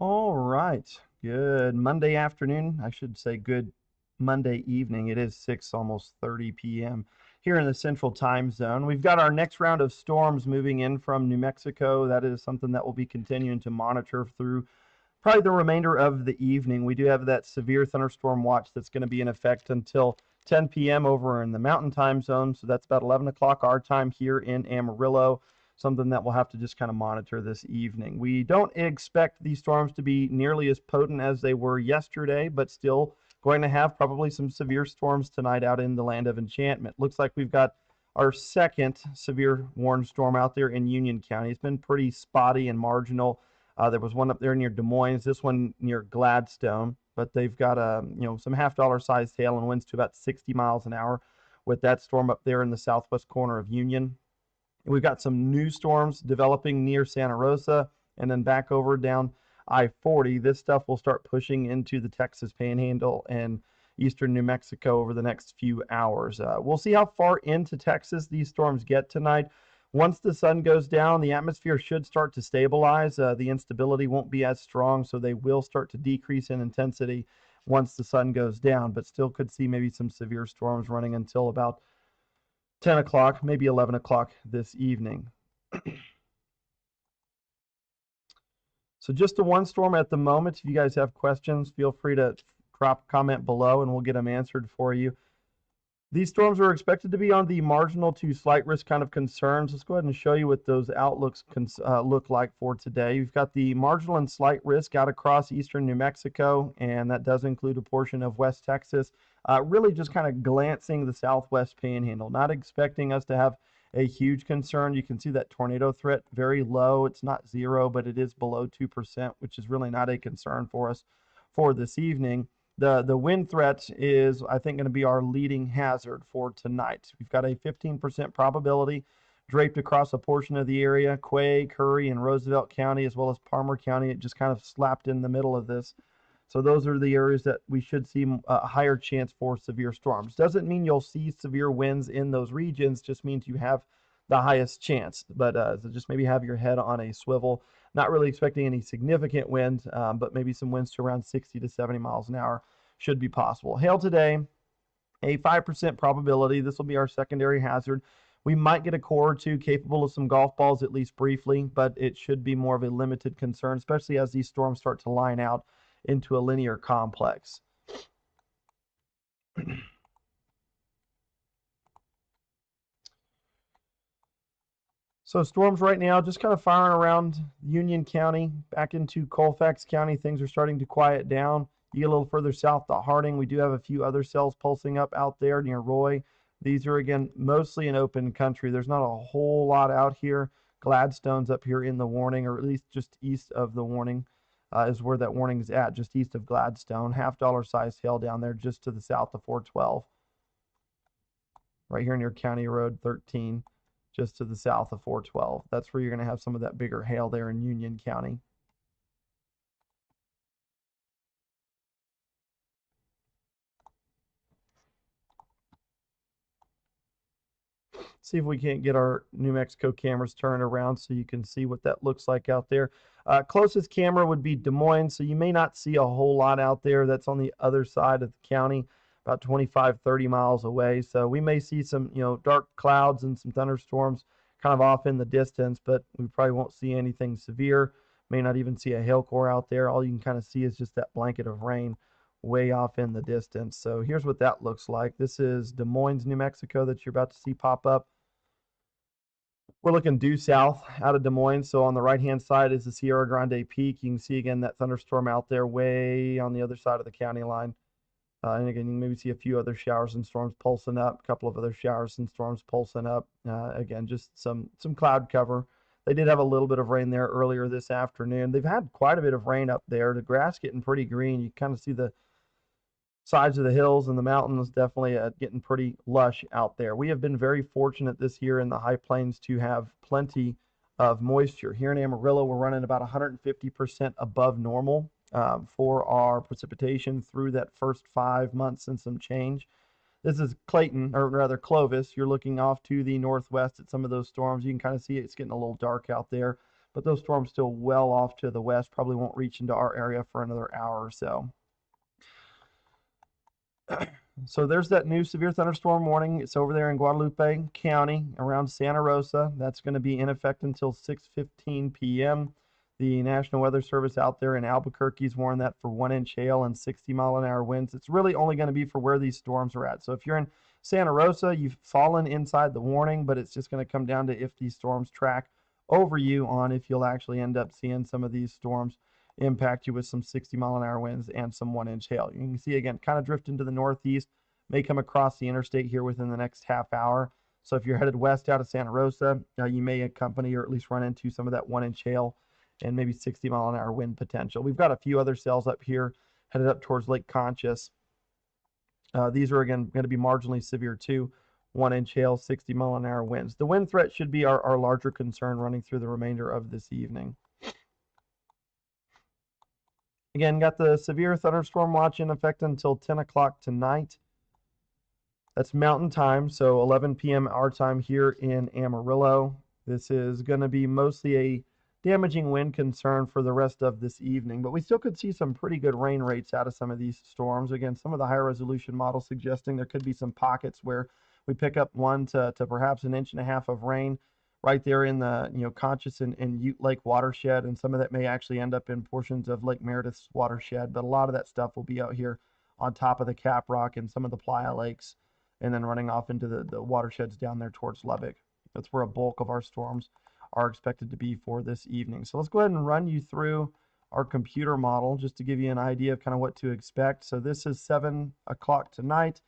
All right. Good Monday afternoon. I should say good Monday evening. It is 6 almost 30 p.m. here in the Central Time Zone. We've got our next round of storms moving in from New Mexico. That is something that we'll be continuing to monitor through probably the remainder of the evening. We do have that severe thunderstorm watch that's going to be in effect until 10 p.m. over in the Mountain Time Zone. So that's about 11 o'clock our time here in Amarillo, something that we'll have to just kind of monitor this evening. We don't expect these storms to be nearly as potent as they were yesterday, but still going to have probably some severe storms tonight out in the land of enchantment. Looks like we've got our second severe warned storm out there in Union County. It's been pretty spotty and marginal. There was one up there near Des Moines, this one near Gladstone, but they've got some half-dollar sized hail and winds to about 60 miles an hour with that storm up there in the southwest corner of Union. We've got some new storms developing near Santa Rosa and then back over down I-40. This stuff will start pushing into the Texas Panhandle and eastern New Mexico over the next few hours. We'll see how far into Texas these storms get tonight. Once the sun goes down, the atmosphere should start to stabilize. The instability won't be as strong, so they will start to decrease in intensity once the sun goes down, but still could see maybe some severe storms running until about 10 o'clock, maybe 11 o'clock this evening. So just the one storm at the moment. If you guys have questions, feel free to drop a comment below and we'll get them answered for you. These storms are expected to be on the marginal to slight risk kind of concerns. Let's go ahead and show you what those outlooks look like for today. You've got the marginal and slight risk out across eastern New Mexico, and that does include a portion of West Texas. Really just kind of glancing the southwest panhandle, not expecting us to have a huge concern. You can see that tornado threat very low. It's not zero, but it is below 2%, which is really not a concern for us for this evening. The wind threat is, I think, going to be our leading hazard for tonight. We've got a 15% probability draped across a portion of the area, Quay, Curry, and Roosevelt County, as well as Palmer County. It just kind of slapped in the middle of this. So those are the areas that we should see a higher chance for severe storms. Doesn't mean you'll see severe winds in those regions, just means you have the highest chance. But so just maybe have your head on a swivel. Not really expecting any significant wind, but maybe some winds to around 60 to 70 miles an hour should be possible. Hail today, a 5% probability. This will be our secondary hazard. We might get a core or two capable of some golf balls, at least briefly, but it should be more of a limited concern, especially as these storms start to line out into a linear complex. So storms right now just kind of firing around Union County, back into Colfax County. Things are starting to quiet down. You get a little further south to Harding. We do have a few other cells pulsing up out there near Roy. These are, again, mostly in open country. There's not a whole lot out here. Gladstone's up here in the warning, or at least just east of the warning is where that warning is at, just east of Gladstone. Half-dollar sized hail down there just to the south of 412. Right here near County Road 13. Just to the south of 412. That's where you're going to have some of that bigger hail there in Union County. See if we can't get our New Mexico cameras turned around so you can see what that looks like out there. Closest camera would be Des Moines, so you may not see a whole lot out there. That's on the other side of the county, about 25, 30 miles away. So we may see some, dark clouds and some thunderstorms kind of off in the distance, but we probably won't see anything severe. May not even see a hail core out there. All you can kind of see is just that blanket of rain way off in the distance. So here's what that looks like. This is Des Moines, New Mexico that you're about to see pop up. We're looking due south out of Des Moines. So on the right-hand side is the Sierra Grande Peak. You can see again that thunderstorm out there way on the other side of the county line. And again, you can maybe see a few other showers and storms pulsing up, a couple of other showers and storms pulsing up. Again, just some cloud cover. They did have a little bit of rain there earlier this afternoon. They've had quite a bit of rain up there. The grass getting pretty green. You kind of see the sides of the hills and the mountains definitely getting pretty lush out there. We have been very fortunate this year in the high plains to have plenty of moisture. Here in Amarillo, we're running about 150% above normal for our precipitation through that first 5 months and some change. This is Clayton, or rather Clovis. You're looking off to the northwest at some of those storms. You can kind of see it's getting a little dark out there. but those storms still well off to the west, probably won't reach into our area for another hour or so. So there's that new severe thunderstorm warning. It's over there in Guadalupe County around Santa Rosa. That's going to be in effect until 6:15 p.m. The National Weather Service out there in Albuquerque's warned that for 1-inch hail and 60-mile-an-hour winds. It's really only going to be for where these storms are at. So if you're in Santa Rosa, you've fallen inside the warning, but it's just going to come down to if these storms track over you on if you'll actually end up seeing some of these storms impact you with some 60-mile-an-hour winds and some 1-inch hail. You can see again, kind of drift into the northeast, may come across the interstate here within the next half hour. So if you're headed west out of Santa Rosa, you may accompany or at least run into some of that 1-inch hail and maybe 60-mile-an-hour wind potential. We've got a few other cells up here headed up towards Lake Conchas. These are again going to be marginally severe too. 1-inch hail, 60-mile-an-hour winds. The wind threat should be our larger concern running through the remainder of this evening. Again, got the severe thunderstorm watch in effect until 10 o'clock tonight. That's Mountain Time, so 11 p.m. our time here in Amarillo. This is going to be mostly a damaging wind concern for the rest of this evening, but we still could see some pretty good rain rates out of some of these storms. Again, some of the higher resolution models suggesting there could be some pockets where we pick up 1 to perhaps 1.5 inches of rain right there in the Conchas and Ute Lake watershed, and some of that may actually end up in portions of Lake Meredith's watershed, but a lot of that stuff will be out here on top of the Cap Rock and some of the Playa Lakes, and then running off into the watersheds down there towards Lubbock. That's where a bulk of our storms are expected to be for this evening. So let's go ahead and run you through our computer model just to give you an idea of kind of what to expect. So this is 7 o'clock tonight.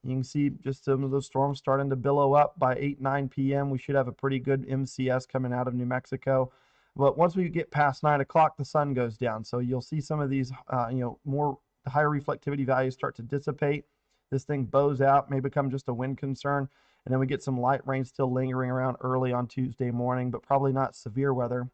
You can see just some of those storms starting to billow up by 8-9 p.m. We should have a pretty good MCS coming out of New Mexico. But once we get past 9 o'clock, the sun goes down. So you'll see some of these, more higher reflectivity values start to dissipate. This thing bows out, may become just a wind concern. And then we get some light rain still lingering around early on Tuesday morning, but probably not severe weather.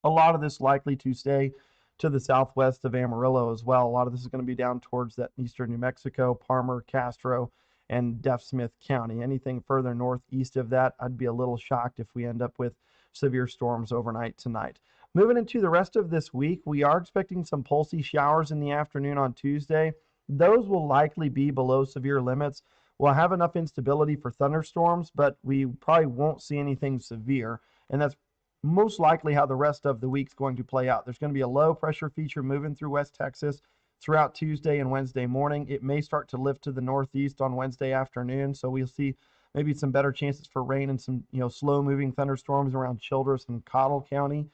A lot of this likely to stay to the southwest of Amarillo as well. A lot of this is going to be down towards that eastern New Mexico, Palmer, Castro, and Deaf Smith County. Anything further northeast of that, I'd be a little shocked if we end up with severe storms overnight tonight. Moving into the rest of this week, we are expecting some pulsy showers in the afternoon on Tuesday. Those will likely be below severe limits. We'll have enough instability for thunderstorms, but we probably won't see anything severe, and that's most likely how the rest of the week's going to play out. There's going to be a low pressure feature moving through West Texas throughout Tuesday and Wednesday morning. It may start to lift to the northeast on Wednesday afternoon, so we'll see maybe some better chances for rain and some slow moving thunderstorms around Childress and Cottle County.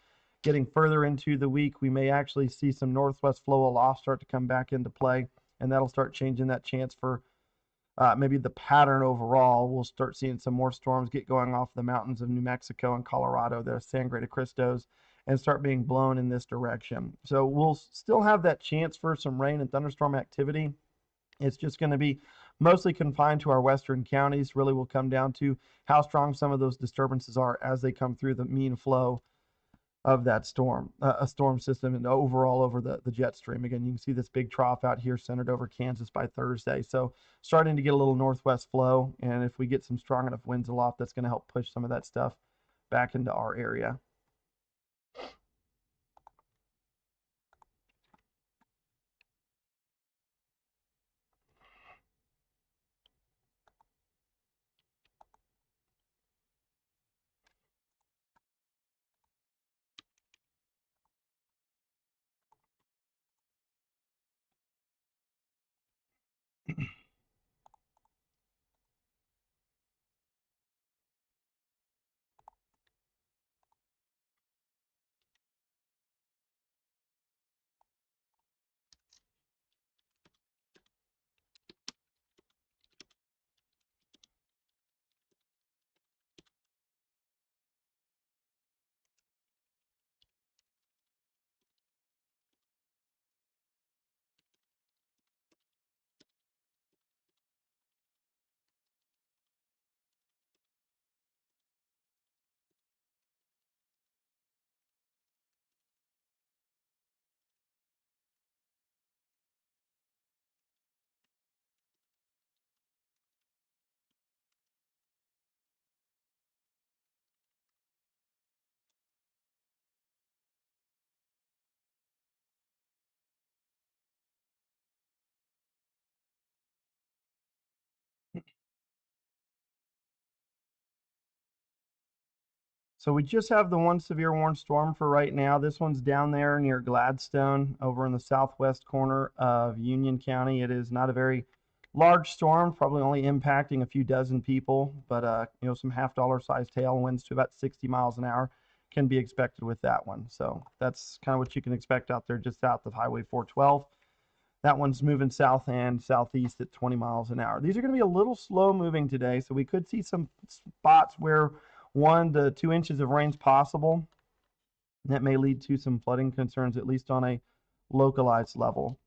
Getting further into the week, we may actually see some northwest flow aloft start to come back into play, and that'll start changing that chance for maybe the pattern overall. We'll start seeing some more storms get going off the mountains of New Mexico and Colorado, the Sangre de Cristos, and start being blown in this direction. So we'll still have that chance for some rain and thunderstorm activity. It's just going to be mostly confined to our western counties. Really will come down to how strong some of those disturbances are as they come through the mean flow of that storm, a storm system, and overall over the jet stream. Again, you can see this big trough out here centered over Kansas by Thursday. So starting to get a little northwest flow, and if we get some strong enough winds aloft, that's going to help push some of that stuff back into our area. So we just have the one severe warning storm for right now. This one's down there near Gladstone over in the southwest corner of Union County. It is not a very large storm, probably only impacting a few dozen people, but you know, some $half sized hail winds to about 60 miles an hour can be expected with that one. So that's kind of what you can expect out there just south of Highway 412. That one's moving south and southeast at 20 miles an hour. These are going to be a little slow moving today, so we could see some spots where 1 to 2 inches of rain is possible. That may lead to some flooding concerns, at least on a localized level.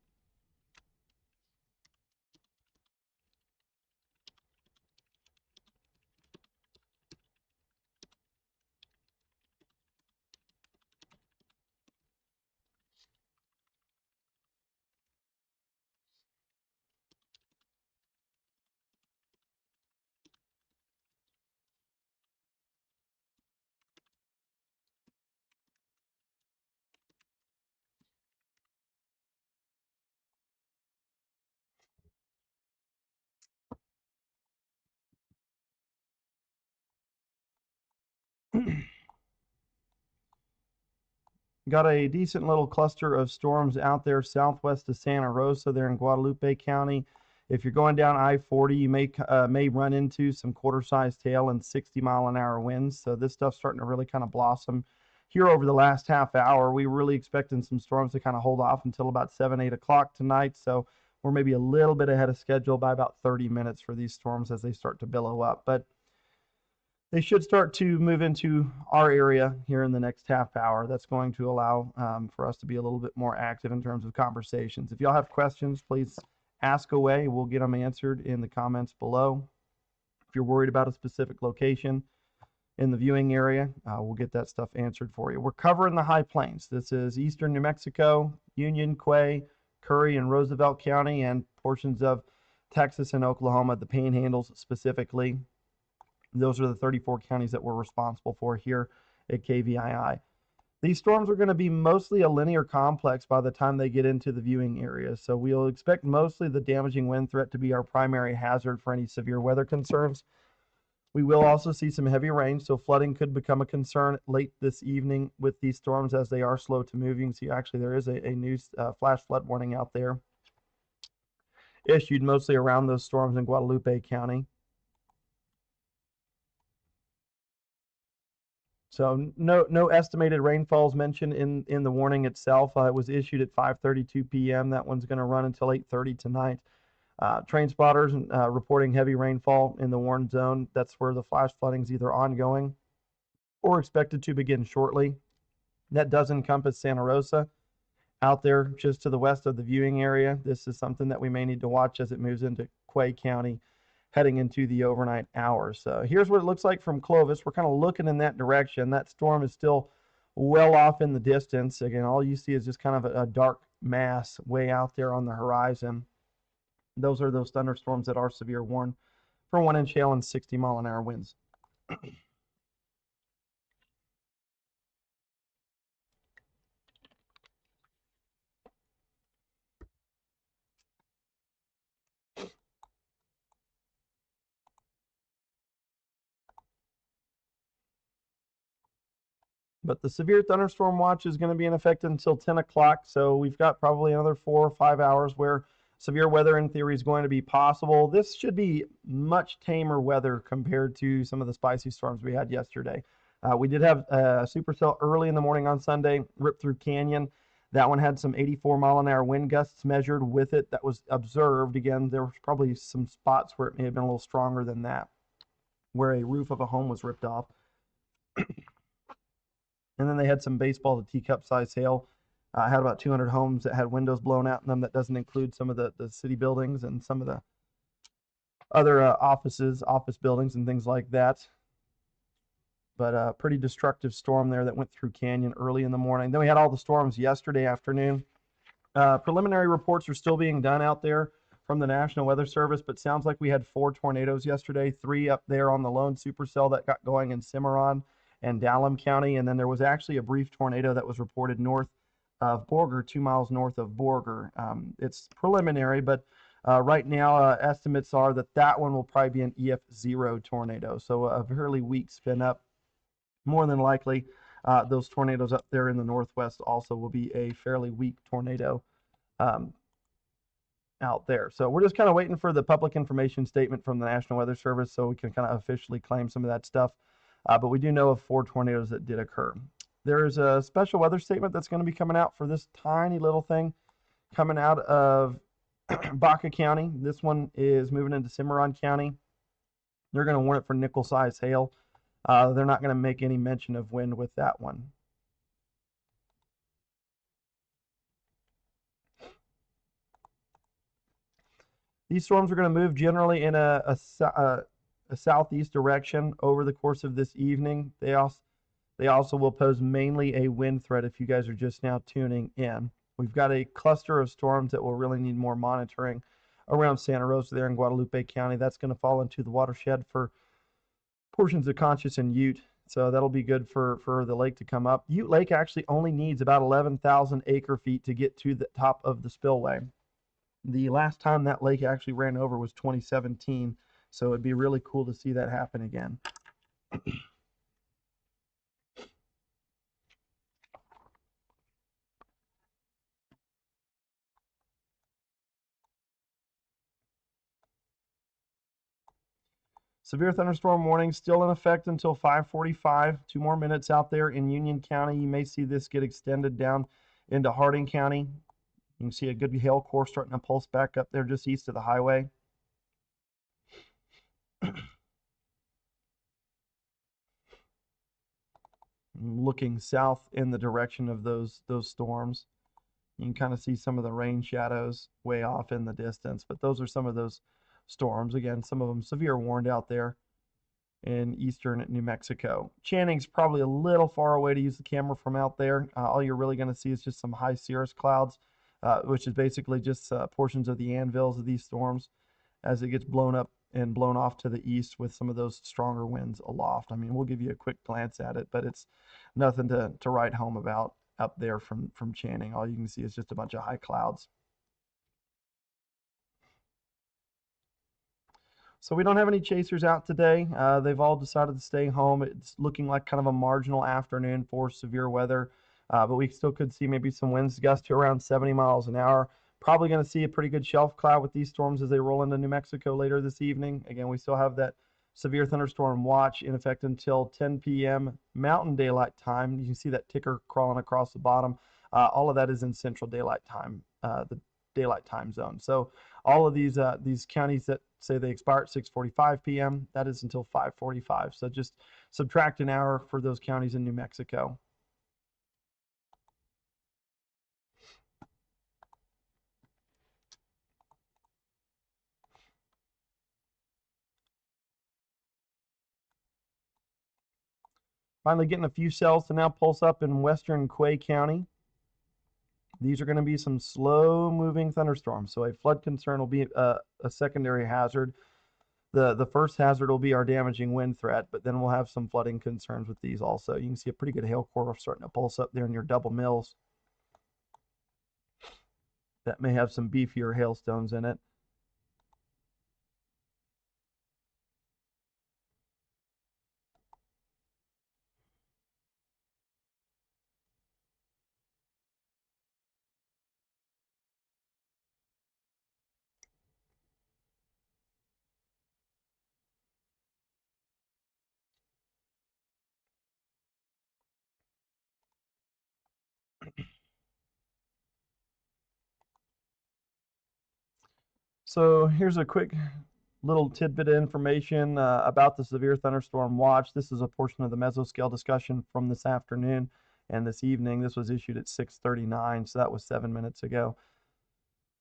Got a decent little cluster of storms out there southwest of Santa Rosa there in Guadalupe County. If you're going down I-40, you may run into some quarter-sized hail and 60-mile-an-hour winds. So this stuff's starting to really kind of blossom here over the last half hour. We were really expecting some storms to kind of hold off until about 7, 8 o'clock tonight. So we're maybe a little bit ahead of schedule by about 30 minutes for these storms as they start to billow up. But they should start to move into our area here in the next half hour. That's going to allow for us to be a little bit more active in terms of conversations. If y'all have questions, please ask away. We'll get them answered in the comments below. If you're worried about a specific location in the viewing area, we'll get that stuff answered for you. We're covering the high plains. This is eastern New Mexico, Union, Quay, Curry, and Roosevelt County, and portions of Texas and Oklahoma, the Panhandles specifically. Those are the 34 counties that we're responsible for here at KVII. These storms are going to be mostly a linear complex by the time they get into the viewing area. So we'll expect mostly the damaging wind threat to be our primary hazard for any severe weather concerns. We will also see some heavy rain, so flooding could become a concern late this evening with these storms as they are slow to move. You can see actually there is a new flash flood warning out there issued mostly around those storms in Guadalupe County. So no estimated rainfalls mentioned in the warning itself. It was issued at 5:32 p.m. That one's going to run until 8:30 tonight. Train spotters reporting heavy rainfall in the warned zone. That's where the flash flooding is either ongoing or expected to begin shortly. That does encompass Santa Rosa out there just to the west of the viewing area. This is something that we may need to watch as it moves into Quay County, heading into the overnight hours. Here's what it looks like from Clovis. We're kind of looking in that direction. That storm is still well off in the distance. Again, all you see is just kind of a dark mass way out there on the horizon. Those are those thunderstorms that are severe warned for 1-inch hail and 60-mile-an-hour winds. But the severe thunderstorm watch is going to be in effect until 10 o'clock. So we've got probably another 4 or 5 hours where severe weather in theory is going to be possible. This should be much tamer weather compared to some of the spicy storms we had yesterday. We did have a supercell early in the morning on Sunday, rip through Canyon. That one had some 84-mile-an-hour wind gusts measured with it that was observed. Again, there was probably some spots where it may have been a little stronger than that, where a roof of a home was ripped off. And then they had some baseball to teacup size hail. Had about 200 homes that had windows blown out in them. That doesn't include some of the city buildings and some of the other office buildings and things like that. But a pretty destructive storm there that went through Canyon early in the morning. Then we had all the storms yesterday afternoon. Preliminary reports are still being done out there from the National Weather Service, but sounds like we had 4 tornadoes yesterday, 3 up there on the lone supercell that got going in Cimarron and Dallam County, and then there was actually a brief tornado that was reported north of Borger, 2 miles north of Borger. It's preliminary, but right now estimates are that one will probably be an EF0 tornado, so a fairly weak spin up. more than likely, those tornadoes up there in the northwest also will be a fairly weak tornado um, out there. So we're just kind of waiting for the public information statement from the National Weather Service so we can kind of officially claim some of that stuff. But we do know of 4 tornadoes that did occur. There's a special weather statement that's going to be coming out for this tiny little thing coming out of Baca County. This one is moving into Cimarron County. They're going to warn it for nickel-sized hail. They're not going to make any mention of wind with that one. These storms are going to move generally in a southeast direction over the course of this evening. They also will pose mainly a wind threat if you guys are just now tuning in. We've got a cluster of storms that will really need more monitoring around Santa Rosa there in Guadalupe County. That's going to fall into the watershed for portions of Conchas and Ute. So that'll be good for the lake to come up. Ute Lake actually only needs about 11,000 acre feet to get to the top of the spillway. The last time that lake actually ran over was 2017, so it'd be really cool to see that happen again. Severe thunderstorm warning still in effect until 5:45. 2 more minutes out there in Union County. You may see this get extended down into Harding County. You can see a good hail core starting to pulse back up there just east of the highway. Looking south in the direction of those storms. You can kind of see some of the rain shadows way off in the distance, but those are some of those storms. Again, some of them severe warned out there in eastern New Mexico. Channing's probably a little far away to use the camera from out there. All you're really going to see is just some high cirrus clouds, which is basically just portions of the anvils of these storms as it gets blown up and blown off to the east with some of those stronger winds aloft. I mean, we'll give you a quick glance at it, but it's nothing to write home about up there from Channing. All you can see is just a bunch of high clouds. So we don't have any chasers out today. They've all decided to stay home. It's looking like kind of a marginal afternoon for severe weather, but we still could see maybe some winds gust to around 70 miles an hour. Probably going to see a pretty good shelf cloud with these storms as they roll into New Mexico later this evening. Again, we still have that severe thunderstorm watch in effect until 10 p.m. Mountain Daylight Time. You can see that ticker crawling across the bottom. All of that is in Central Daylight Time, the Daylight Time zone. So all of these counties that say they expire at 6:45 p.m., that is until 5:45. So just subtract an hour for those counties in New Mexico. Finally getting a few cells to now pulse up in western Quay County. These are going to be some slow-moving thunderstorms, so a flood concern will be a secondary hazard. The first hazard will be our damaging wind threat, but then we'll have some flooding concerns with these also. You can see a pretty good hail core starting to pulse up there near Double Mills. That may have some beefier hailstones in it. So here's a quick little tidbit of information about the severe thunderstorm watch. This is a portion of the mesoscale discussion from this afternoon and this evening. This was issued at 6:39, so that was 7 minutes ago.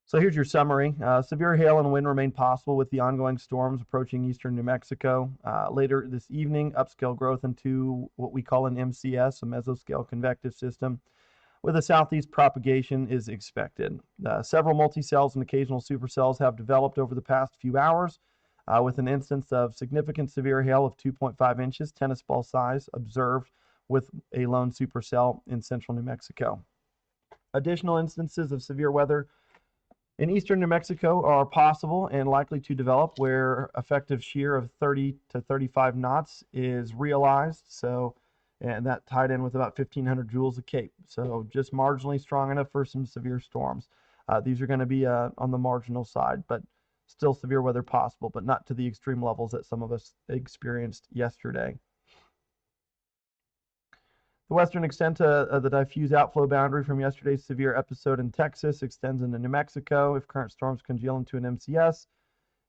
So here's your summary. Severe hail and wind remain possible with the ongoing storms approaching eastern New Mexico. Later this evening, upscale growth into what we call an MCS, a mesoscale convective system, with a southeast propagation is expected. Several multicells and occasional supercells have developed over the past few hours, with an instance of significant severe hail of 2.5 inches, tennis ball size, observed with a lone supercell in central New Mexico. Additional instances of severe weather in eastern New Mexico are possible and likely to develop where effective shear of 30 to 35 knots is realized. So and that tied in with about 1,500 joules of CAPE. So just marginally strong enough for some severe storms. These are going to be on the marginal side, but still severe weather possible, but not to the extreme levels that some of us experienced yesterday. The western extent of the diffuse outflow boundary from yesterday's severe episode in Texas extends into New Mexico. If current storms congeal into an MCS,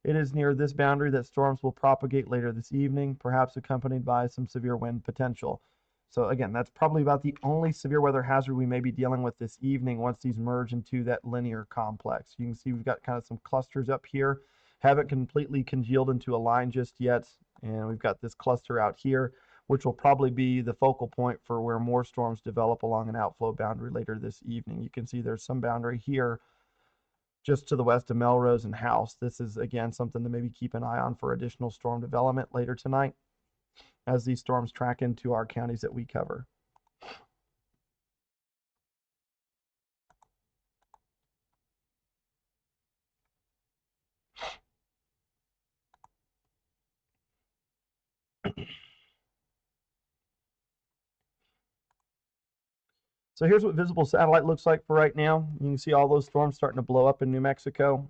it is near this boundary that storms will propagate later this evening, perhaps accompanied by some severe wind potential. So again, that's probably about the only severe weather hazard we may be dealing with this evening once these merge into that linear complex. You can see we've got kind of some clusters up here, haven't completely congealed into a line just yet, and we've got this cluster out here, which will probably be the focal point for where more storms develop along an outflow boundary later this evening. You can see there's some boundary here just to the west of Melrose and House. This is, again, something to maybe keep an eye on for additional storm development later tonight as these storms track into our counties that we cover. So here's what visible satellite looks like for right now. You can see all those storms starting to blow up in New Mexico.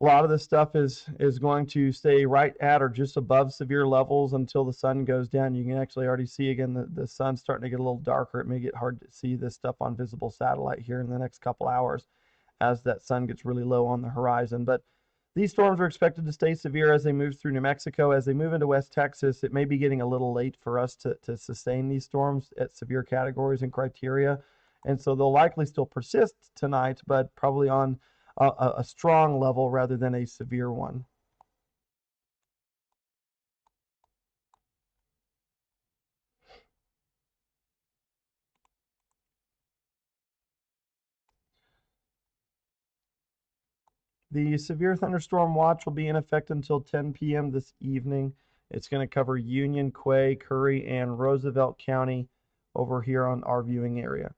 A lot of this stuff is going to stay right at or just above severe levels until the sun goes down. You can actually already see again the sun's starting to get a little darker. It may get hard to see this stuff on visible satellite here in the next couple hours as that sun gets really low on the horizon. But these storms are expected to stay severe as they move through New Mexico. As they move into West Texas, it may be getting a little late for us to sustain these storms at severe categories and criteria. And so they'll likely still persist tonight, but probably on a strong level rather than a severe one. The severe thunderstorm watch will be in effect until 10 p.m. this evening. It's going to cover Union, Quay, Curry, and Roosevelt County over here on our viewing area.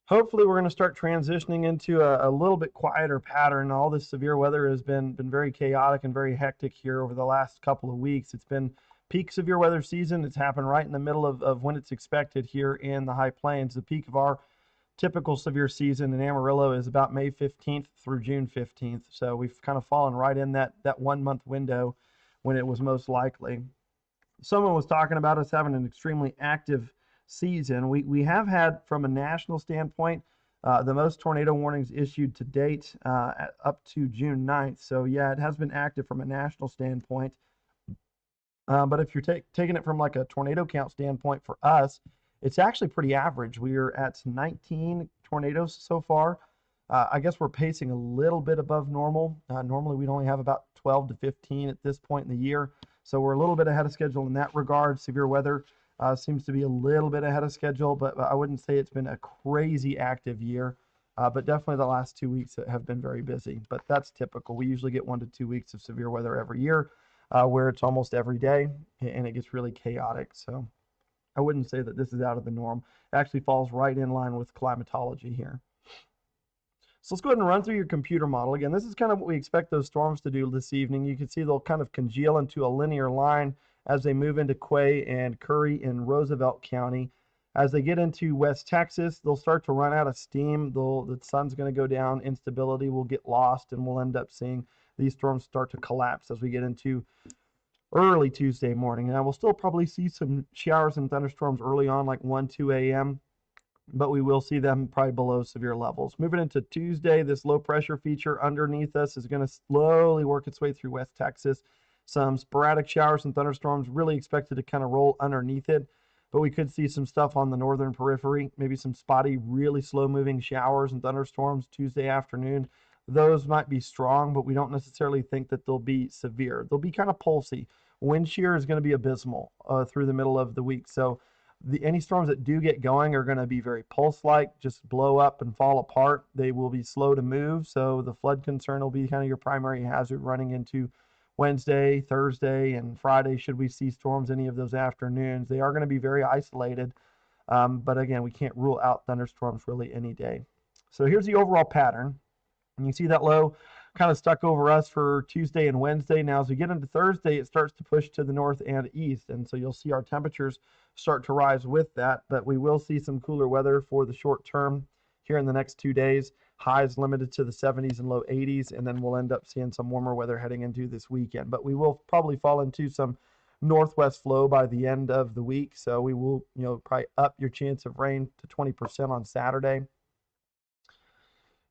Hopefully we're going to start transitioning into a little bit quieter pattern. All this severe weather has been very chaotic and very hectic here over the last couple of weeks. It's been peak severe weather season. It's happened right in the middle of when it's expected here in the High Plains. The peak of our typical severe season in Amarillo is about May 15th through June 15th. So we've kind of fallen right in that 1 month window when it was most likely. Someone was talking about us having an extremely active season. We have had, from a national standpoint, the most tornado warnings issued to date up to June 9th. So yeah, it has been active from a national standpoint. But if you're taking it from like a tornado count standpoint for us, it's actually pretty average. We are at 19 tornadoes so far. I guess we're pacing a little bit above normal. Normally we'd only have about 12 to 15 at this point in the year. So we're a little bit ahead of schedule in that regard. Severe weather seems to be a little bit ahead of schedule, but I wouldn't say it's been a crazy active year. But definitely the last 2 weeks have been very busy. But that's typical. We usually get 1 to 2 weeks of severe weather every year where it's almost every day and it gets really chaotic. So I wouldn't say that this is out of the norm. It actually falls right in line with climatology here. So let's go ahead and run through your computer model. Again, this is kind of what we expect those storms to do this evening. You can see they'll kind of congeal into a linear line as they move into Quay and Curry in Roosevelt County. As they get into West Texas, they'll start to run out of steam. The sun's going to go down, instability will get lost, and we'll end up seeing these storms start to collapse as we get into early Tuesday morning. Now, we'll still probably see some showers and thunderstorms early on, like 1, 2 a.m., but we will see them probably below severe levels. Moving into Tuesday, this low pressure feature underneath us is going to slowly work its way through West Texas. Some sporadic showers and thunderstorms really expected to kind of roll underneath it, but we could see some stuff on the northern periphery, maybe some spotty, really slow moving showers and thunderstorms Tuesday afternoon. Those might be strong, but we don't necessarily think that they'll be severe. They'll be kind of pulsy. Wind shear is going to be abysmal through the middle of the week. So any storms that do get going are going to be very pulse-like, just blow up and fall apart. They will be slow to move, so the flood concern will be kind of your primary hazard running into Wednesday, Thursday, and Friday should we see storms any of those afternoons. They are going to be very isolated, but again, we can't rule out thunderstorms really any day. So here's the overall pattern. And you see that low kind of stuck over us for Tuesday and Wednesday. Now, as we get into Thursday, it starts to push to the north and east. And so you'll see our temperatures start to rise with that. But we will see some cooler weather for the short term here in the next 2 days. Highs limited to the 70s and low 80s. And then we'll end up seeing some warmer weather heading into this weekend. But we will probably fall into some northwest flow by the end of the week. So we will, probably up your chance of rain to 20% on Saturday.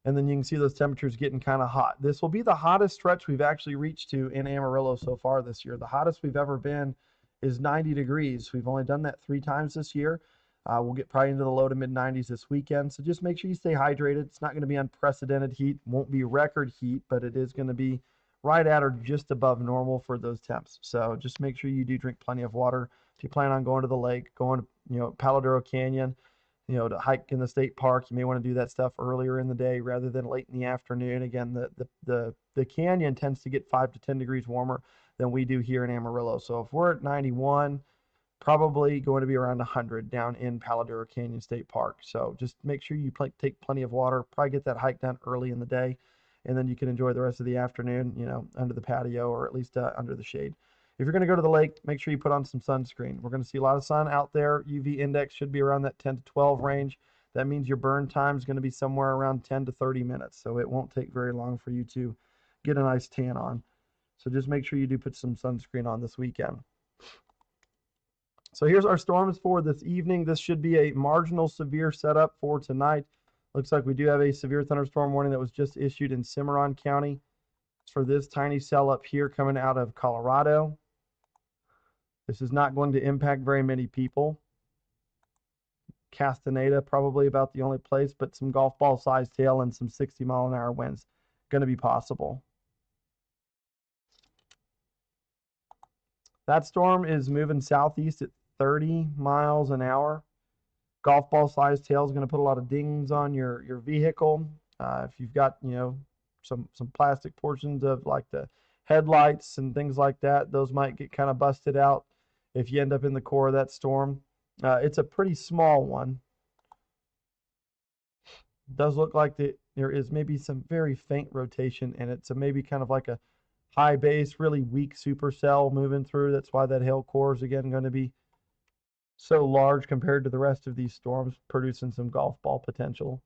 And then you can see those temperatures getting kind of hot. This will be the hottest stretch we've actually reached to in Amarillo so far this year. The hottest we've ever been is 90 degrees. We've only done that 3 times this year. We'll get probably into the low to mid 90s this weekend. So just make sure you stay hydrated. It's not going to be unprecedented heat. Won't be record heat, but it is going to be right at or just above normal for those temps. So just make sure you do drink plenty of water. If you plan on going to the lake, going to, Paladero Canyon, to hike in the state park, you may want to do that stuff earlier in the day rather than late in the afternoon. Again, the canyon tends to get 5 to 10 degrees warmer than we do here in Amarillo. So if we're at 91, probably going to be around 100 down in Paladero Canyon State Park. So just make sure you take plenty of water. Probably get that hike done early in the day, and then you can enjoy the rest of the afternoon, under the patio or at least under the shade. If you're going to go to the lake, make sure you put on some sunscreen. We're going to see a lot of sun out there. UV index should be around that 10 to 12 range. That means your burn time is going to be somewhere around 10 to 30 minutes. So it won't take very long for you to get a nice tan on. So just make sure you do put some sunscreen on this weekend. So here's our storms for this evening. This should be a marginal severe setup for tonight. Looks like we do have a severe thunderstorm warning that was just issued in Cimarron County for this tiny cell up here coming out of Colorado. This is not going to impact very many people. Castaneda, probably about the only place, but some golf ball sized hail and some 60-mile-an-hour winds going to be possible. That storm is moving southeast at 30 miles an hour. Golf ball sized hail is going to put a lot of dings on your vehicle. If you've got, some plastic portions of like the headlights and things like that, those might get kind of busted out if you end up in the core of that storm. It's a pretty small one. It does look like there is maybe some very faint rotation, and it's maybe kind of like a high base, really weak supercell moving through. That's why that hail core is again going to be so large compared to the rest of these storms, producing some golf ball potential.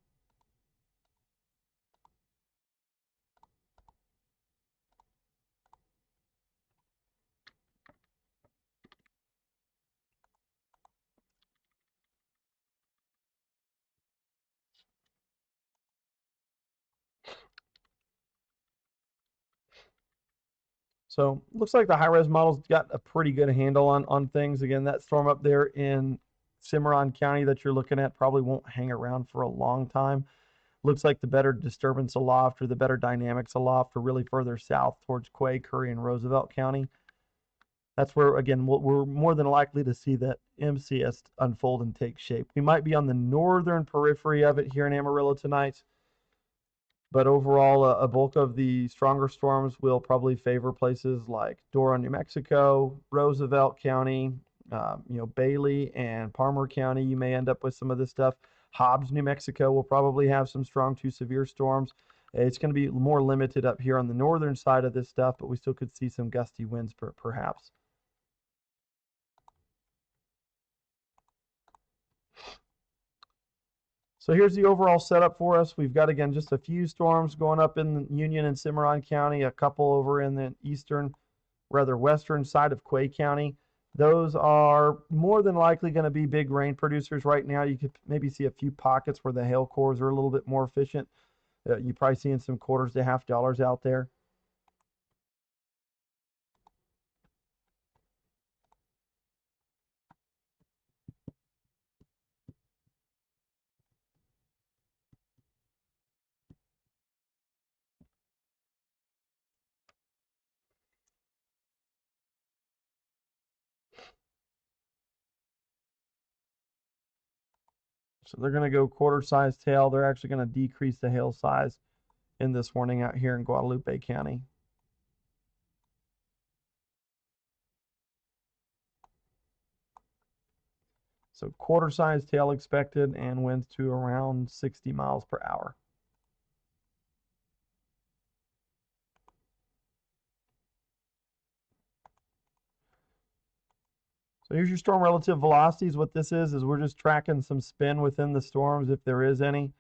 So looks like the high-res model's got a pretty good handle on things. Again, that storm up there in Cimarron County that you're looking at probably won't hang around for a long time. Looks like the better disturbance aloft or the better dynamics aloft are really further south towards Quay, Curry, and Roosevelt County. That's where, again, we're more than likely to see that MCS unfold and take shape. We might be on the northern periphery of it here in Amarillo tonight. But overall, a bulk of the stronger storms will probably favor places like Dora, New Mexico, Roosevelt County, Bailey and Palmer County. You may end up with some of this stuff. Hobbs, New Mexico will probably have some strong to severe storms. It's going to be more limited up here on the northern side of this stuff, but we still could see some gusty winds perhaps. So here's the overall setup for us. We've got, again, just a few storms going up in Union and Cimarron County, a couple over in the western side of Quay County. Those are more than likely going to be big rain producers right now. You could maybe see a few pockets where the hail cores are a little bit more efficient. You're probably seeing some quarters to $50 out there. So they're going to go quarter-sized hail. They're actually going to decrease the hail size in this warning out here in Guadalupe County. So quarter-sized hail expected and winds to around 60 miles per hour. So here's your storm relative velocities. What this is we're just tracking some spin within the storms if there is any.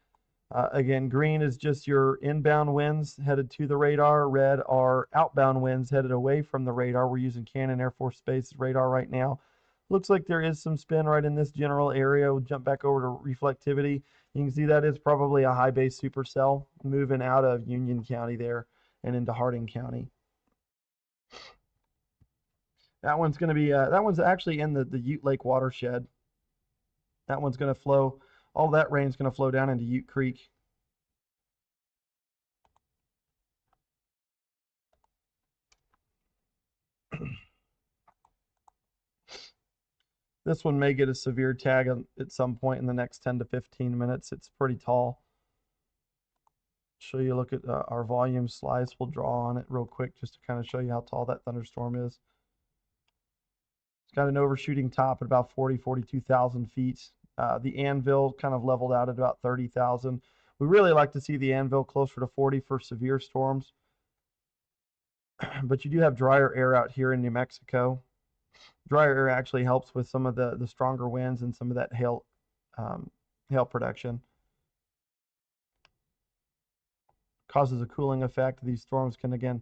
Again, green is just your inbound winds headed to the radar. Red are outbound winds headed away from the radar. We're using Cannon Air Force Base's radar right now. Looks like there is some spin right in this general area. We'll jump back over to reflectivity. You can see that is probably a high base supercell moving out of Union County there and into Harding County. That one's going to be, that one's actually in the Ute Lake watershed. That one's going to flow, all that rain's going to flow down into Ute Creek. This one may get a severe tag at some point in the next 10 to 15 minutes. It's pretty tall. Show you a look at our volume slides. We'll draw on it real quick just to kind of show you how tall that thunderstorm is. It's got an overshooting top at about 42,000 feet. The anvil kind of leveled out at about 30,000. We really like to see the anvil closer to 40 for severe storms. But you do have drier air out here in New Mexico. Drier air actually helps with some of the stronger winds and some of that hail production. Causes a cooling effect. These storms can again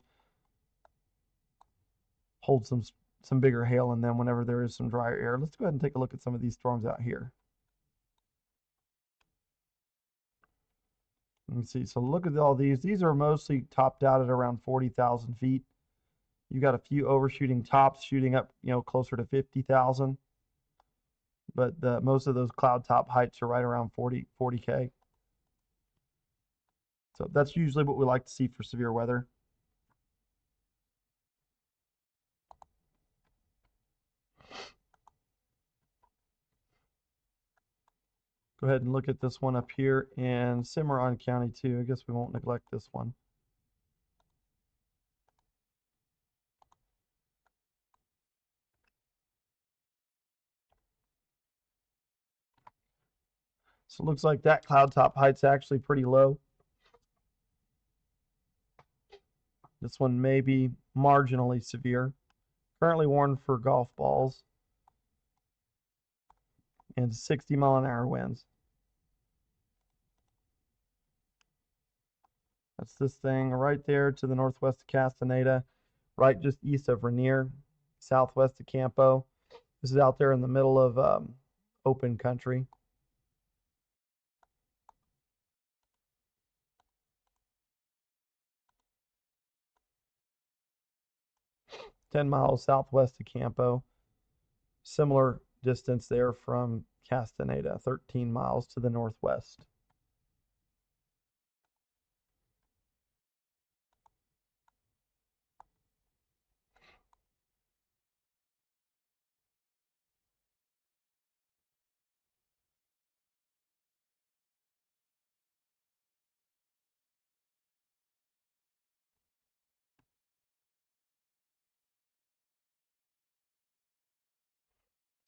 hold some bigger hail in them whenever there is some drier air. Let's go ahead and take a look at some of these storms out here. Let me see. So look at all these. These are mostly topped out at around 40,000 feet. You've got a few overshooting tops shooting up, closer to 50,000. But most of those cloud top heights are right around 40K. So that's usually what we like to see for severe weather. Go ahead and look at this one up here in Cimarron County too. I guess we won't neglect this one. So it looks like that cloud top height's actually pretty low. This one may be marginally severe. Currently warned for golf balls and 60-mile-an-hour winds. That's this thing right there to the northwest of Castaneda, right just east of Rainier, southwest of Campo. This is out there in the middle of open country. "10 miles southwest of Campo. Similar distance there from Castaneda, 13 miles to the northwest.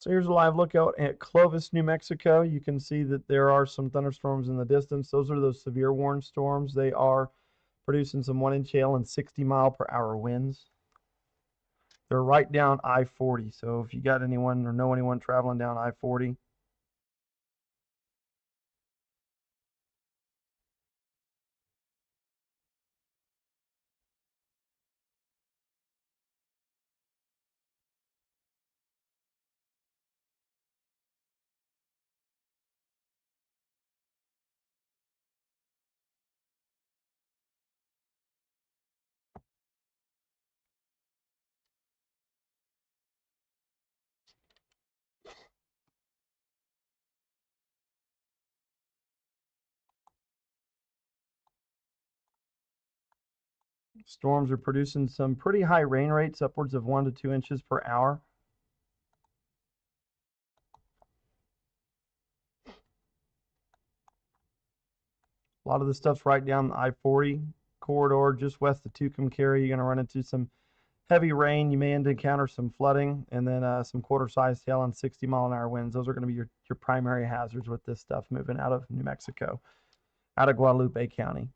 So here's a live lookout at Clovis, New Mexico. You can see that there are some thunderstorms in the distance. Those are those severe warned storms. They are producing some 1-inch hail and 60-mile-per-hour winds. They're right down I-40. So if you got anyone or know anyone traveling down I-40, storms are producing some pretty high rain rates, upwards of 1 to 2 inches per hour. A lot of the stuff's right down the I-40 corridor, just west of Tucumcari. You're going to run into some heavy rain. You may encounter some flooding, and then some quarter-sized hail and 60-mile-an-hour winds. Those are going to be your primary hazards with this stuff moving out of New Mexico, out of Guadalupe County.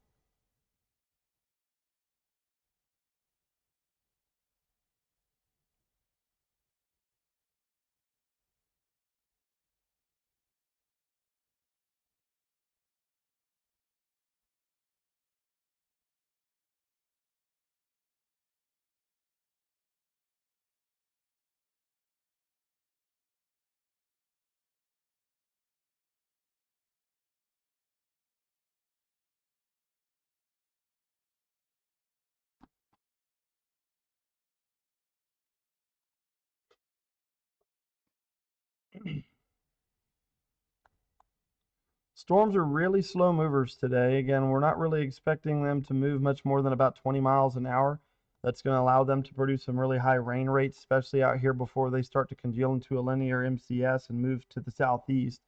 Storms are really slow movers today. Again, we're not really expecting them to move much more than about 20 miles an hour. That's going to allow them to produce some really high rain rates, especially out here before they start to congeal into a linear MCS and move to the southeast.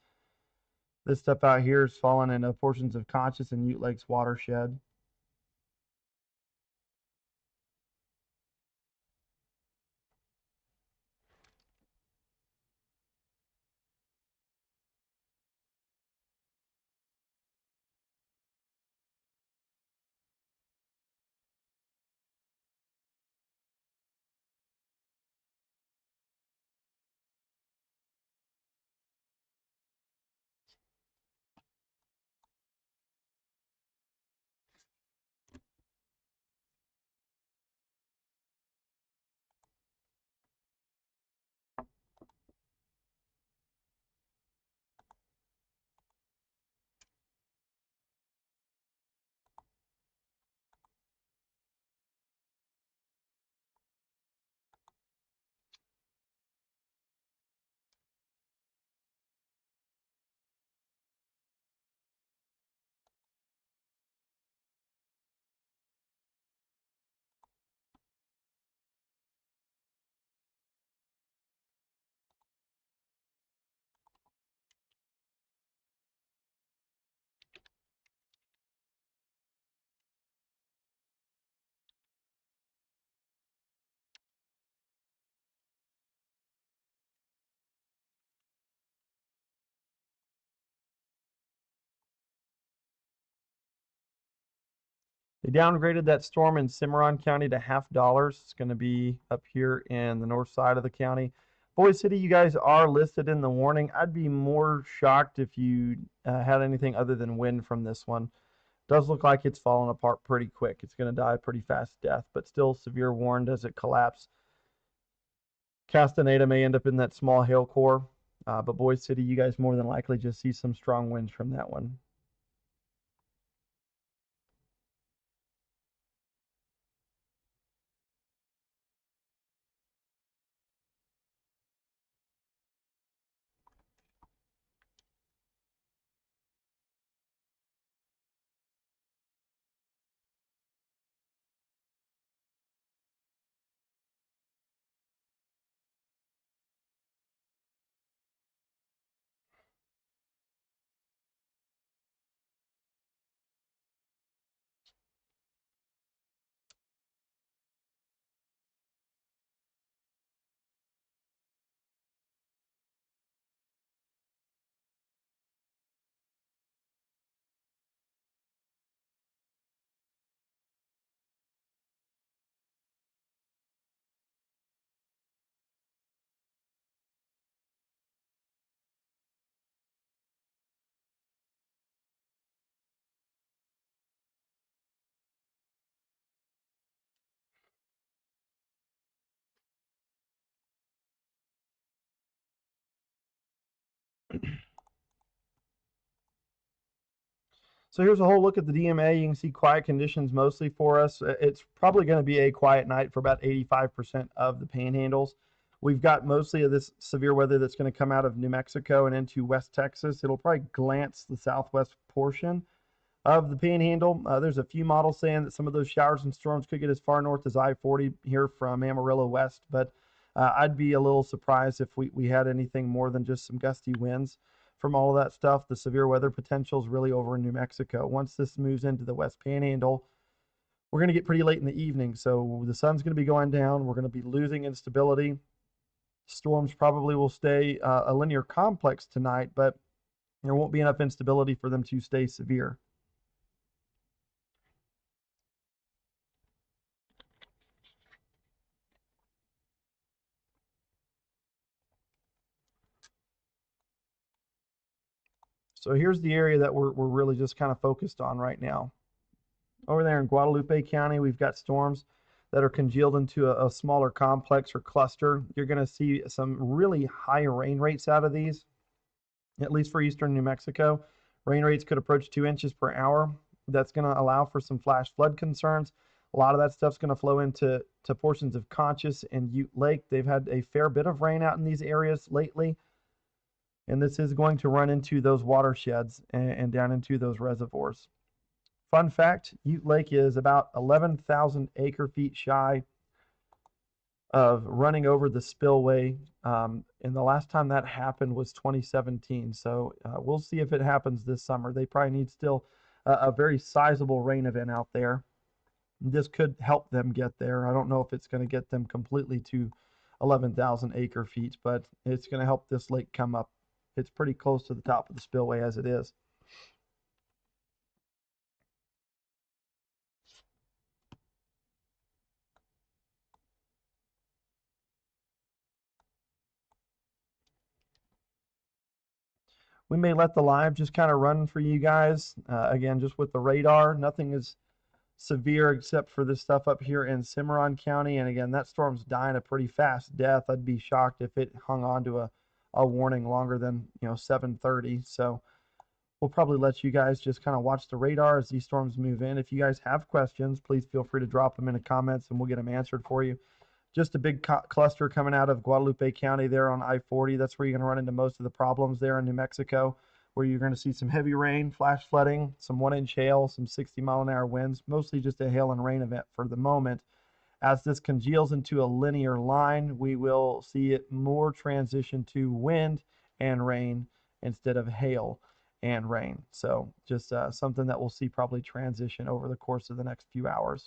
This stuff out here is falling in portions of Conscious and Ute Lake's watershed. They downgraded that storm in Cimarron County to $0.50. It's going to be up here in the north side of the county. Boise City, you guys are listed in the warning. I'd be more shocked if you had anything other than wind from this one. Does look like it's falling apart pretty quick. It's going to die a pretty fast death, but still severe warned as it collapse. Castaneda may end up in that small hail core, but Boise City, you guys more than likely just see some strong winds from that one. So here's a whole look at the DMA. You can see quiet conditions mostly for us. It's probably going to be a quiet night for about 85% of the panhandles. We've got mostly of this severe weather that's going to come out of New Mexico and into West Texas. It'll probably glance the southwest portion of the panhandle. There's a few models saying that some of those showers and storms could get as far north as I-40 here from Amarillo west, but I'd be a little surprised if we had anything more than just some gusty winds from all of that stuff. The severe weather potential is really over in New Mexico. Once this moves into the West Panhandle, we're going to get pretty late in the evening. So the sun's going to be going down. We're going to be losing instability. Storms probably will stay a linear complex tonight, but there won't be enough instability for them to stay severe. So here's the area that we're really just kind of focused on right now. Over there in Guadalupe County, we've got storms that are congealed into a smaller complex or cluster. You're going to see some really high rain rates out of these, at least for eastern New Mexico. Rain rates could approach 2 inches per hour. That's going to allow for some flash flood concerns. A lot of that stuff's going to flow into portions of Conscious and Ute Lake. They've had a fair bit of rain out in these areas lately. and this is going to run into those watersheds and down into those reservoirs. Fun fact, Ute Lake is about 11,000 acre-feet shy of running over the spillway, and the last time that happened was 2017. So we'll see if it happens this summer. They probably need still a very sizable rain event out there. This could help them get there. I don't know if it's going to get them completely to 11,000 acre-feet, but it's going to help this lake come up. It's pretty close to the top of the spillway as it is. We may let the live just kind of run for you guys. Again, just with the radar, nothing is severe except for this stuff up here in Cimarron County. And again, that storm's dying a pretty fast death. I'd be shocked if it hung on to a warning longer than 7:30. So we'll probably let you guys just kind of watch the radar as these storms move in. If you guys have questions, please feel free to drop them in the comments and we'll get them answered for you. Just a big cluster coming out of Guadalupe County there on I-40. That's where you're going to run into most of the problems there in New Mexico, where you're going to see some heavy rain, flash flooding, some 1-inch hail, some 60-mile-an-hour winds, mostly just a hail and rain event for the moment. As this congeals into a linear line, we will see it more transition to wind and rain instead of hail and rain. So just something that we'll see probably transition over the course of the next few hours.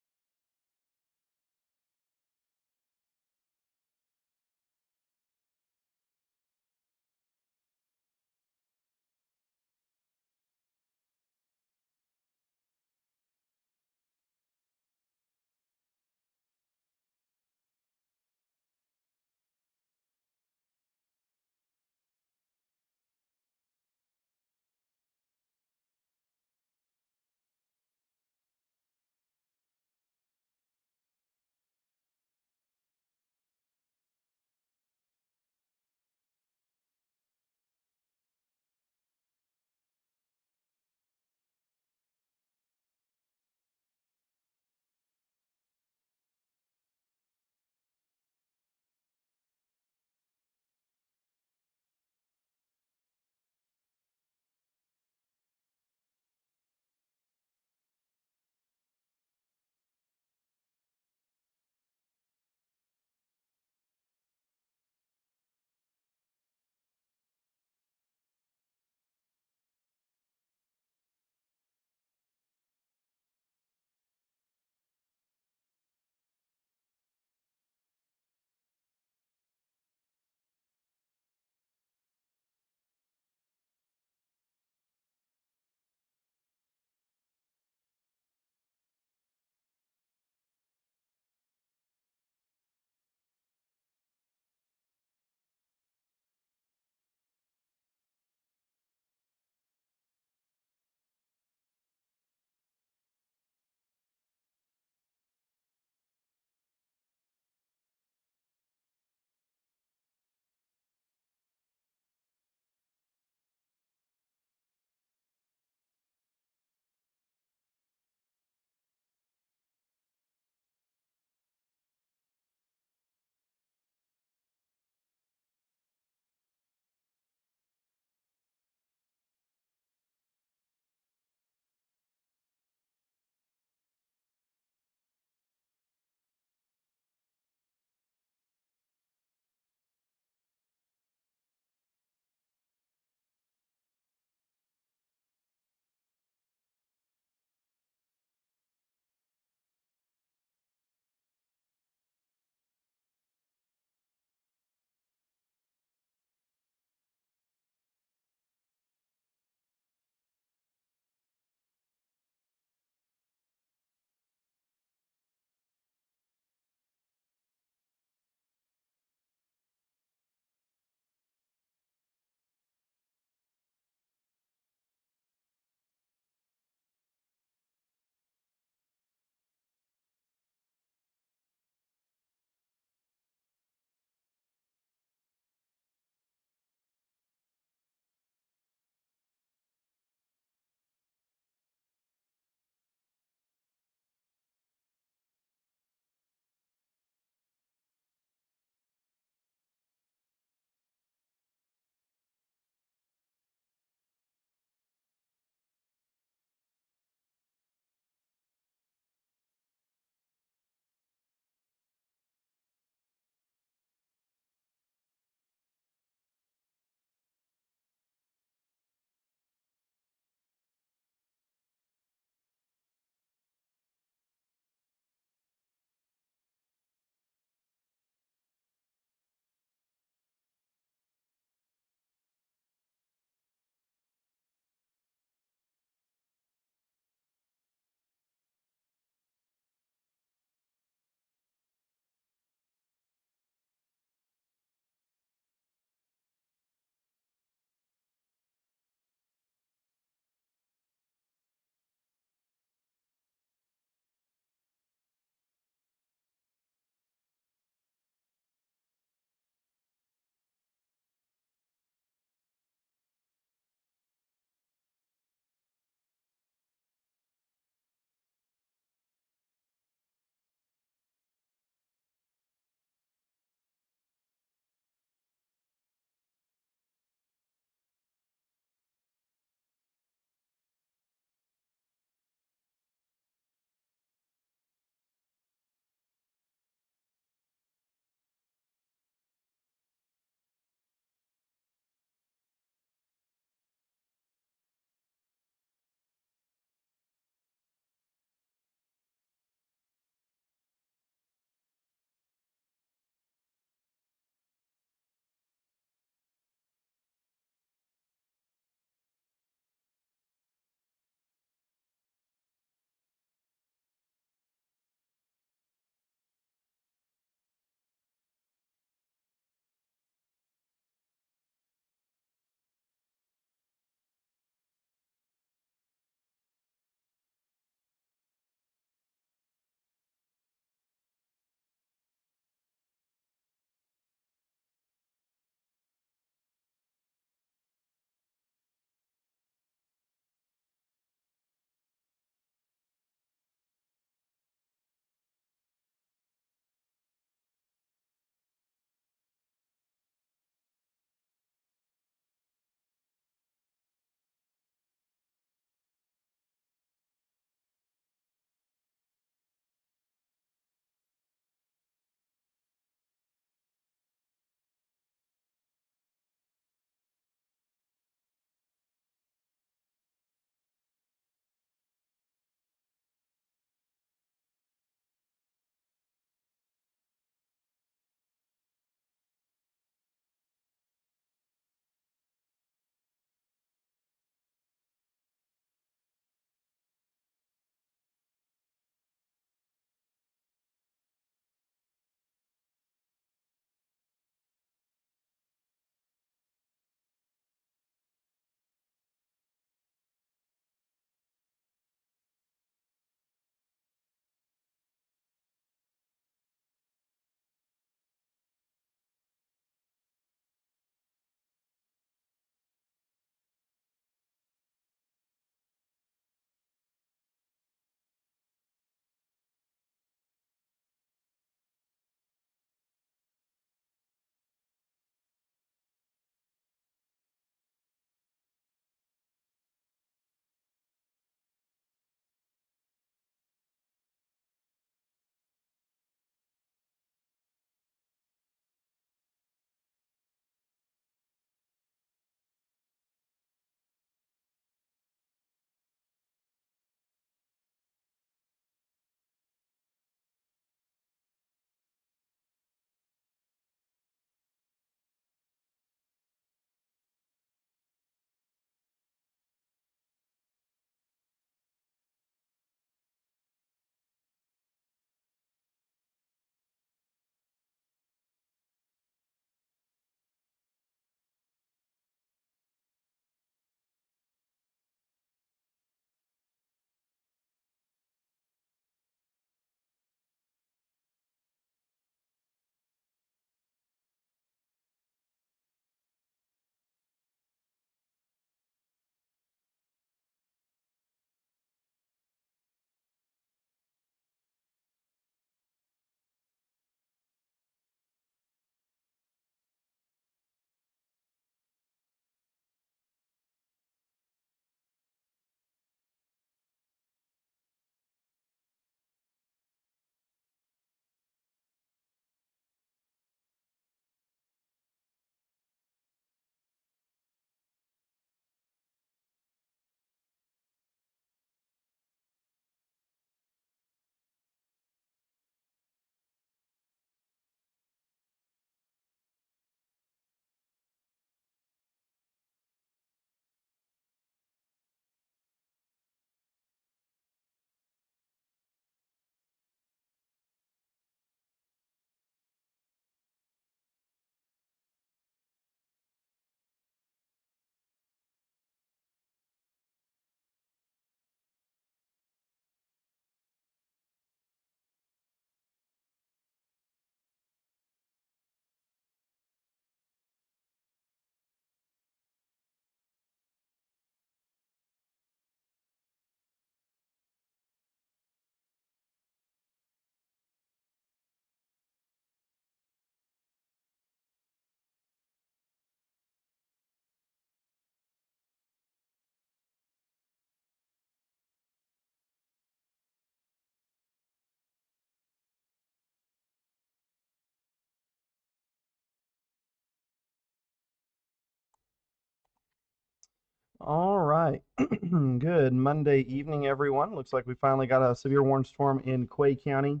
All right. Good Monday evening, everyone. Looks like we finally got a severe warning storm in Quay County.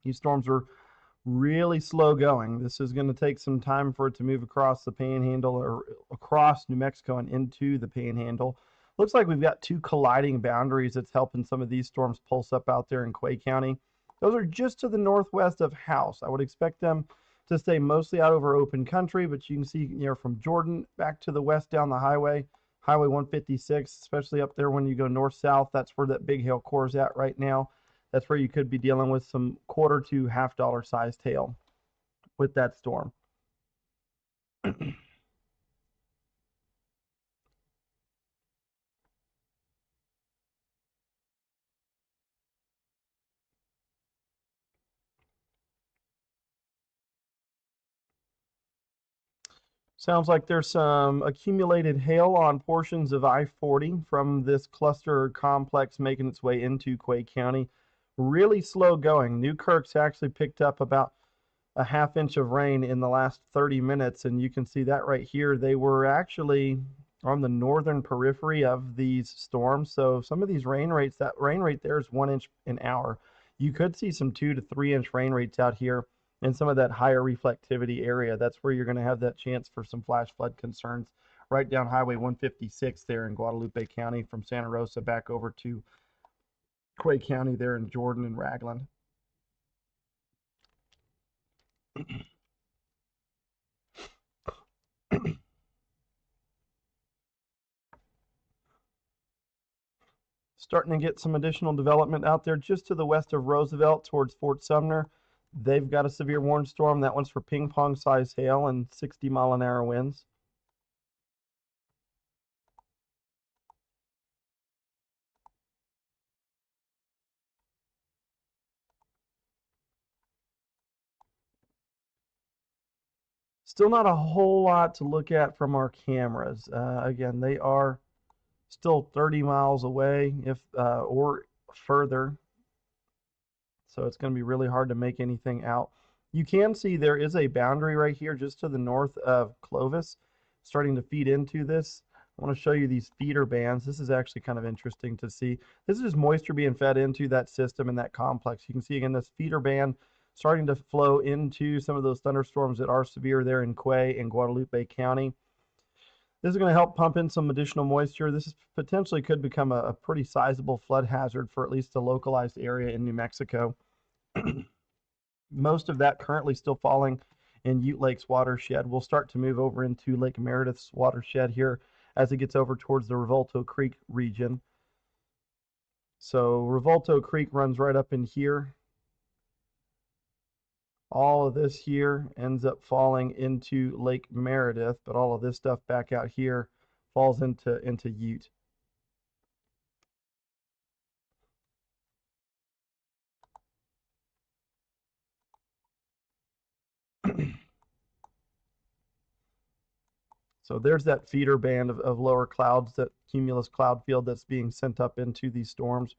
These storms are really slow going. This is going to take some time for it to move across the panhandle or across New Mexico and into the panhandle. Looks like we've got two colliding boundaries that's helping some of these storms pulse up out there in Quay County. Those are just to the northwest of House. I would expect them to stay mostly out over open country, but you can see, from Jordan back to the west down the Highway 156, especially up there when you go north south. That's where that big hail core is at right now. That's where you could be dealing with some quarter to $half sized hail with that storm. Sounds like there's some accumulated hail on portions of I-40 from this cluster complex making its way into Quay County. Really slow going. Newkirk's actually picked up about a half inch of rain in the last 30 minutes, and you can see that right here. They were actually on the northern periphery of these storms. So some of these rain rates, that rain rate there is 1 inch an hour. You could see some 2 to 3 inch rain rates out here in some of that higher reflectivity area. That's where you're going to have that chance for some flash flood concerns right down Highway 156 there in Guadalupe County from Santa Rosa back over to Quay County there in Jordan and Ragland. Starting to get some additional development out there just to the west of Roosevelt towards Fort Sumner. They've got a severe warning storm. That one's for ping pong size hail and 60-mile-an-hour winds. Still not a whole lot to look at from our cameras. Again, they are still 30 miles away, if or further. So it's going to be really hard to make anything out. You can see there is a boundary right here just to the north of Clovis starting to feed into this. I want to show you these feeder bands. This is actually kind of interesting to see. This is just moisture being fed into that system and that complex. You can see again this feeder band starting to flow into some of those thunderstorms that are severe there in Quay and Guadalupe County. This is going to help pump in some additional moisture. This is potentially could become a pretty sizable flood hazard for at least a localized area in New Mexico. Most of that currently still falling in Ute Lake's watershed. We'll start to move over into Lake Meredith's watershed here as it gets over towards the Revolto Creek region. So Revolto Creek runs right up in here. All of this here ends up falling into Lake Meredith, but all of this stuff back out here falls into Ute. So there's that feeder band of lower clouds, that cumulus cloud field that's being sent up into these storms.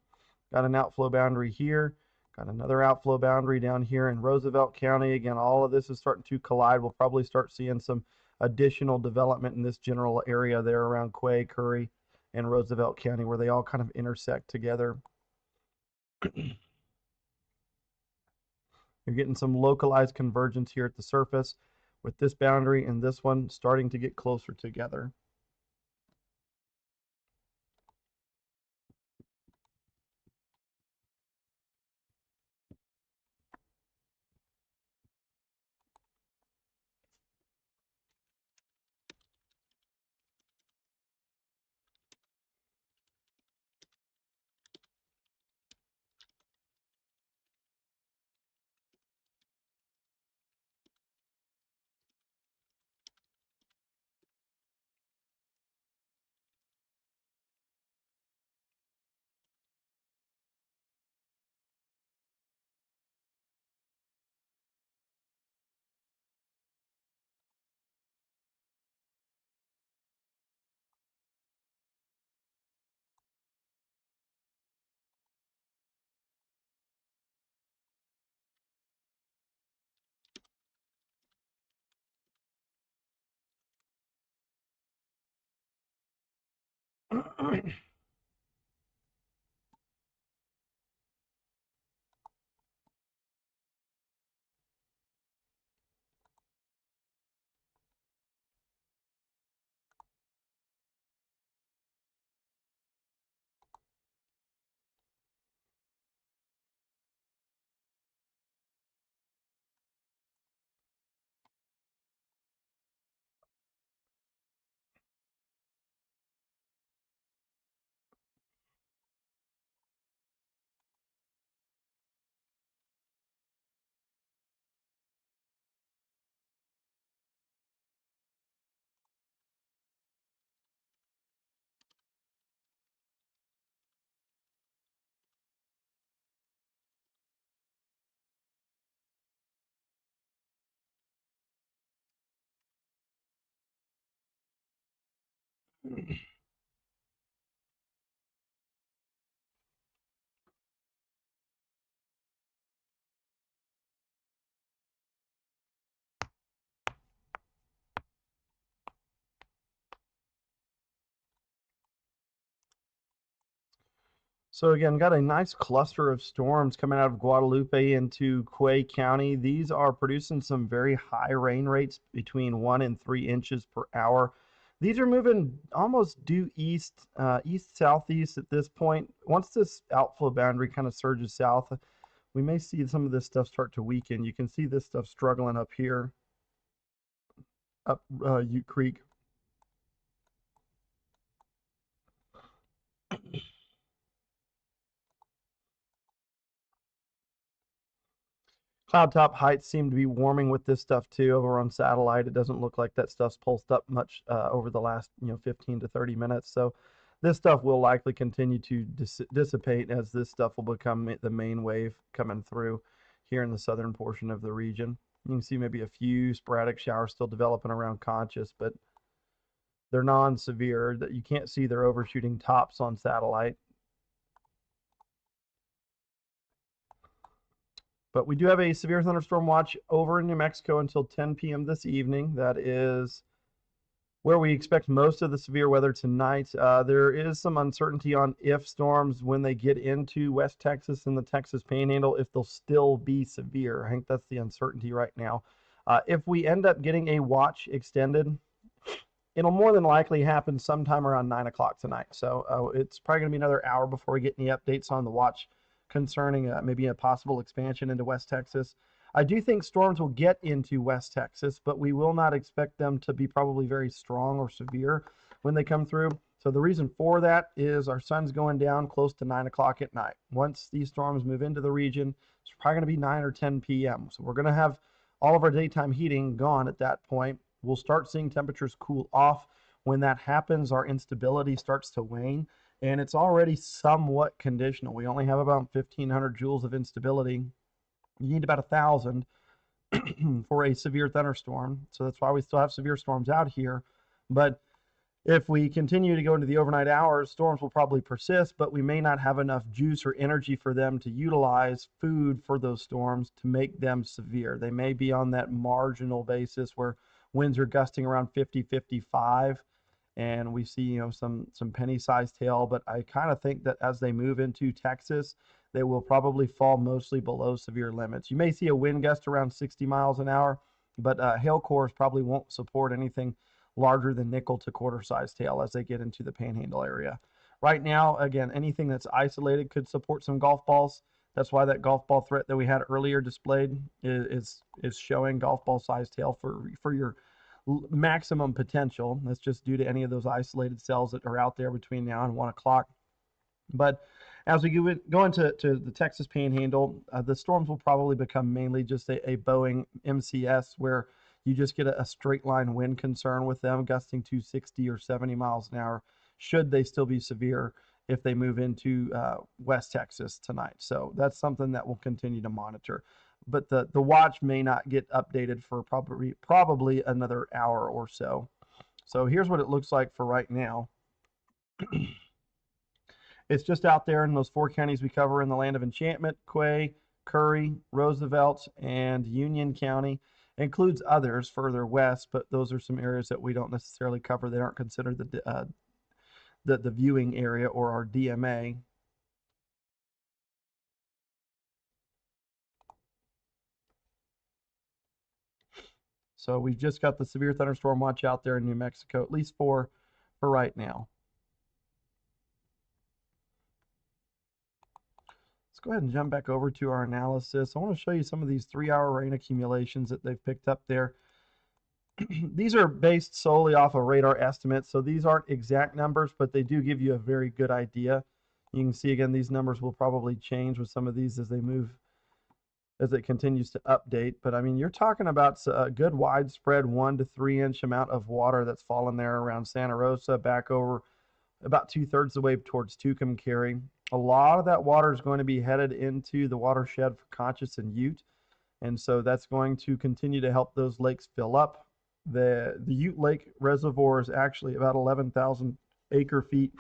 Got an outflow boundary here, got another outflow boundary down here in Roosevelt County. Again, all of this is starting to collide. We'll probably start seeing some additional development in this general area there around Quay, Curry, and Roosevelt County, where they all kind of intersect together. You're getting some localized convergence here at the surface with this boundary and this one starting to get closer together. So again, got a nice cluster of storms coming out of Guadalupe into Quay County. These are producing some very high rain rates between 1 and 3 inches per hour. These are moving almost due east, east-southeast at this point. Once this outflow boundary kind of surges south, we may see some of this stuff start to weaken. You can see this stuff struggling up here, up Ute Creek. Cloud top heights seem to be warming with this stuff too. Over on satellite, it doesn't look like that stuff's pulsed up much over the last 15 to 30 minutes. So this stuff will likely continue to dissipate as this stuff will become the main wave coming through here in the southern portion of the region. You can see maybe a few sporadic showers still developing around Conscious, but they're non-severe. That you can't see their overshooting tops on satellite. But we do have a severe thunderstorm watch over in New Mexico until 10 p.m. this evening. That is where we expect most of the severe weather tonight. There is some uncertainty on if storms, when they get into West Texas and the Texas Panhandle, if they'll still be severe. I think that's the uncertainty right now. If we end up getting a watch extended, it'll more than likely happen sometime around 9 o'clock tonight. So it's probably going to be another hour before we get any updates on the watch concerning maybe a possible expansion into West Texas. I do think storms will get into West Texas, but we will not expect them to be probably very strong or severe when they come through. So the reason for that is our sun's going down close to 9 o'clock at night. Once these storms move into the region, it's probably going to be 9 or 10 p.m. So we're going to have all of our daytime heating gone at that point. We'll start seeing temperatures cool off. When that happens, our instability starts to wane, and it's already somewhat conditional. We only have about 1,500 joules of instability. You need about 1,000 for a severe thunderstorm. So that's why we still have severe storms out here. But if we continue to go into the overnight hours, storms will probably persist, but we may not have enough juice or energy for them to utilize food for those storms to make them severe. They may be on that marginal basis where winds are gusting around 50, 55, and we see some penny-sized hail. But I kind of think that as they move into Texas, they will probably fall mostly below severe limits. You may see a wind gust around 60 miles an hour, but hail cores probably won't support anything larger than nickel to quarter-sized hail as they get into the Panhandle area. Right now, again, anything that's isolated could support some golf balls. That's why that golf ball threat that we had earlier displayed is showing golf ball sized hail for your maximum potential. That's just due to any of those isolated cells that are out there between now and 1 o'clock. But as we go into the Texas Panhandle, the storms will probably become mainly just a Boeing MCS, where you just get a straight line wind concern with them gusting to 60 or 70 miles an hour, should they still be severe if they move into West Texas tonight. So that's something that we'll continue to monitor. But the watch may not get updated for probably another hour or so. So here's what it looks like for right now. It's just out there in those 4 counties we cover in the Land of Enchantment: Quay, Curry, Roosevelt, and Union County. It includes others further west, but those are some areas that we don't necessarily cover. They aren't considered the viewing area, or our DMA. So we've just got the severe thunderstorm watch out there in New Mexico, at least for right now. Let's go ahead and jump back over to our analysis. I want to show you some of these 3-hour rain accumulations that they've picked up there. These are based solely off of radar estimates, so these aren't exact numbers, but they do give you a very good idea. You can see again, these numbers will probably change with some of these as they move, as it continues to update. But I mean, you're talking about a good widespread 1 to 3 inch amount of water that's fallen there around Santa Rosa, back over about 2/3 of the way towards Tucumcari. A lot of that water is going to be headed into the watershed for Conscious and Ute, and so that's going to continue to help those lakes fill up. The Ute Lake Reservoir is actually about 11,000 acre feet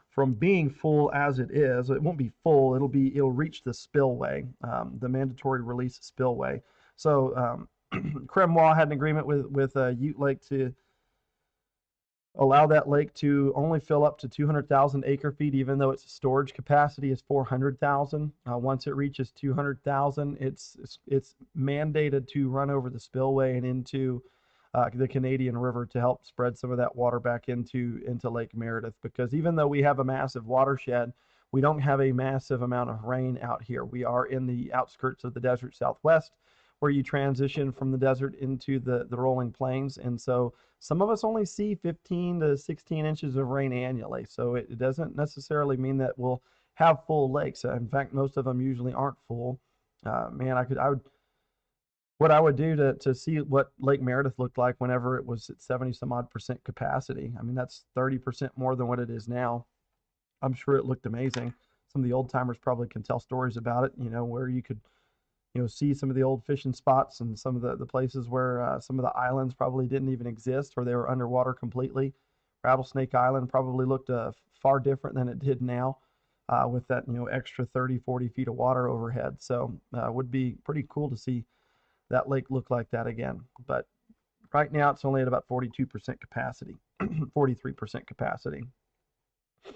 from being full as it is. It won't be full. It'll reach the spillway, the mandatory release spillway. So Cremois had an agreement with Ute Lake to allow that lake to only fill up to 200,000 acre feet, even though its storage capacity is 400,000. Once it reaches 200,000, it's mandated to run over the spillway and into the Canadian River to help spread some of that water back into Lake Meredith. Because even though we have a massive watershed, we don't have a massive amount of rain out here. We are in the outskirts of the desert Southwest, where you transition from the desert into the rolling plains. And so some of us only see 15 to 16 inches of rain annually. So it doesn't necessarily mean that we'll have full lakes. In fact, most of them usually aren't full. What I would do to see what Lake Meredith looked like whenever it was at 70 some odd percent capacity. I mean, that's 30% more than what it is now. I'm sure it looked amazing. Some of the old timers probably can tell stories about it, where you could see some of the old fishing spots and some of the places where some of the islands probably didn't even exist, or they were underwater completely. Rattlesnake Island probably looked far different than it did now, with that extra 30, 40 feet of water overhead. So it would be pretty cool to see that lake look like that again. But right now it's only at about 42% capacity, 43% capacity. Let's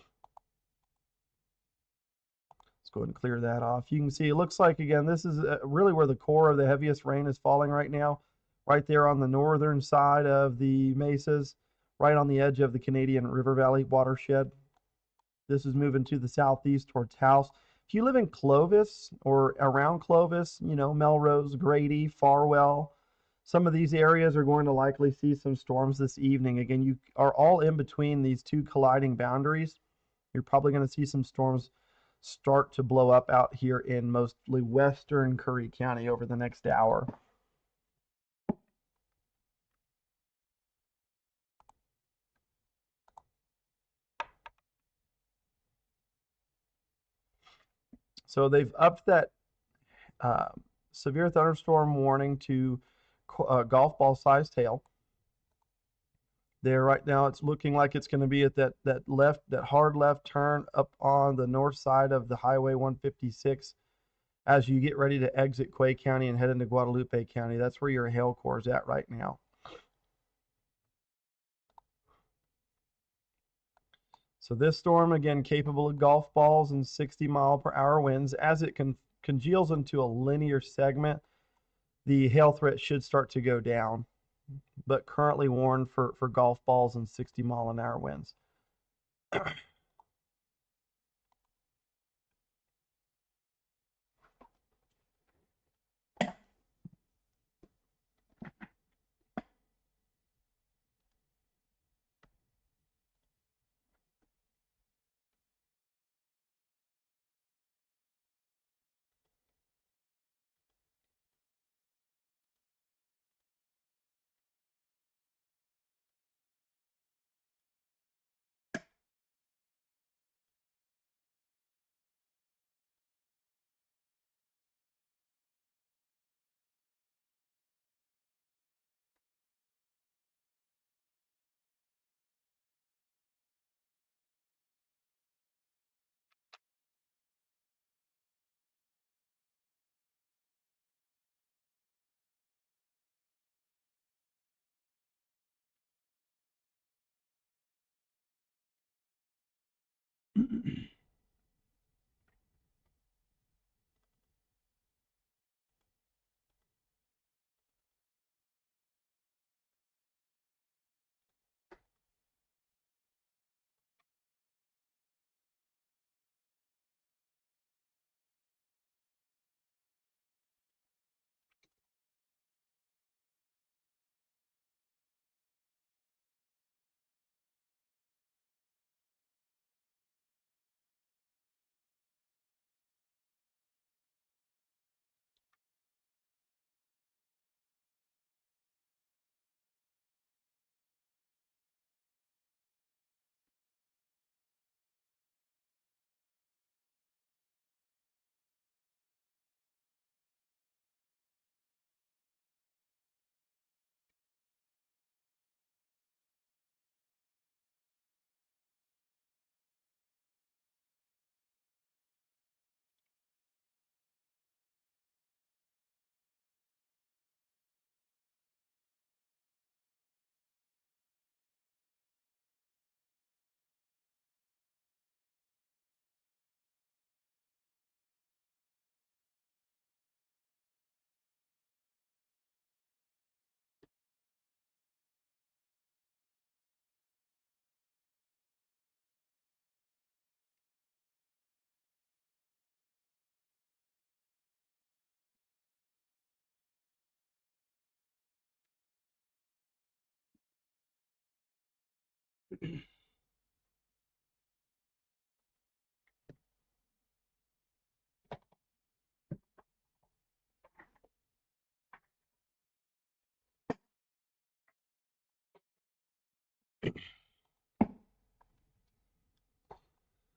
go ahead and clear that off. You can see it looks like, again, this is really where the core of the heaviest rain is falling right now, right there on the northern side of the mesas, right on the edge of the Canadian River Valley watershed. This is moving to the southeast towards House. If you live in Clovis or around Clovis, Melrose, Grady, Farwell, some of these areas are going to likely see some storms this evening. Again, you are all in between these two colliding boundaries. You're probably going to see some storms start to blow up out here in mostly western Curry County over the next hour. So they've upped that severe thunderstorm warning to golf ball sized hail. There right now, it's looking like it's going to be at that hard left turn up on the north side of the Highway 156 as you get ready to exit Quay County and head into Guadalupe County. That's where your hail core is at right now. So this storm, again, capable of golf balls and 60-mile-per-hour winds. As it congeals into a linear segment, the hail threat should start to go down, but currently warned for golf balls and 60-mile-an-hour winds.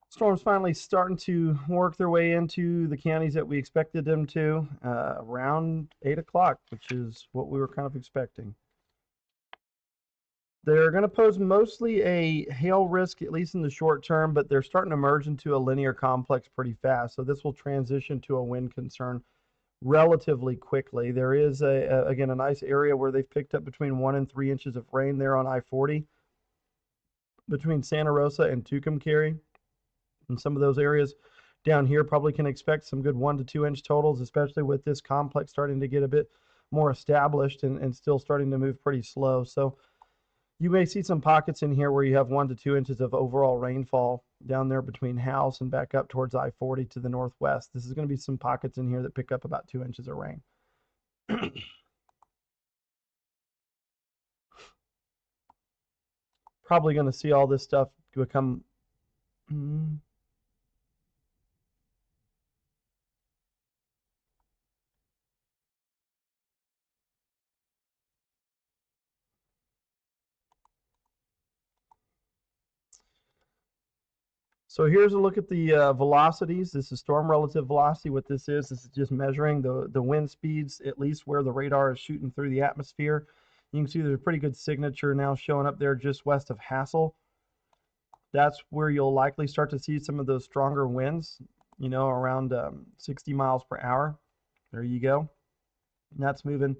Storms finally starting to work their way into the counties that we expected them to around 8 o'clock, which is what we were kind of expecting. They're going to pose mostly a hail risk, at least in the short term, but they're starting to merge into a linear complex pretty fast. So this will transition to a wind concern relatively quickly. There is, again, a nice area where they've picked up between 1 and 3 inches of rain there on I-40 between Santa Rosa and Tucumcari. And some of those areas down here probably can expect some good 1 to 2 inch totals, especially with this complex starting to get a bit more established and still starting to move pretty slow. So you may see some pockets in here where you have 1 to 2 inches of overall rainfall down there between House and back up towards I-40 to the northwest. This is going to be some pockets in here that pick up about 2 inches of rain. Probably going to see all this stuff become So here's a look at the velocities. This is storm relative velocity. What this is just measuring the wind speeds, at least where the radar is shooting through the atmosphere. You can see there's a pretty good signature now showing up there just west of Hassel. That's where you'll likely start to see some of those stronger winds, you know, around 60 miles per hour. There you go. And that's moving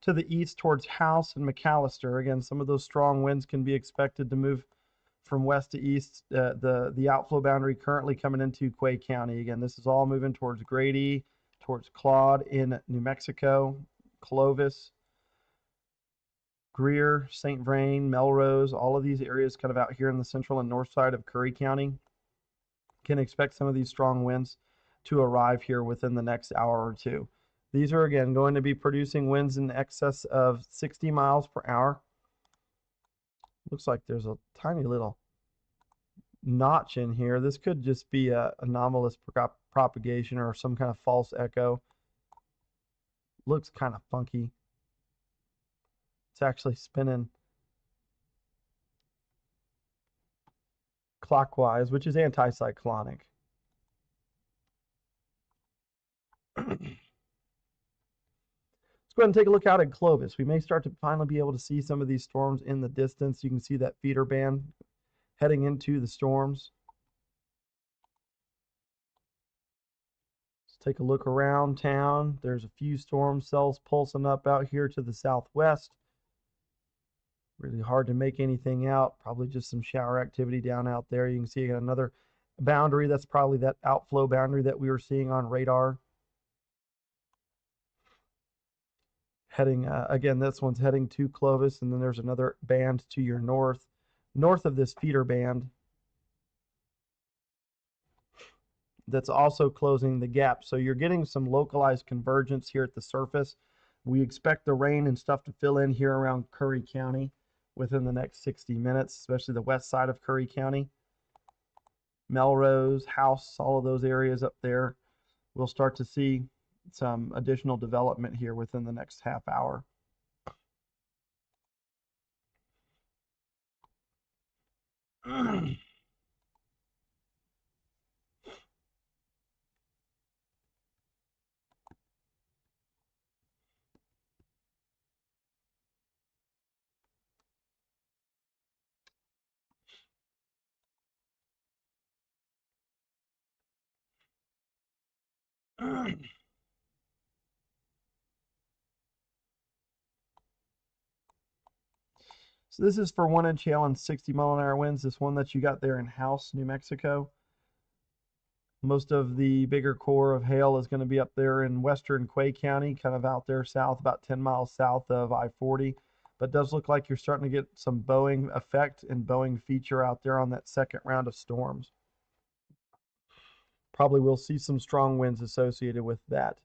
to the east towards House and McAllister. Again, some of those strong winds can be expected to move from west to east. The outflow boundary currently coming into Quay County. Again, this is all moving towards Grady, towards Claude in New Mexico, Clovis, Greer, St. Vrain, Melrose, all of these areas kind of out here in the central and north side of Curry County can expect some of these strong winds to arrive here within the next hour or two. These are, again, going to be producing winds in excess of 60 miles per hour. Looks like there's a tiny little notch in here. This could just be a anomalous propagation or some kind of false echo. Looks kind of funky. It's actually spinning clockwise, which is anticyclonic. Let's go ahead and take a look out at Clovis. We may start to finally be able to see some of these storms in the distance. You can see that feeder band heading into the storms. Let's take a look around town. There's a few storm cells pulsing up out here to the southwest. Really hard to make anything out. Probably just some shower activity down out there. You can see again another boundary. That's probably that outflow boundary that we were seeing on radar. Heading, again, this one's heading to Clovis, and then there's another band to your north of this feeder band that's also closing the gap. So you're getting some localized convergence here at the surface. We expect the rain and stuff to fill in here around Curry County within the next 60 minutes, especially the west side of Curry County. Melrose, House, all of those areas up there. We'll start to see some additional development here within the next half hour. So this is for 1-inch hail and 60-mile-an-hour winds. This one that you got there in House, New Mexico. Most of the bigger core of hail is going to be up there in western Quay County, kind of out there south, about 10 miles south of I-40. But it does look like you're starting to get some bowing effect and bowing feature out there on that second round of storms. Probably will see some strong winds associated with that.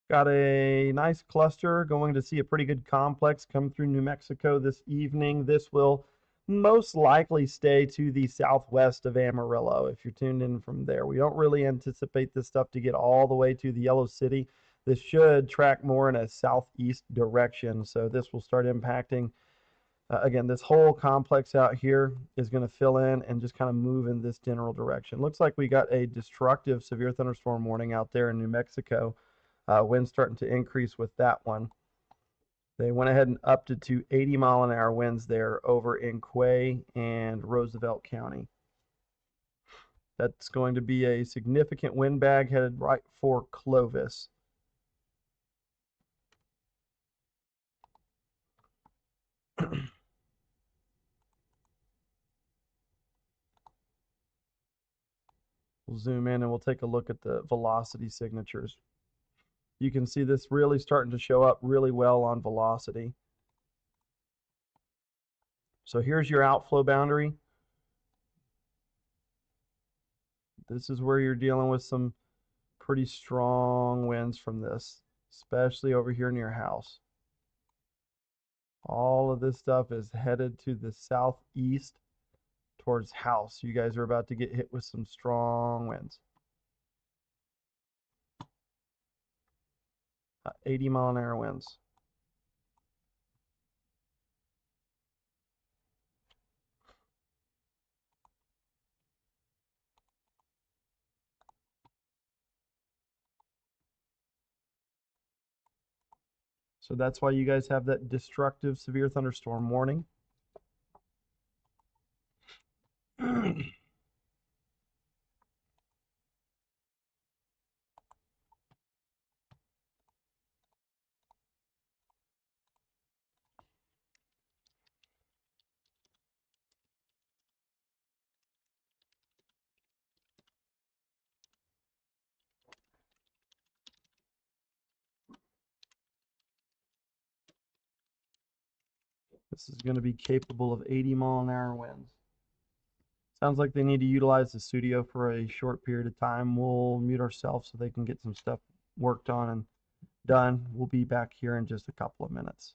Got a nice cluster, going to see a pretty good complex come through New Mexico this evening. This will most likely stay to the southwest of Amarillo if you're tuned in from there. We don't really anticipate this stuff to get all the way to the Yellow City. This should track more in a southeast direction, so this will start impacting. Again, this whole complex out here is going to fill in and just kind of move in this general direction. Looks like we got a destructive severe thunderstorm warning out there in New Mexico. Winds starting to increase with that one. They went ahead and upped it to 80-mile-an-hour winds there over in Quay and Roosevelt County. That's going to be a significant wind bag headed right for Clovis. We'll zoom in and we'll take a look at the velocity signatures. You can see this really starting to show up really well on velocity. So here's your outflow boundary. This is where you're dealing with some pretty strong winds from this, especially over here near House. All of this stuff is headed to the southeast towards House. You guys are about to get hit with some strong winds. 80-mile-an-hour winds. So that's why you guys have that destructive severe thunderstorm warning. This is going to be capable of 80-mile-an-hour winds. Sounds like they need to utilize the studio for a short period of time. We'll mute ourselves so they can get some stuff worked on and done. We'll be back here in just a couple of minutes.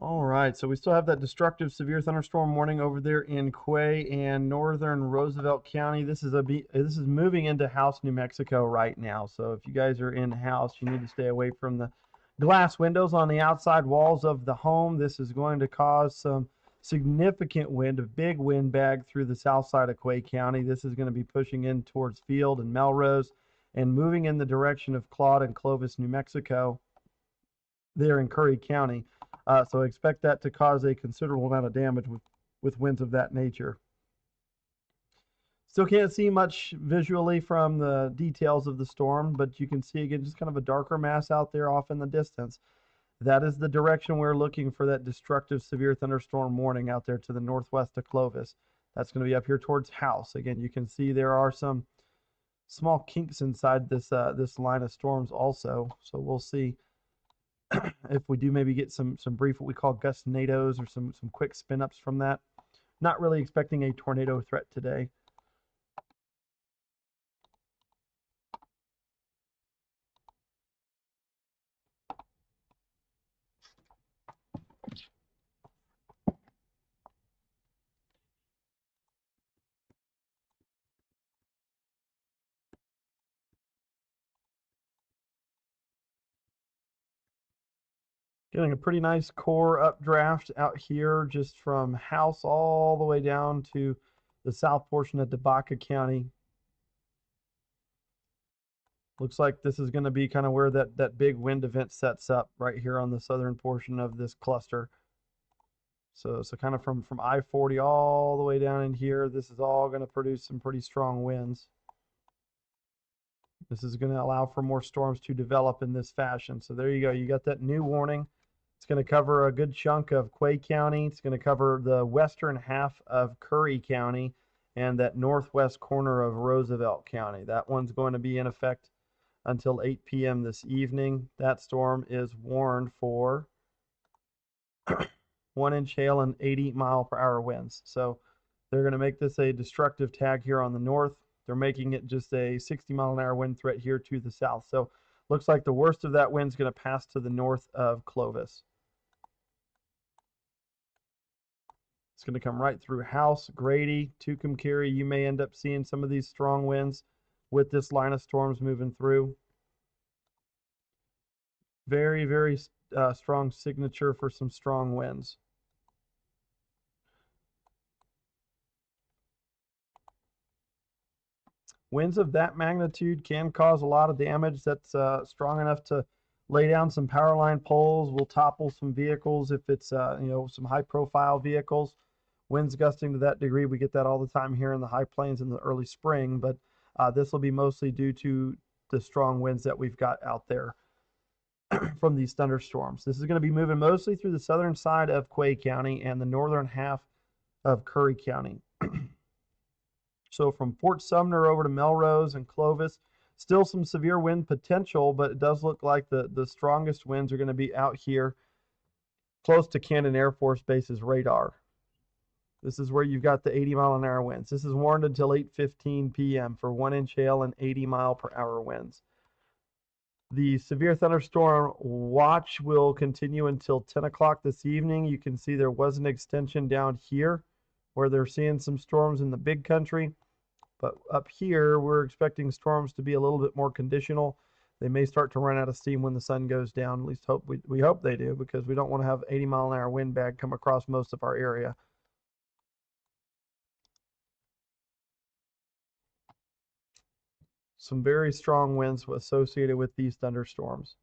All right, so we still have that destructive severe thunderstorm warning over there in Quay and northern Roosevelt County. This is moving into House, New Mexico right now. So if you guys are in House, you need to stay away from the glass windows on the outside walls of the home. This is going to cause some significant wind, a big wind bag through the south side of Quay County. This is going to be pushing in towards Field and Melrose and moving in the direction of Claude and Clovis, New Mexico, there in Curry County. So expect that to cause a considerable amount of damage with winds of that nature. Still can't see much visually from the details of the storm, but you can see again just kind of a darker mass out there off in the distance. That is the direction we're looking for that destructive severe thunderstorm warning out there to the northwest of Clovis. That's going to be up here towards House. Again, you can see there are some small kinks inside this line of storms also. So we'll see if we do maybe get some brief what we call gustnados or some quick spin ups from that. Not really expecting a tornado threat today. Getting a pretty nice core updraft out here just from House all the way down to the south portion of Debaca County. Looks like this is going to be kind of where that big wind event sets up right here on the southern portion of this cluster. So kind of from I-40 all the way down in here, this is all going to produce some pretty strong winds. This is going to allow for more storms to develop in this fashion. So there you go. You got that new warning. It's going to cover a good chunk of Quay County. It's going to cover the western half of Curry County and that northwest corner of Roosevelt County. That one's going to be in effect until 8 p.m. this evening. That storm is warned for 1-inch hail and 80-mile-per-hour winds. So they're going to make this a destructive tag here on the north. They're making it just a 60-mile-an-hour wind threat here to the south. So looks like the worst of that wind is going to pass to the north of Clovis. It's going to come right through House, Grady, Tucumcari. You may end up seeing some of these strong winds with this line of storms moving through. Very, very strong signature for some strong winds. Winds of that magnitude can cause a lot of damage. That's strong enough to lay down some power line poles, will topple some vehicles if it's some high profile vehicles. Winds gusting to that degree, we get that all the time here in the high plains in the early spring, but this will be mostly due to the strong winds that we've got out there from these thunderstorms. This is going to be moving mostly through the southern side of Quay County and the northern half of Curry County. So from Fort Sumner over to Melrose and Clovis, still some severe wind potential, but it does look like the strongest winds are going to be out here close to Cannon Air Force Base's radar. This is where you've got the 80-mile-an-hour winds. This is warned until 8:15 p.m. for 1-inch hail and 80-mile-per-hour winds. The severe thunderstorm watch will continue until 10 o'clock this evening. You can see there was an extension down here where they're seeing some storms in the big country. But up here, we're expecting storms to be a little bit more conditional. They may start to run out of steam when the sun goes down. At least we hope they do, because we don't want to have 80-mile-an-hour wind bag come across most of our area. Some very strong winds associated with these thunderstorms.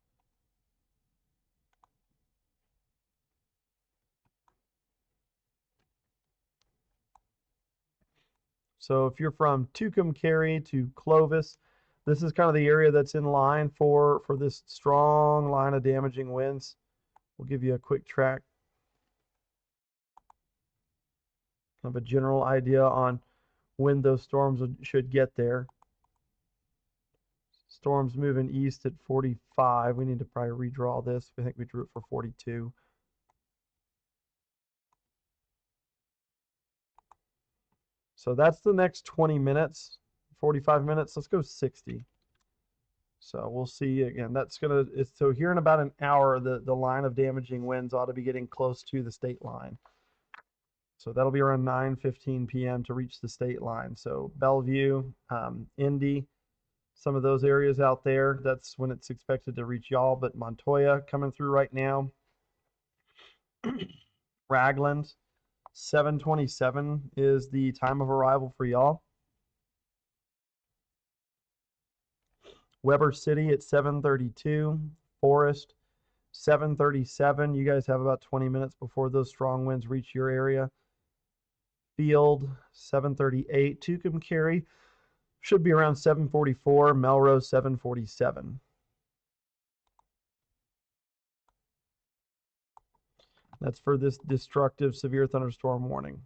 So if you're from Tucumcari to Clovis, this is kind of the area that's in line for this strong line of damaging winds. We'll give you a quick track, kind of a general idea on when those storms should get there. Storms moving east at 45. We need to probably redraw this. I think we drew it for 42. So that's the next 20 minutes, 45 minutes. Let's go 60. So we'll see again. That's gonna so here in about an hour, the line of damaging winds ought to be getting close to the state line. So that'll be around 9:15 p.m. to reach the state line. So Bellevue, Indy, some of those areas out there, that's when it's expected to reach y'all. But Montoya coming through right now. Ragland, 7:27 is the time of arrival for y'all. Weber City at 7:32. Forest, 7:37. You guys have about 20 minutes before those strong winds reach your area. Field, 7:38. Tucumcari should be around 7:44. Melrose, 7:47. That's for this destructive severe thunderstorm warning.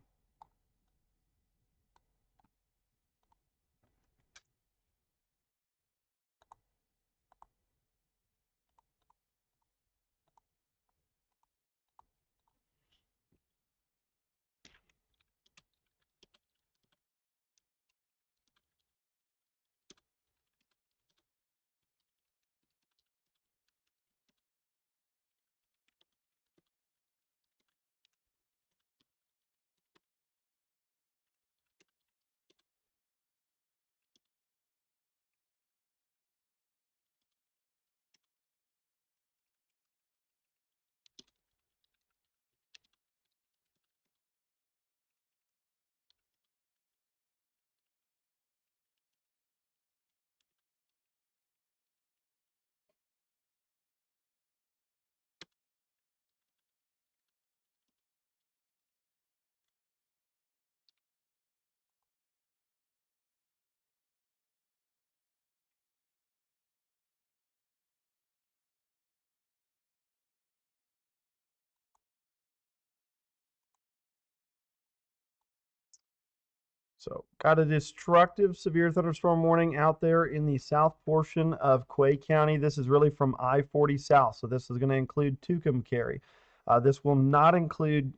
So got a destructive severe thunderstorm warning out there in the south portion of Quay County. This is really from I-40 south, so this is going to include Tucumcari. This will not include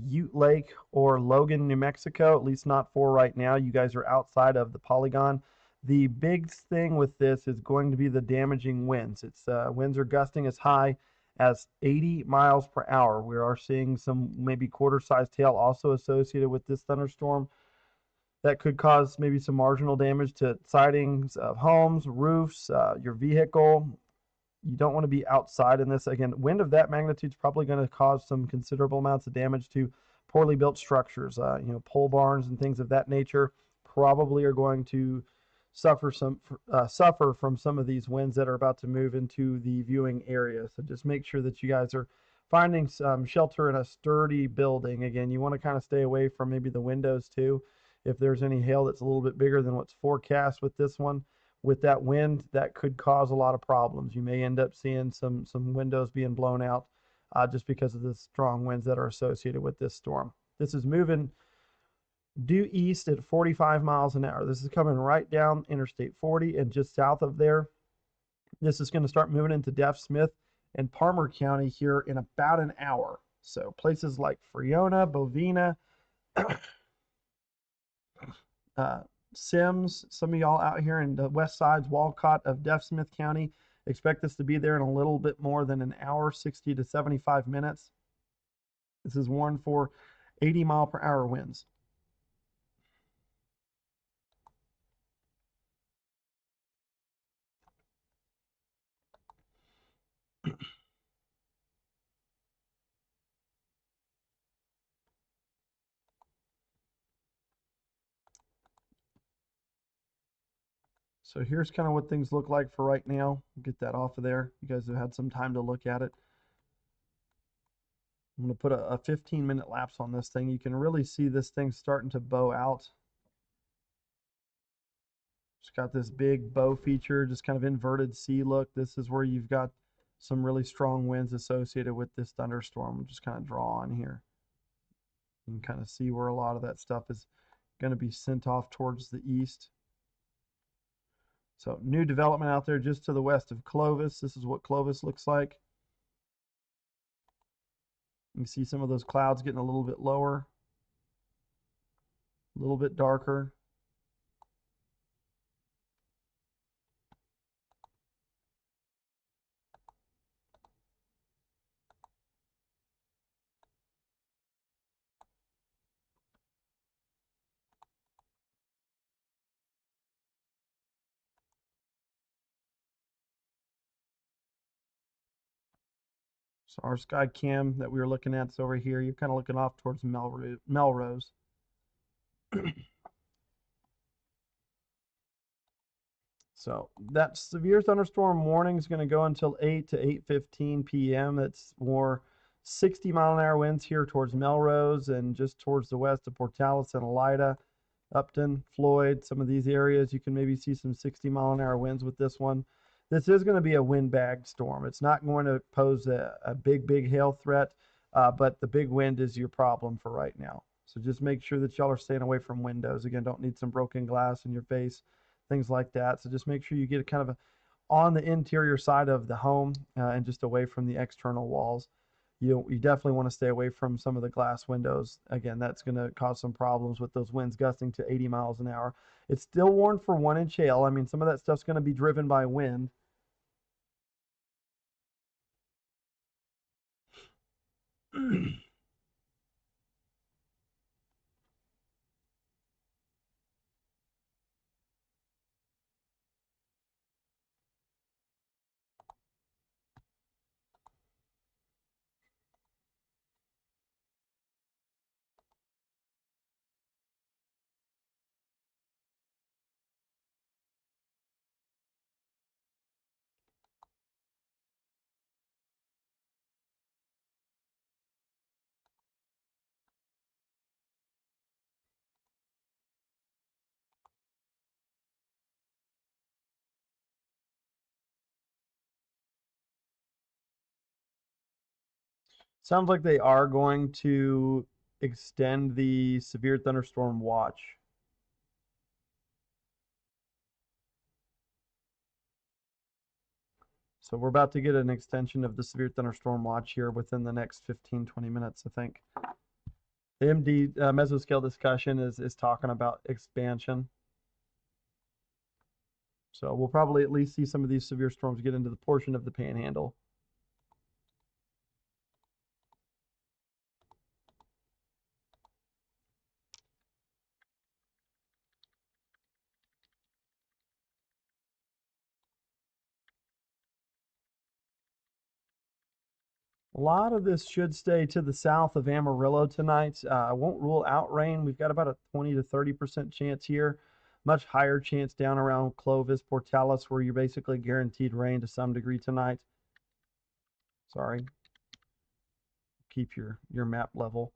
Ute Lake or Logan, New Mexico, at least not for right now. You guys are outside of the polygon. The big thing with this is going to be the damaging winds. Winds are gusting as high as 80 miles per hour. We are seeing some maybe quarter-sized hail also associated with this thunderstorm. That could cause maybe some marginal damage to sidings of homes, roofs, your vehicle. You don't want to be outside in this. Again, wind of that magnitude is probably going to cause some considerable amounts of damage to poorly built structures. Pole barns and things of that nature probably are going to suffer from some of these winds that are about to move into the viewing area. So just make sure that you guys are finding some shelter in a sturdy building. Again, you want to kind of stay away from maybe the windows too. If there's any hail that's a little bit bigger than what's forecast with this one, with that wind, that could cause a lot of problems. You may end up seeing some windows being blown out just because of the strong winds that are associated with this storm. This is moving due east at 45 miles an hour. This is coming right down Interstate 40 and just south of there. This is going to start moving into Deaf Smith and Palmer County here in about an hour. So places like Friona, Bovina, Sims, some of y'all out here in the west sides, Walcott of Deaf Smith County, expect this to be there in a little bit more than an hour, 60 to 75 minutes. This is warned for 80 mile per hour winds. So here's kind of what things look like for right now. Get that off of there. You guys have had some time to look at it. I'm going to put a 15-minute lapse on this thing. You can really see this thing starting to bow out. It's got this big bow feature, just kind of inverted C look. This is where you've got some really strong winds associated with this thunderstorm. We'll just kind of draw on here. You can kind of see where a lot of that stuff is going to be sent off towards the east. So new development out there just to the west of Clovis. This is what Clovis looks like. You see some of those clouds getting a little bit lower, a little bit darker. So our sky cam that we were looking at is over here. You're kind of looking off towards Melrose. So that severe thunderstorm warning is going to go until 8 to 8:15 p.m. It's more 60-mile-an-hour winds here towards Melrose and just towards the west of Portales and Elida, Upton, Floyd, some of these areas. You can maybe see some 60-mile-an-hour winds with this one. This is going to be a windbag storm. It's not going to pose a big hail threat, but the big wind is your problem for right now. So just make sure that y'all are staying away from windows. Again, don't need some broken glass in your face, things like that. So just make sure you get kind of on the interior side of the home and just away from the external walls. You definitely want to stay away from some of the glass windows. Again, that's going to cause some problems with those winds gusting to 80 miles an hour. It's still warned for 1-inch hail. I mean, some of that stuff's going to be driven by wind. Sounds like they are going to extend the severe thunderstorm watch. So we're about to get an extension of the severe thunderstorm watch here within the next 15-20 minutes, I think. The MD mesoscale discussion is talking about expansion. So we'll probably at least see some of these severe storms get into the portion of the panhandle. A lot of this should stay to the south of Amarillo tonight. I won't rule out rain. We've got about a 20 to 30% chance here. Much higher chance down around Clovis, Portales, where you're basically guaranteed rain to some degree tonight. Sorry. Keep your map level.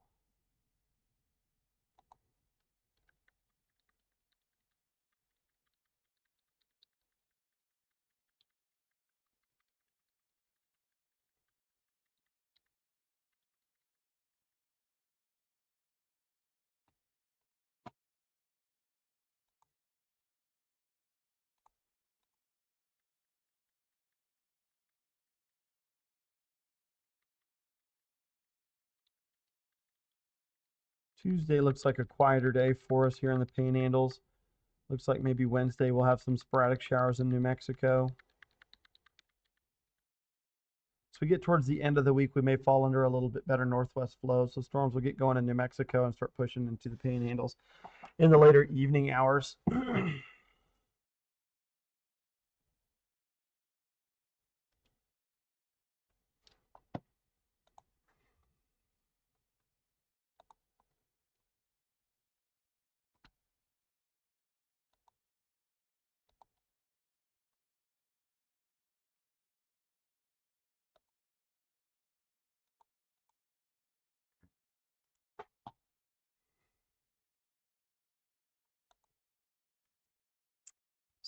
Tuesday looks like a quieter day for us here in the Panhandles. Looks like maybe Wednesday we'll have some sporadic showers in New Mexico. As we get towards the end of the week, we may fall under a little bit better northwest flow, so storms will get going in New Mexico and start pushing into the Panhandles in the later evening hours.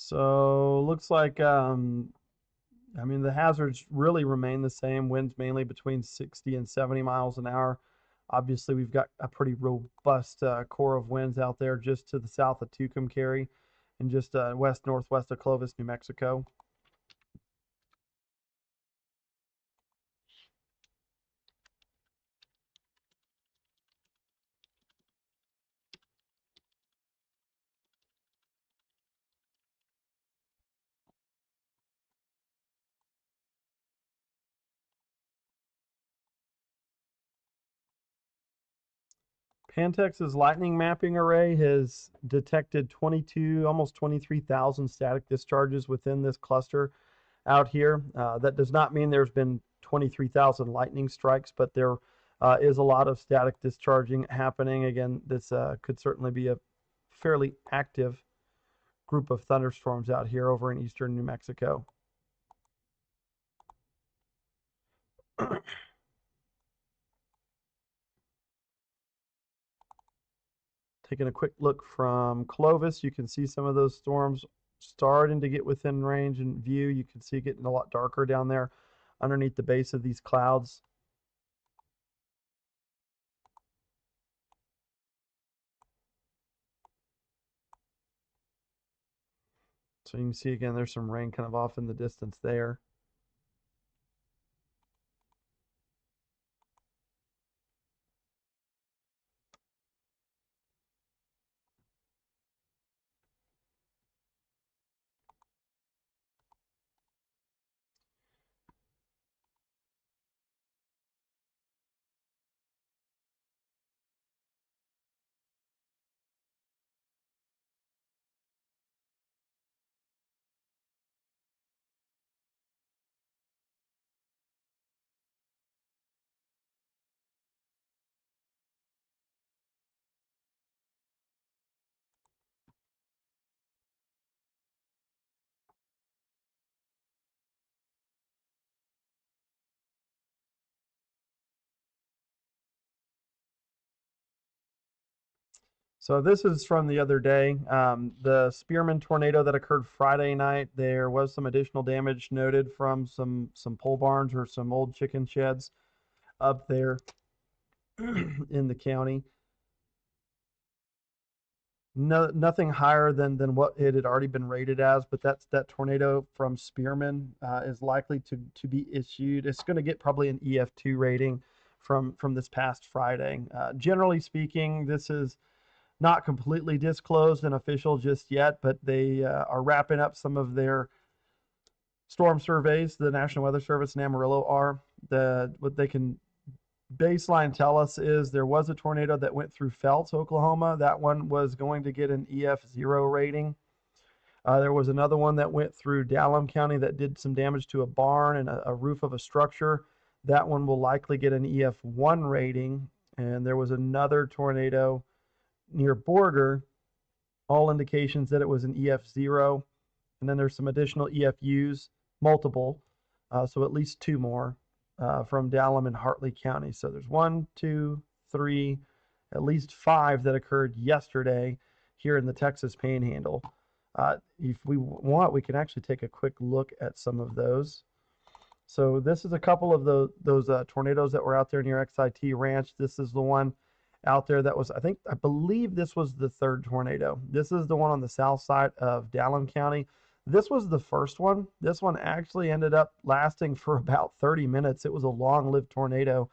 So looks like I mean, the hazards really remain the same. Winds mainly between 60 and 70 miles an hour. Obviously, we've got a pretty robust core of winds out there just to the south of Tucumcari and just west-northwest of Clovis, New Mexico. Pantex's lightning mapping array has detected 22, almost 23,000 static discharges within this cluster out here. That does not mean there's been 23,000 lightning strikes, but there is a lot of static discharging happening. Again, this could certainly be a fairly active group of thunderstorms out here over in eastern New Mexico. Taking a quick look from Clovis, you can see some of those storms starting to get within range and view. You can see it getting a lot darker down there underneath the base of these clouds. So you can see again, there's some rain kind of off in the distance there. So this is from the other day. The Spearman tornado that occurred Friday night, there was some additional damage noted from some pole barns or some old chicken sheds up there in the county. No, nothing higher than what it had already been rated as, but that tornado from Spearman is likely to be issued. It's going to get probably an EF2 rating from this past Friday. Generally speaking, this is not completely disclosed and official just yet, but they are wrapping up some of their storm surveys. The National Weather Service and Amarillo are. What they can baseline tell us is there was a tornado that went through Phelps, Oklahoma. That one was going to get an EF0 rating. There was another one that went through Dallam County that did some damage to a barn and a roof of a structure. That one will likely get an EF1 rating. And there was another tornado near Borger, all indications that it was an EF0. And then there's some additional EFUs, multiple, so at least two more from Dallam and Hartley County. So there's 1, 2, 3, at least 5 that occurred yesterday here in the Texas Panhandle. If we want, we can actually take a quick look at some of those. So this is a couple of those tornadoes that were out there near XIT Ranch. This is the one out there that was, I believe this was the third tornado. This is the one on the south side of Dallam County. This was the first one. This one actually ended up lasting for about 30 minutes. It was a long-lived tornado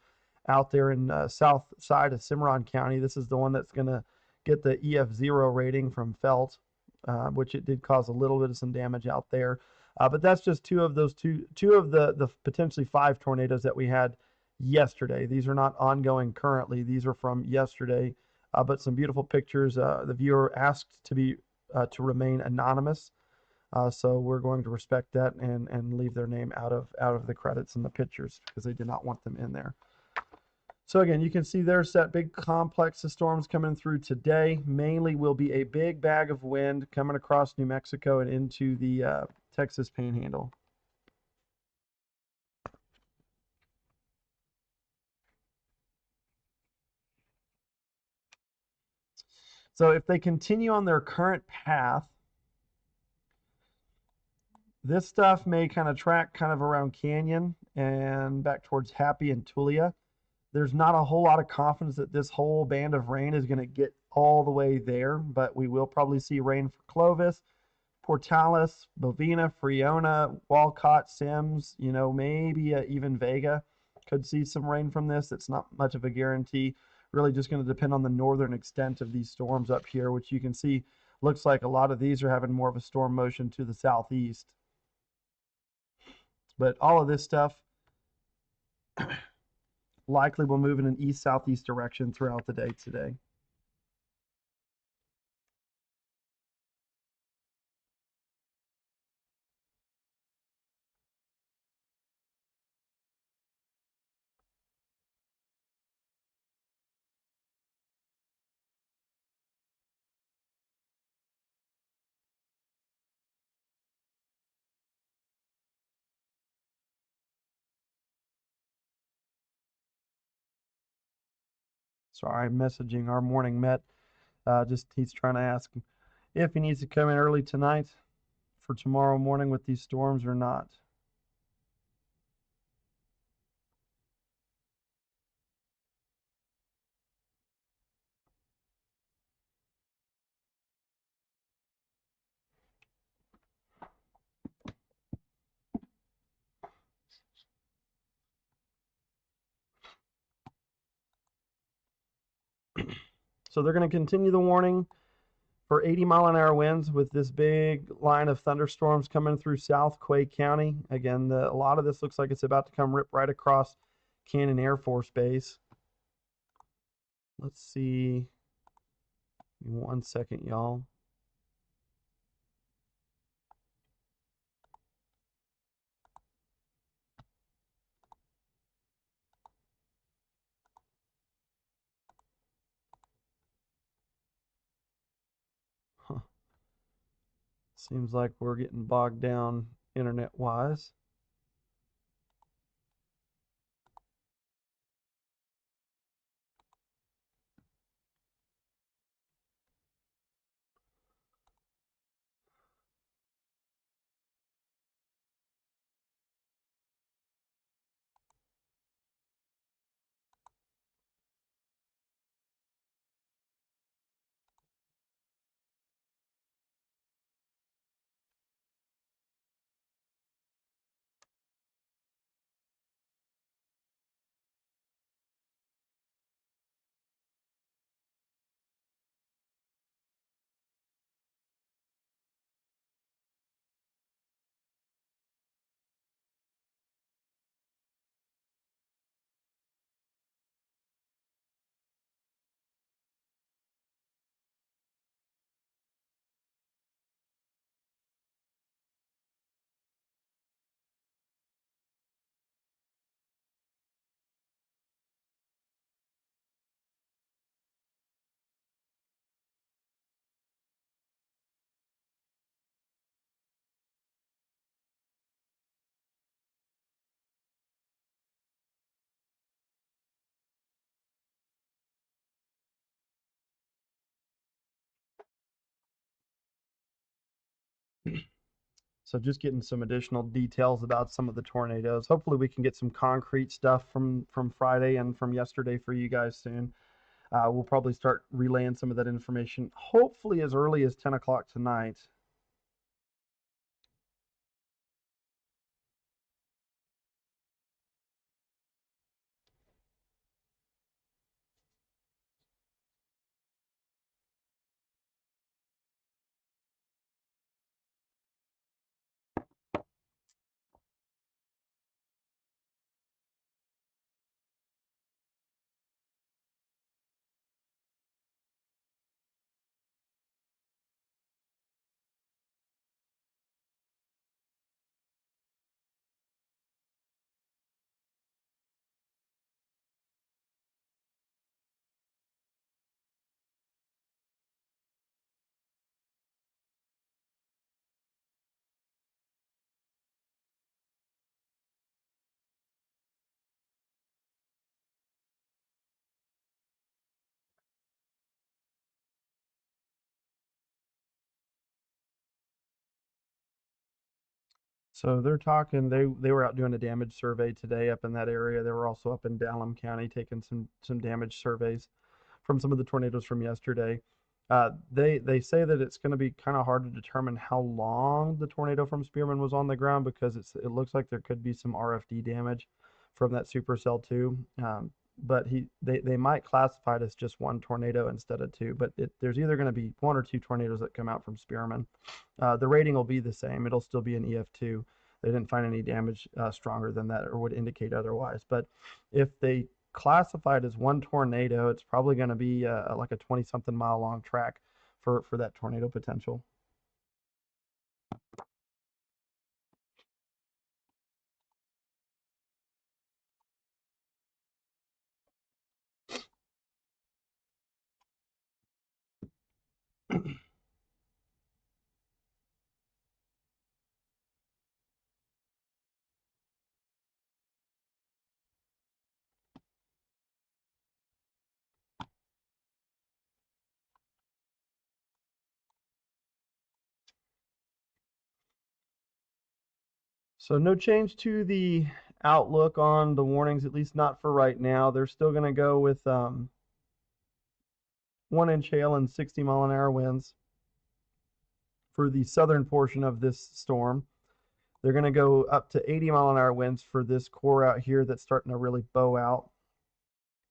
out there in south side of Cimarron County. This is the one that's going to get the EF0 rating from Felt, which it did cause a little bit of some damage out there. But that's just two of the potentially 5 tornadoes that we had yesterday. These are not ongoing currently. These are from yesterday, but some beautiful pictures. The viewer asked to remain anonymous, so we're going to respect that and leave their name out of the credits and the pictures because they did not want them in there. So again, you can see there's that big complex of storms coming through today. Mainly will be a big bag of wind coming across New Mexico and into the Texas Panhandle. So if they continue on their current path, this stuff may kind of track kind of around Canyon and back towards Happy and Tulia. There's not a whole lot of confidence that this whole band of rain is going to get all the way there, but we will probably see rain for Clovis, Portales, Bovina, Friona, Walcott, Sims, maybe even Vega could see some rain from this. It's not much of a guarantee. Really just going to depend on the northern extent of these storms up here, which you can see looks like a lot of these are having more of a storm motion to the southeast. But all of this stuff likely will move in an east-southeast direction throughout the day today. Sorry, I'm messaging our morning Met. Just he's trying to ask if he needs to come in early tonight for tomorrow morning with these storms or not. So they're going to continue the warning for 80-mile-an-hour winds with this big line of thunderstorms coming through South Quay County. Again, a lot of this looks like it's about to come rip right across Cannon Air Force Base. Let's see. Give me 1 second, y'all. Huh. Seems like we're getting bogged down internet-wise. So just getting some additional details about some of the tornadoes. Hopefully we can get some concrete stuff from Friday and from yesterday for you guys soon. We'll probably start relaying some of that information, hopefully as early as 10 o'clock tonight. So they're talking, they were out doing a damage survey today up in that area. They were also up in Dallam County taking some damage surveys from some of the tornadoes from yesterday. They say that it's going to be kind of hard to determine how long the tornado from Spearman was on the ground because it looks like there could be some RFD damage from that supercell too. But they might classify it as just one tornado instead of two. But there's either going to be one or two tornadoes that come out from Spearman. The rating will be the same. It'll still be an EF2. They didn't find any damage stronger than that or would indicate otherwise. But if they classified as one tornado, it's probably going to be like a 20-something mile long track for that tornado potential. So no change to the outlook on the warnings, at least not for right now. They're still going to go with 1-inch hail and 60-mile-an-hour winds for the southern portion of this storm. They're going to go up to 80-mile-an-hour winds for this core out here that's starting to really bow out.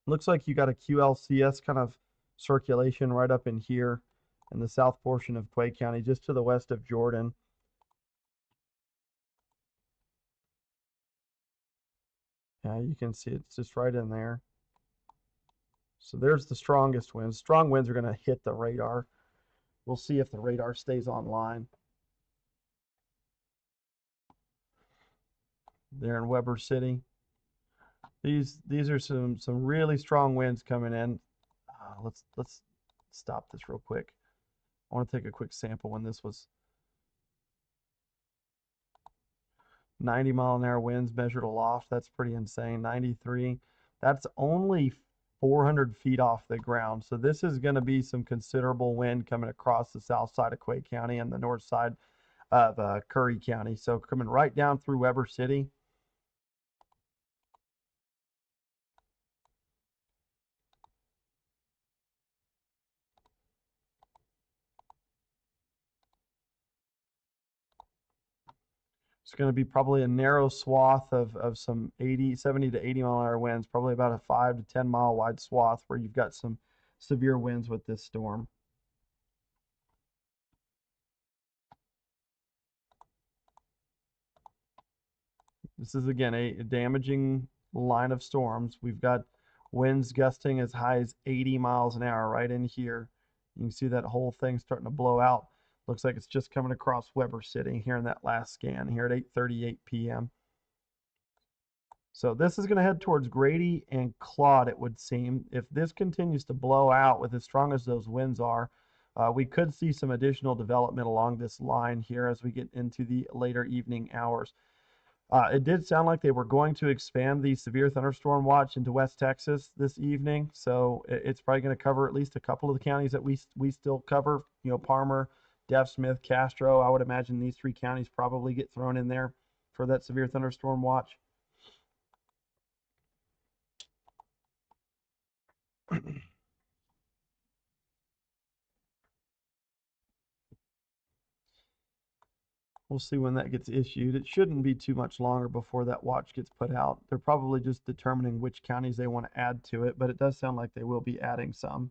Looks like you got a QLCS kind of circulation right up in here in the south portion of Quay County, just to the west of Jordan. Yeah, you can see it's just right in there. So there's the strongest winds. Strong winds are going to hit the radar. We'll see if the radar stays online. There in Weber City. These are some really strong winds coming in. Let's stop this real quick. I want to take a quick sample when this was 90-mile-an-hour winds measured aloft. That's pretty insane. 93. That's only 400 feet off the ground. So this is going to be some considerable wind coming across the south side of Quay County and the north side of Curry County. So coming right down through Weber City. It's going to be probably a narrow swath of some 70 to 80-mile-an-hour winds, probably about a 5 to 10 mile wide swath where you've got some severe winds with this storm. This is again a damaging line of storms. We've got winds gusting as high as 80 miles an hour right in here. You can see that whole thing starting to blow out. Looks like it's just coming across Weber City here in that last scan here at 8:38 p.m. So this is going to head towards Grady and Claude, it would seem. If this continues to blow out with as strong as those winds are, we could see some additional development along this line here as we get into the later evening hours. It did sound like they were going to expand the severe thunderstorm watch into West Texas this evening, so it's probably going to cover at least a couple of the counties that we still cover. You know, Palmer, Deaf Smith, Castro. I would imagine these three counties probably get thrown in there for that severe thunderstorm watch. We'll see when that gets issued. It shouldn't be too much longer before that watch gets put out. They're probably just determining which counties they want to add to it, but it does sound like they will be adding some.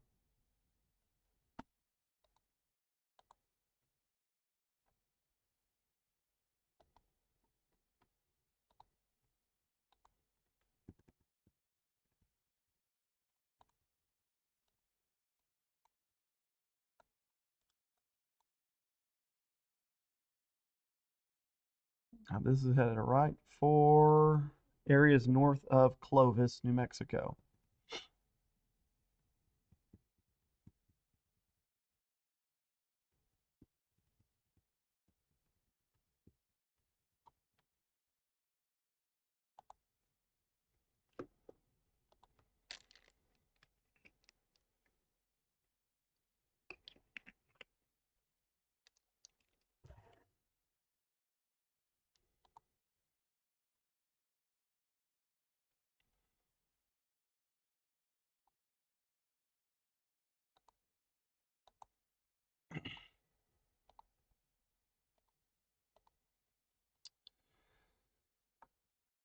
Now this is headed right for areas north of Clovis, New Mexico.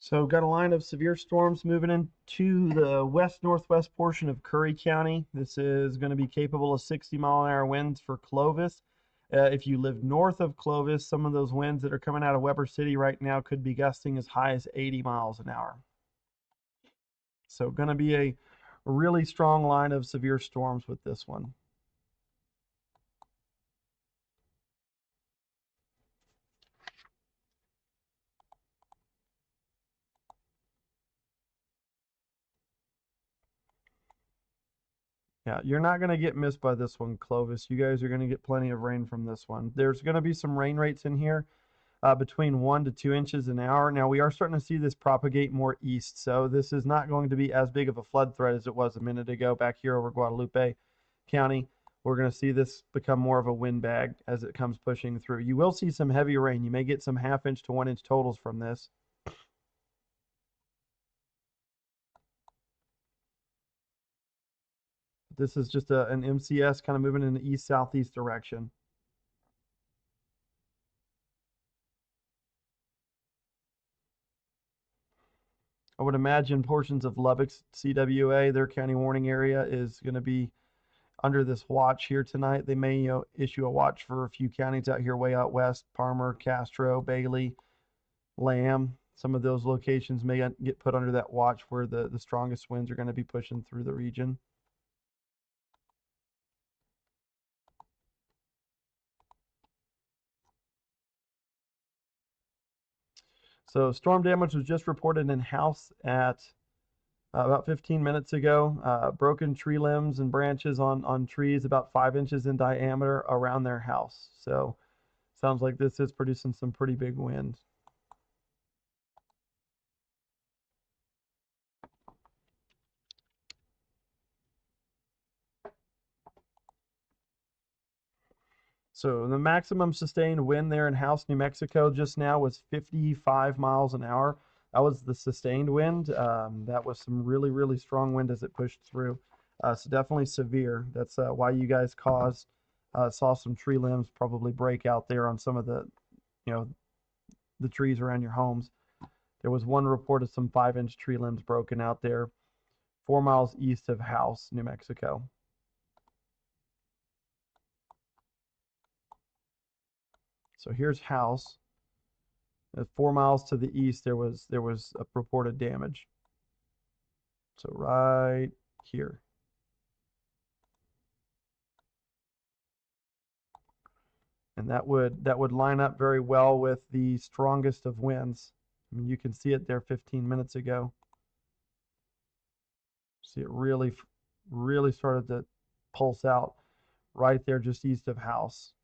So got a line of severe storms moving into the west-northwest portion of Curry County. This is going to be capable of 60-mile-an-hour winds for Clovis. If you live north of Clovis, some of those winds that are coming out of Weber City right now could be gusting as high as 80 miles an hour. So going to be a really strong line of severe storms with this one. Yeah, you're not going to get missed by this one, Clovis. You guys are going to get plenty of rain from this one. There's going to be some rain rates in here between 1 to 2 inches an hour. Now, we are starting to see this propagate more east, so this is not going to be as big of a flood threat as it was a minute ago back here over Guadalupe County. we're going to see this become more of a windbag as it comes pushing through. You will see some heavy rain. You may get some 1/2 inch to 1 inch totals from this. This is just an MCS kind of moving in the east-southeast direction. I would imagine portions of Lubbock's CWA, their county warning area, is going to be under this watch here tonight. They may issue a watch for a few counties out here way out west: Parmer, Castro, Bailey, Lamb. Some of those locations may get put under that watch where the strongest winds are going to be pushing through the region. So storm damage was just reported in house at about 15 minutes ago. Broken tree limbs and branches on trees about 5 inches in diameter around their house. So sounds like this is producing some pretty big winds. So the maximum sustained wind there in House, New Mexico just now was 55 miles an hour. That was the sustained wind. That was some really, really strong wind as it pushed through. So definitely severe. That's why you guys saw some tree limbs probably break out there on some of the, the trees around your homes. There was one report of some 5-inch tree limbs broken out there, 4 miles east of House, New Mexico. So here's House. 4 miles to the east, there was a reported damage. So right here. And that would line up very well with the strongest of winds. I mean, you can see it there 15 minutes ago. See, it really started to pulse out right there just east of House.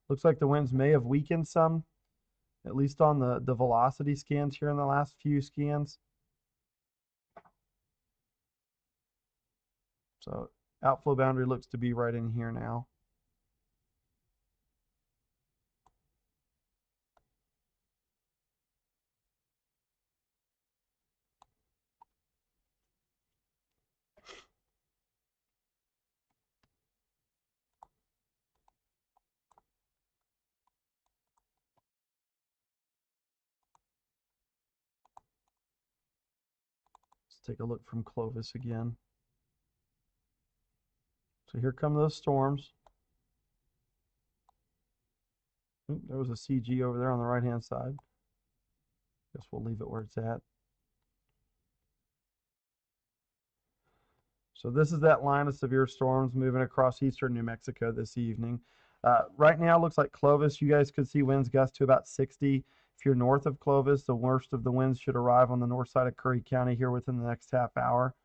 Looks like the winds may have weakened some, at least on the velocity scans here in the last few scans. So outflow boundary looks to be right in here now. Let's take a look from Clovis again. So here come those storms. Oop, there was a CG over there on the right-hand side. Guess we'll leave it where it's at. So this is that line of severe storms moving across eastern New Mexico this evening. Right now, it looks like Clovis, you guys could see winds gust to about 60. If you're north of Clovis, the worst of the winds should arrive on the north side of Curry County here within the next half hour.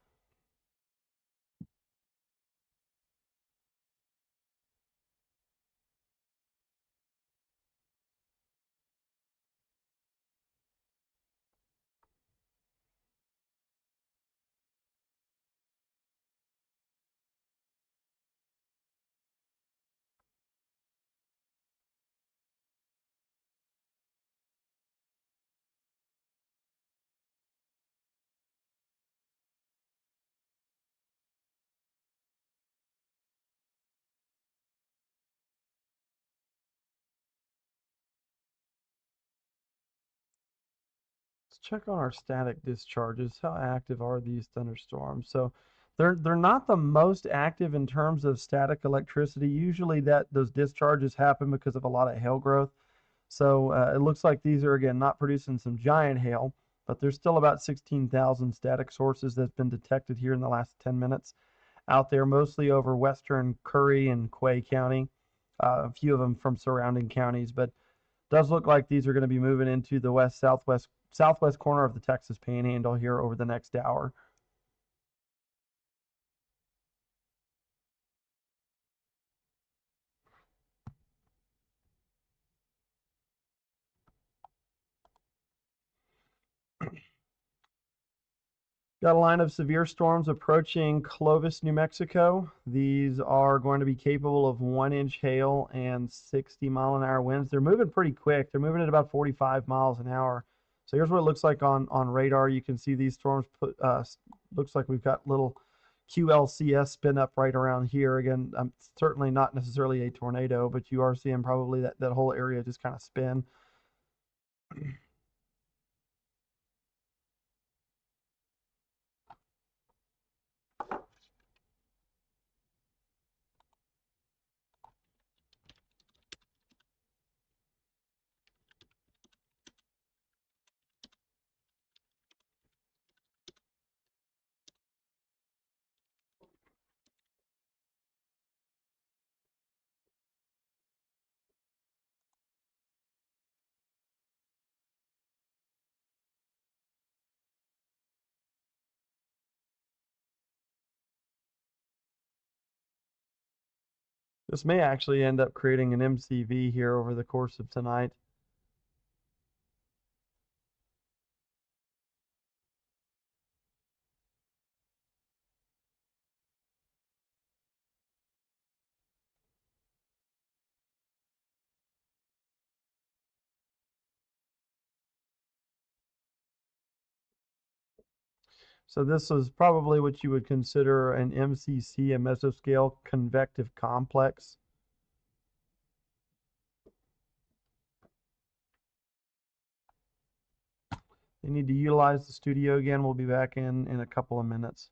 Let's check on our static discharges. How active are these thunderstorms? So they're not the most active in terms of static electricity. Usually those discharges happen because of a lot of hail growth. So it looks like these are, again, not producing some giant hail, but there's still about 16,000 static sources that's been detected here in the last 10 minutes out there, mostly over western Curry and Quay County, a few of them from surrounding counties, but does look like these are going to be moving into the southwest corner of the Texas Panhandle here over the next hour. Got a line of severe storms approaching Clovis, New Mexico. These are going to be capable of 1-inch hail and 60-mile-an-hour winds. They're moving pretty quick. They're moving at about 45 miles an hour. So here's what it looks like on radar. You can see these storms looks like we've got little QLCS spin up right around here. Again, certainly not necessarily a tornado, but you are seeing probably that whole area just kind of spin. This may actually end up creating an MCV here over the course of tonight. So this is probably what you would consider an MCC, a mesoscale convective complex. They need to utilize the studio again. We'll be back in a couple of minutes.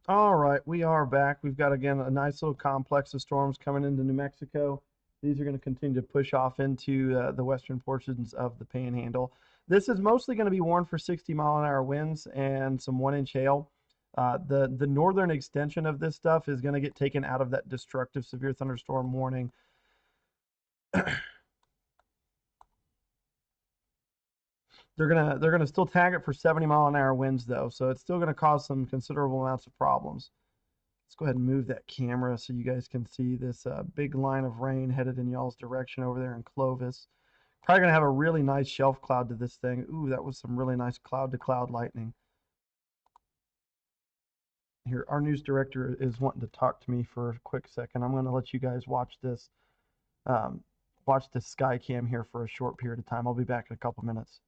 All right, we are back. We've got, again, a nice little complex of storms coming into New Mexico. These are going to continue to push off into the western portions of the Panhandle. This is mostly going to be warned for 60-mile-an-hour winds and some 1-inch hail. The northern extension of this stuff is going to get taken out of that destructive severe thunderstorm warning. They're gonna still tag it for 70-mile-an-hour winds though, so it's still going to cause some considerable amounts of problems. Let's go ahead and move that camera so you guys can see this big line of rain headed in y'all's direction over there in Clovis. Probably going to have a really nice shelf cloud to this thing. Ooh, that was some really nice cloud-to-cloud lightning. Here, our news director is wanting to talk to me for a quick second. I'm going to let you guys watch this sky cam here for a short period of time. I'll be back in a couple minutes.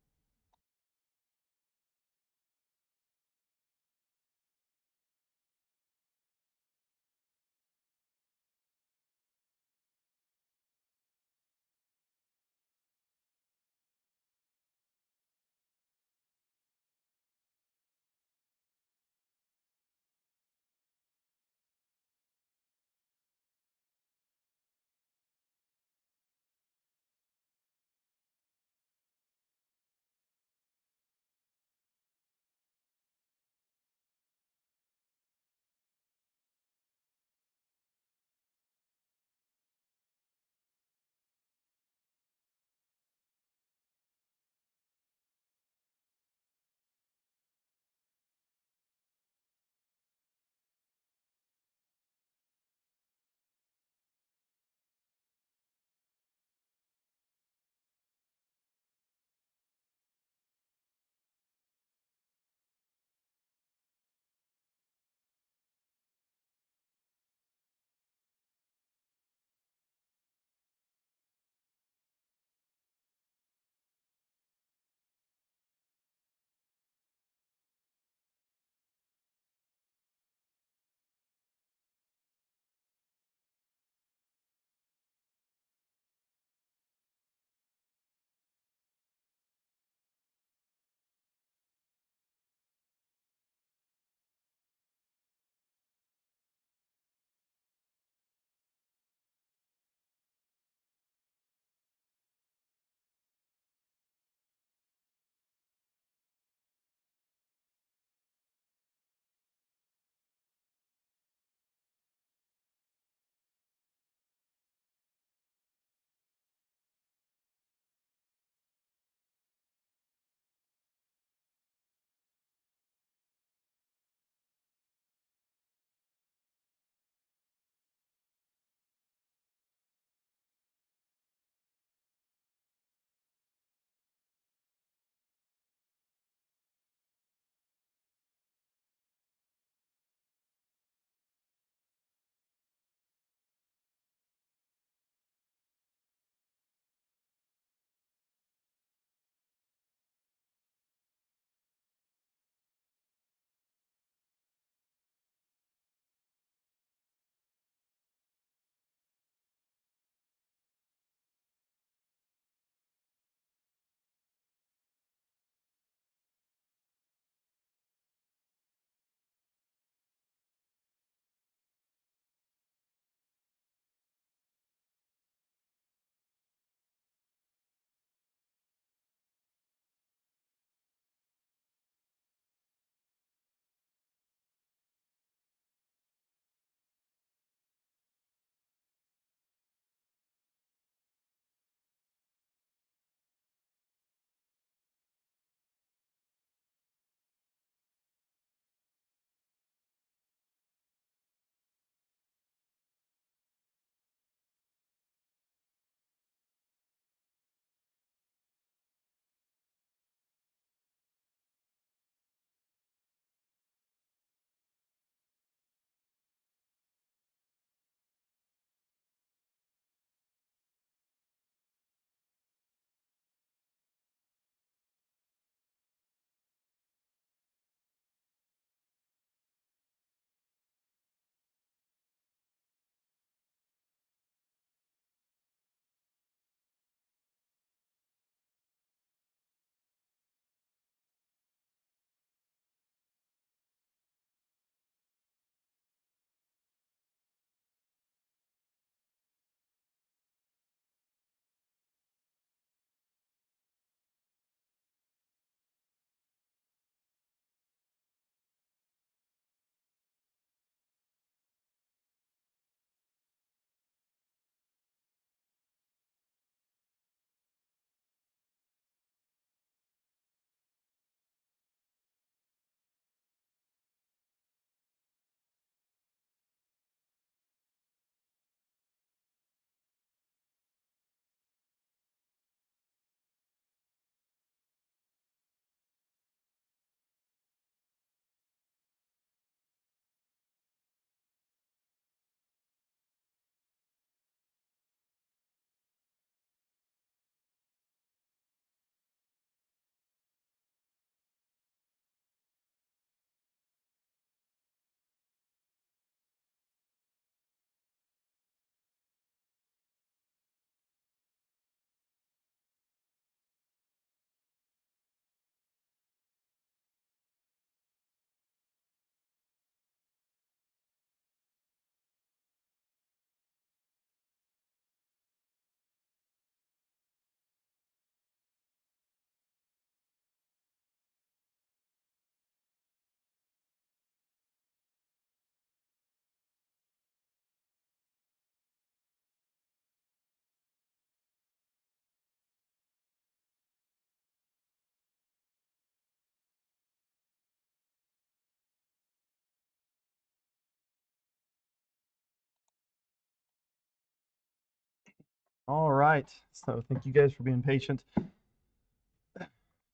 All right. So thank you guys for being patient.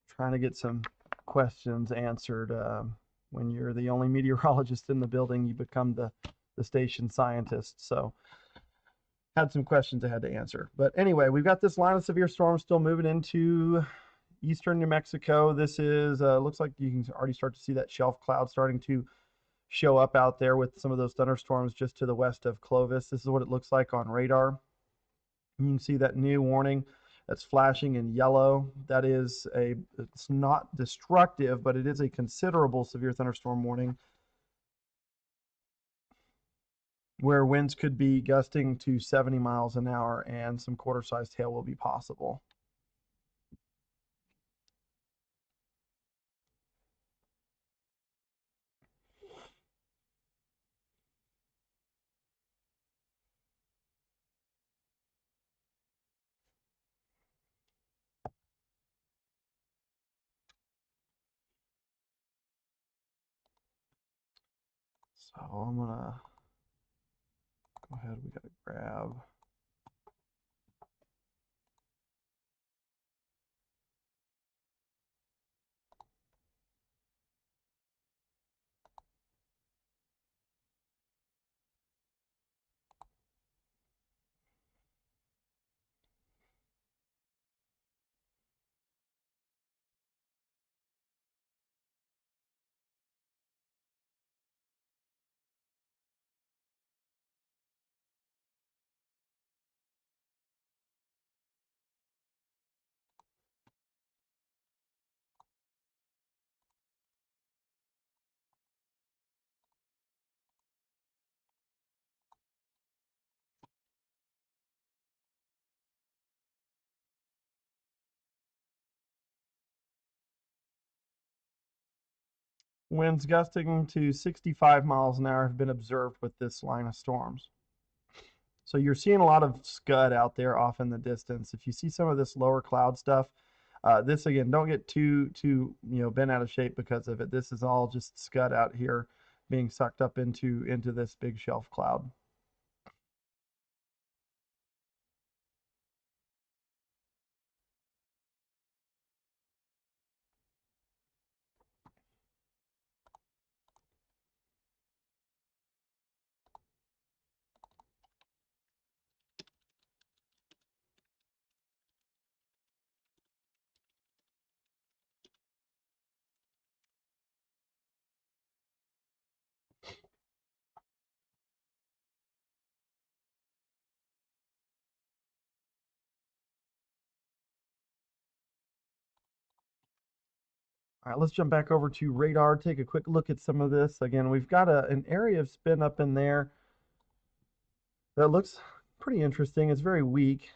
Trying to get some questions answered. When you're the only meteorologist in the building, you become the station scientist. So had some questions I had to answer. But anyway, we've got this line of severe storms still moving into eastern New Mexico. This is looks like you can already start to see that shelf cloud starting to show up out there with some of those thunderstorms just to the west of Clovis. This is what it looks like on radar. You can see that new warning that's flashing in yellow. That is it's not destructive, but it is a considerable severe thunderstorm warning where winds could be gusting to 70 miles an hour and some quarter-sized hail will be possible. So I'm gonna go ahead. We gotta grab. Winds gusting to 65 miles an hour have been observed with this line of storms. So you're seeing a lot of scud out there off in the distance. If you see some of this lower cloud stuff, this again, don't get too bent out of shape because of it. This is all just scud out here being sucked up into this big shelf cloud. All right, let's jump back over to radar, take a quick look at some of this. Again, we've got an area of spin up in there that looks pretty interesting. It's very weak.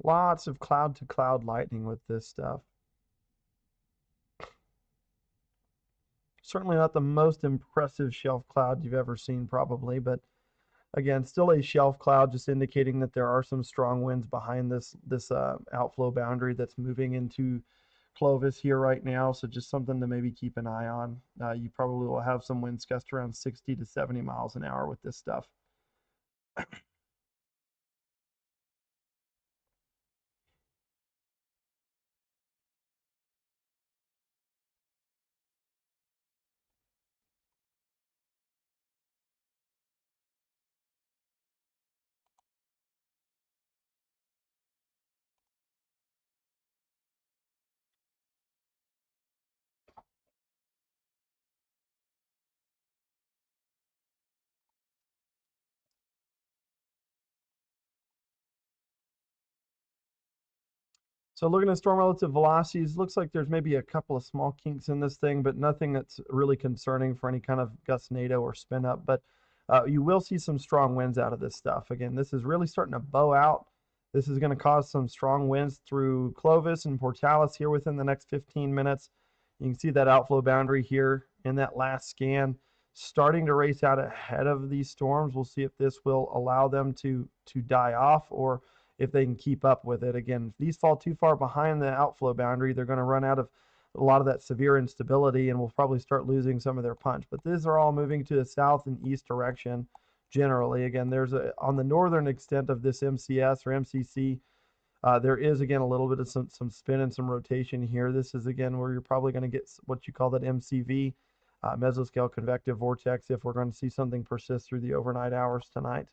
Lots of cloud to cloud lightning with this stuff. Certainly not the most impressive shelf cloud you've ever seen, probably, but again, still a shelf cloud, just indicating that there are some strong winds behind this outflow boundary that's moving into Clovis here right now. So just something to maybe keep an eye on. You probably will have some winds gust around 60 to 70 miles an hour with this stuff. So looking at storm relative velocities, looks like there's maybe a couple of small kinks in this thing, but nothing that's really concerning for any kind of gustnado or spin up. But you will see some strong winds out of this stuff. Again, this is really starting to bow out. This is going to cause some strong winds through Clovis and Portales here within the next 15 minutes. You can see that outflow boundary here in that last scan starting to race out ahead of these storms. We'll see if this will allow them to die off or if they can keep up with it. Again, if these fall too far behind the outflow boundary, they're going to run out of a lot of that severe instability and will probably start losing some of their punch. But these are all moving to the south and east direction generally. Again, there's on the northern extent of this MCS or MCC, there is again a little bit of some spin and some rotation here. This is again where you're probably going to get what you call that MCV, mesoscale convective vortex, if we're going to see something persist through the overnight hours tonight.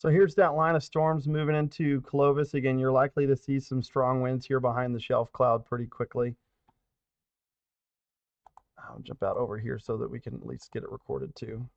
So here's that line of storms moving into Clovis. Again, you're likely to see some strong winds here behind the shelf cloud pretty quickly. I'll jump out over here so that we can at least get it recorded too.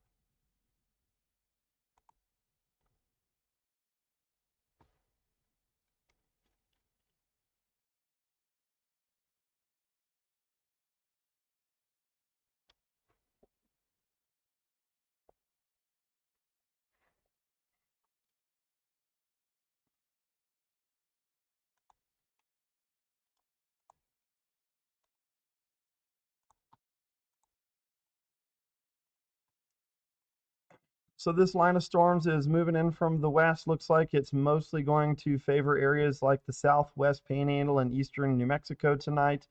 So this line of storms is moving in from the west. Looks like it's mostly going to favor areas like the southwest Panhandle and eastern New Mexico tonight.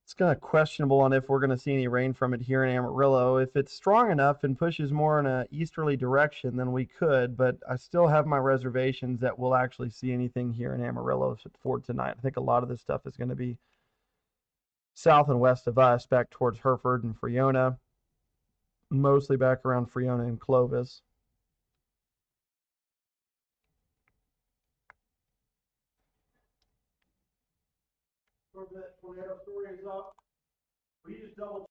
It's kind of questionable on if we're going to see any rain from it here in Amarillo. If it's strong enough and pushes more in an easterly direction, then we could, but I still have my reservations that we'll actually see anything here in Amarillo for tonight. I think a lot of this stuff is going to be south and west of us, back towards Hereford and Friona, mostly back around Friona and Clovis. Tornado story is up. We just double.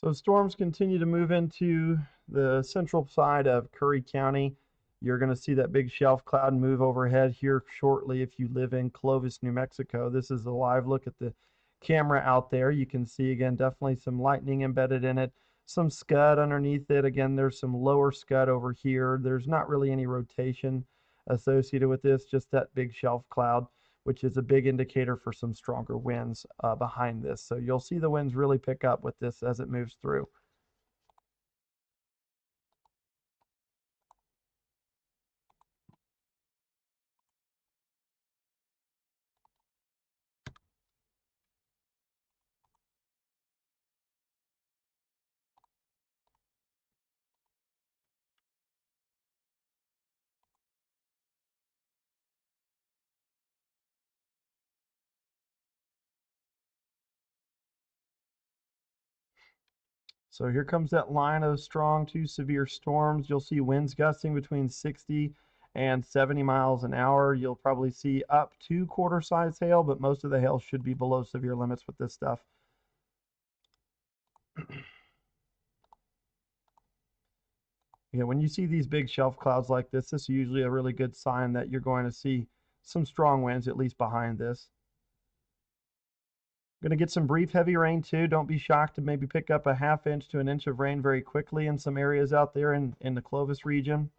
So storms continue to move into the central side of Curry County. You're going to see that big shelf cloud move overhead here shortly if you live in Clovis, New Mexico. This is a live look at the camera out there. You can see, again, definitely some lightning embedded in it, some scud underneath it. Again, there's some lower scud over here. There's not really any rotation associated with this, just that big shelf cloud, which is a big indicator for some stronger winds behind this. So you'll see the winds really pick up with this as it moves through. So here comes that line of strong to severe storms. You'll see winds gusting between 60 and 70 miles an hour. You'll probably see up to quarter-size hail, but most of the hail should be below severe limits with this stuff. Yeah, when you see these big shelf clouds like this is usually a really good sign that you're going to see some strong winds, at least behind this. Going to get some brief heavy rain too. Don't be shocked to maybe pick up a ½ inch to 1 inch of rain very quickly in some areas out there in the Clovis region.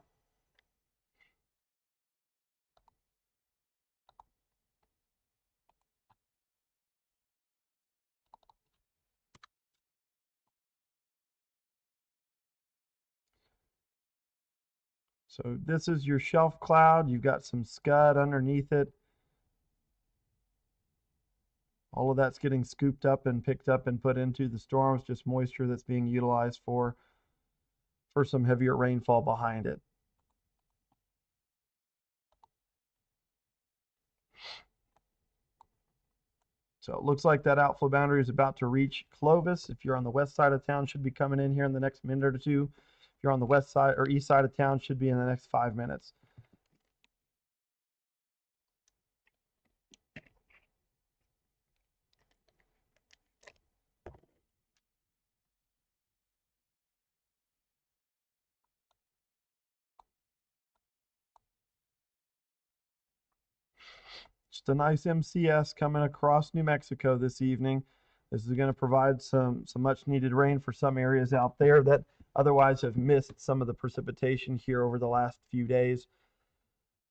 So this is your shelf cloud. You've got some scud underneath it. All of that's getting scooped up and picked up and put into the storms, just moisture that's being utilized for some heavier rainfall behind it. So it looks like that outflow boundary is about to reach Clovis. If you're on the west side of town, should be coming in here in the next minute or two. If you're on the west side or east side of town, should be in the next 5 minutes. Just a nice MCS coming across New Mexico this evening. This is going to provide some much needed rain for some areas out there that otherwise have missed some of the precipitation here over the last few days.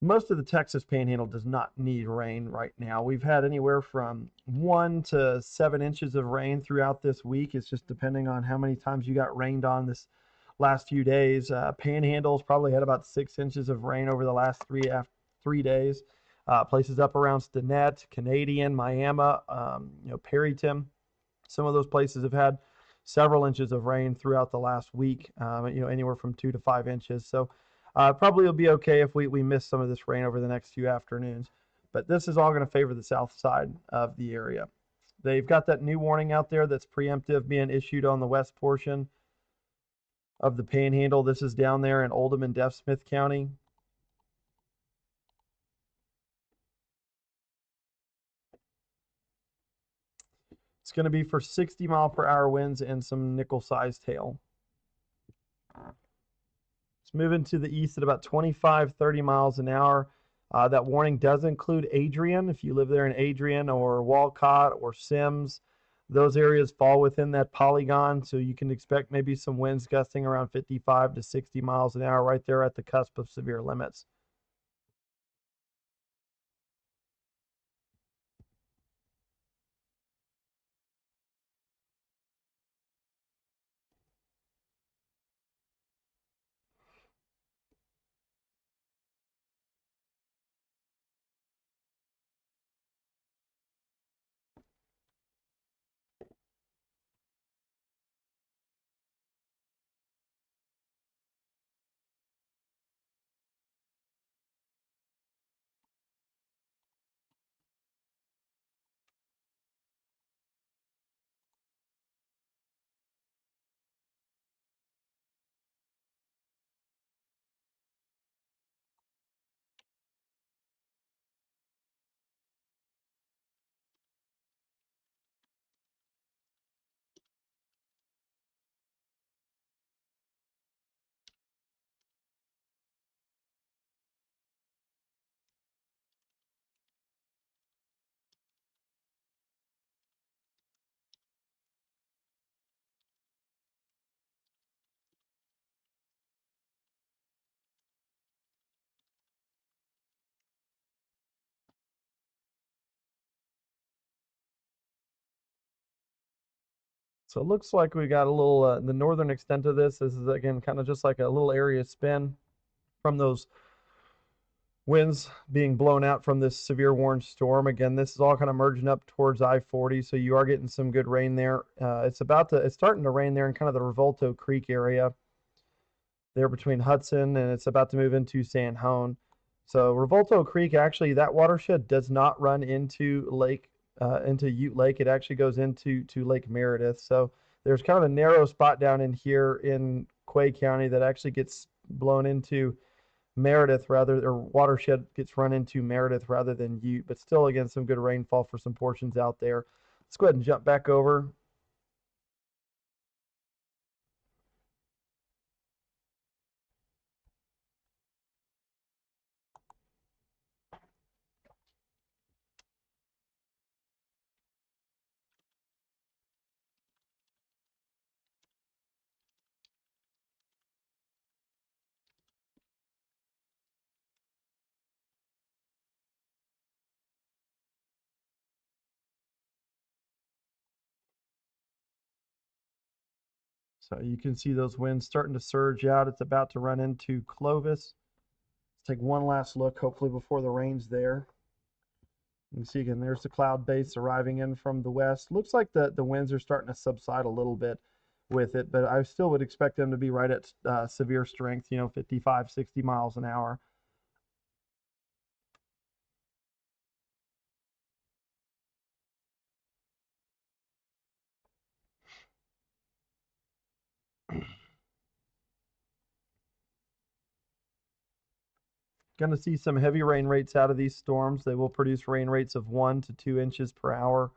Most of the Texas Panhandle does not need rain right now. We've had anywhere from 1 to 7 inches of rain throughout this week. It's just depending on how many times you got rained on this last few days. Panhandle's probably had about 6 inches of rain over the last 3 days. Places up around Stinnett, Canadian, Miami, Perryton. Some of those places have had several inches of rain throughout the last week, anywhere from 2 to 5 inches. So probably will be okay if we miss some of this rain over the next few afternoons. But this is all going to favor the south side of the area. They've got that new warning out there that's preemptive being issued on the west portion of the Panhandle. This is down there in Oldham and Deaf Smith County. It's going to be for 60-mile-per-hour winds and some nickel-sized hail. It's moving to the east at about 25, 30 miles an hour. That warning does include Adrian. If you live there in Adrian or Walcott or Sims, those areas fall within that polygon, so you can expect maybe some winds gusting around 55 to 60 miles an hour right there at the cusp of severe limits. So it looks like we got a little, the northern extent of this. This is, again, kind of just like a little area spin from those winds being blown out from this severe warning storm. Again, this is all kind of merging up towards I-40, so you are getting some good rain there. It's starting to rain there in kind of the Revolto Creek area there between Hudson, and it's about to move into San Juan. So Revolto Creek, actually, that watershed does not run into Ute Lake. It actually goes into Lake Meredith. So there's kind of a narrow spot down in here in Quay County that actually gets blown into Meredith or watershed gets run into Meredith rather than Ute, but still, again, some good rainfall for some portions out there. Let's go ahead and jump back over. So you can see those winds starting to surge out. It's about to run into Clovis. Let's take one last look, hopefully before the rain's there. You can see again, there's the cloud base arriving in from the west. Looks like the winds are starting to subside a little bit with it, but I still would expect them to be right at severe strength, 55, 60 miles an hour. Going to see some heavy rain rates out of these storms. They will produce rain rates of 1 to 2 inches per hour.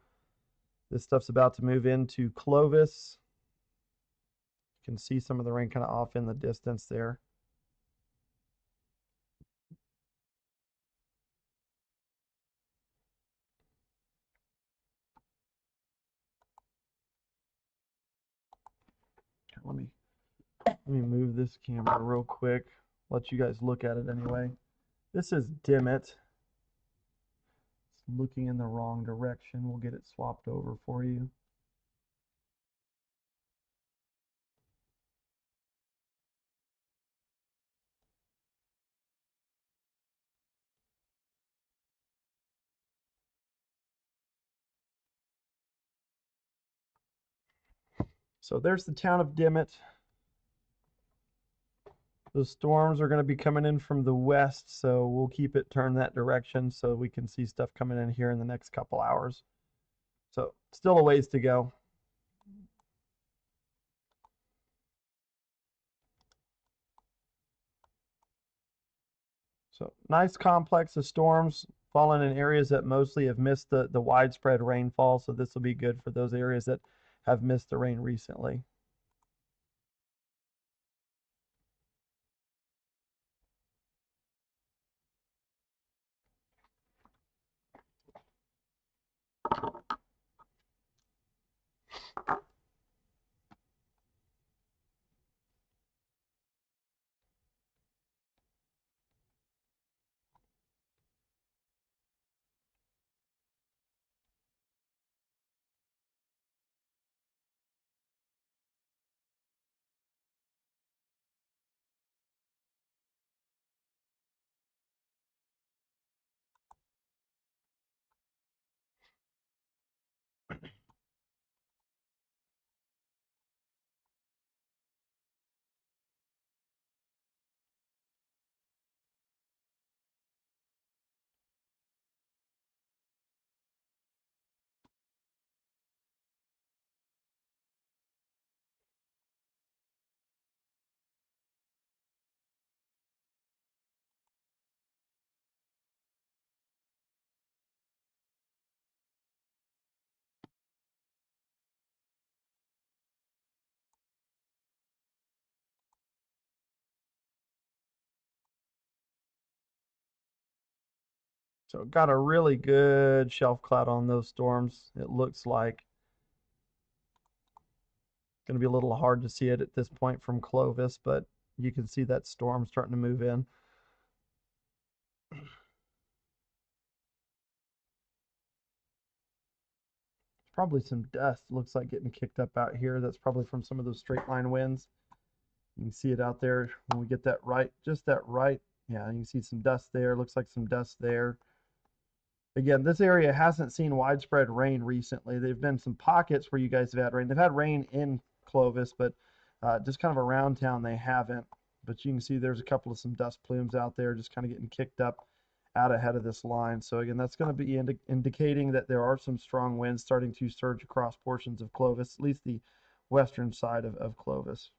This stuff's about to move into Clovis. You can see some of the rain kind of off in the distance there. Let me move this camera real quick. Let you guys look at it anyway. This is Dimmet. It's looking in the wrong direction. We'll get it swapped over for you. So there's the town of Dimmet. The storms are going to be coming in from the west, so we'll keep it turned that direction so we can see stuff coming in here in the next couple hours. So still a ways to go. So nice complex of storms falling in areas that mostly have missed the widespread rainfall. So this will be good for those areas that have missed the rain recently. So got a really good shelf cloud on those storms. It looks like going to be a little hard to see it at this point from Clovis, but you can see that storm starting to move in. Probably some dust looks like getting kicked up out here. That's probably from some of those straight line winds. You can see it out there when we get that right, just that right. Yeah, you can see some dust there. Looks like some dust there. Again, this area hasn't seen widespread rain recently. There've been some pockets where you guys have had rain. They've had rain in Clovis, but just kind of around town they haven't. But you can see there's a couple of some dust plumes out there just kind of getting kicked up out ahead of this line. So again, that's going to be indicating that there are some strong winds starting to surge across portions of Clovis, at least the western side of Clovis.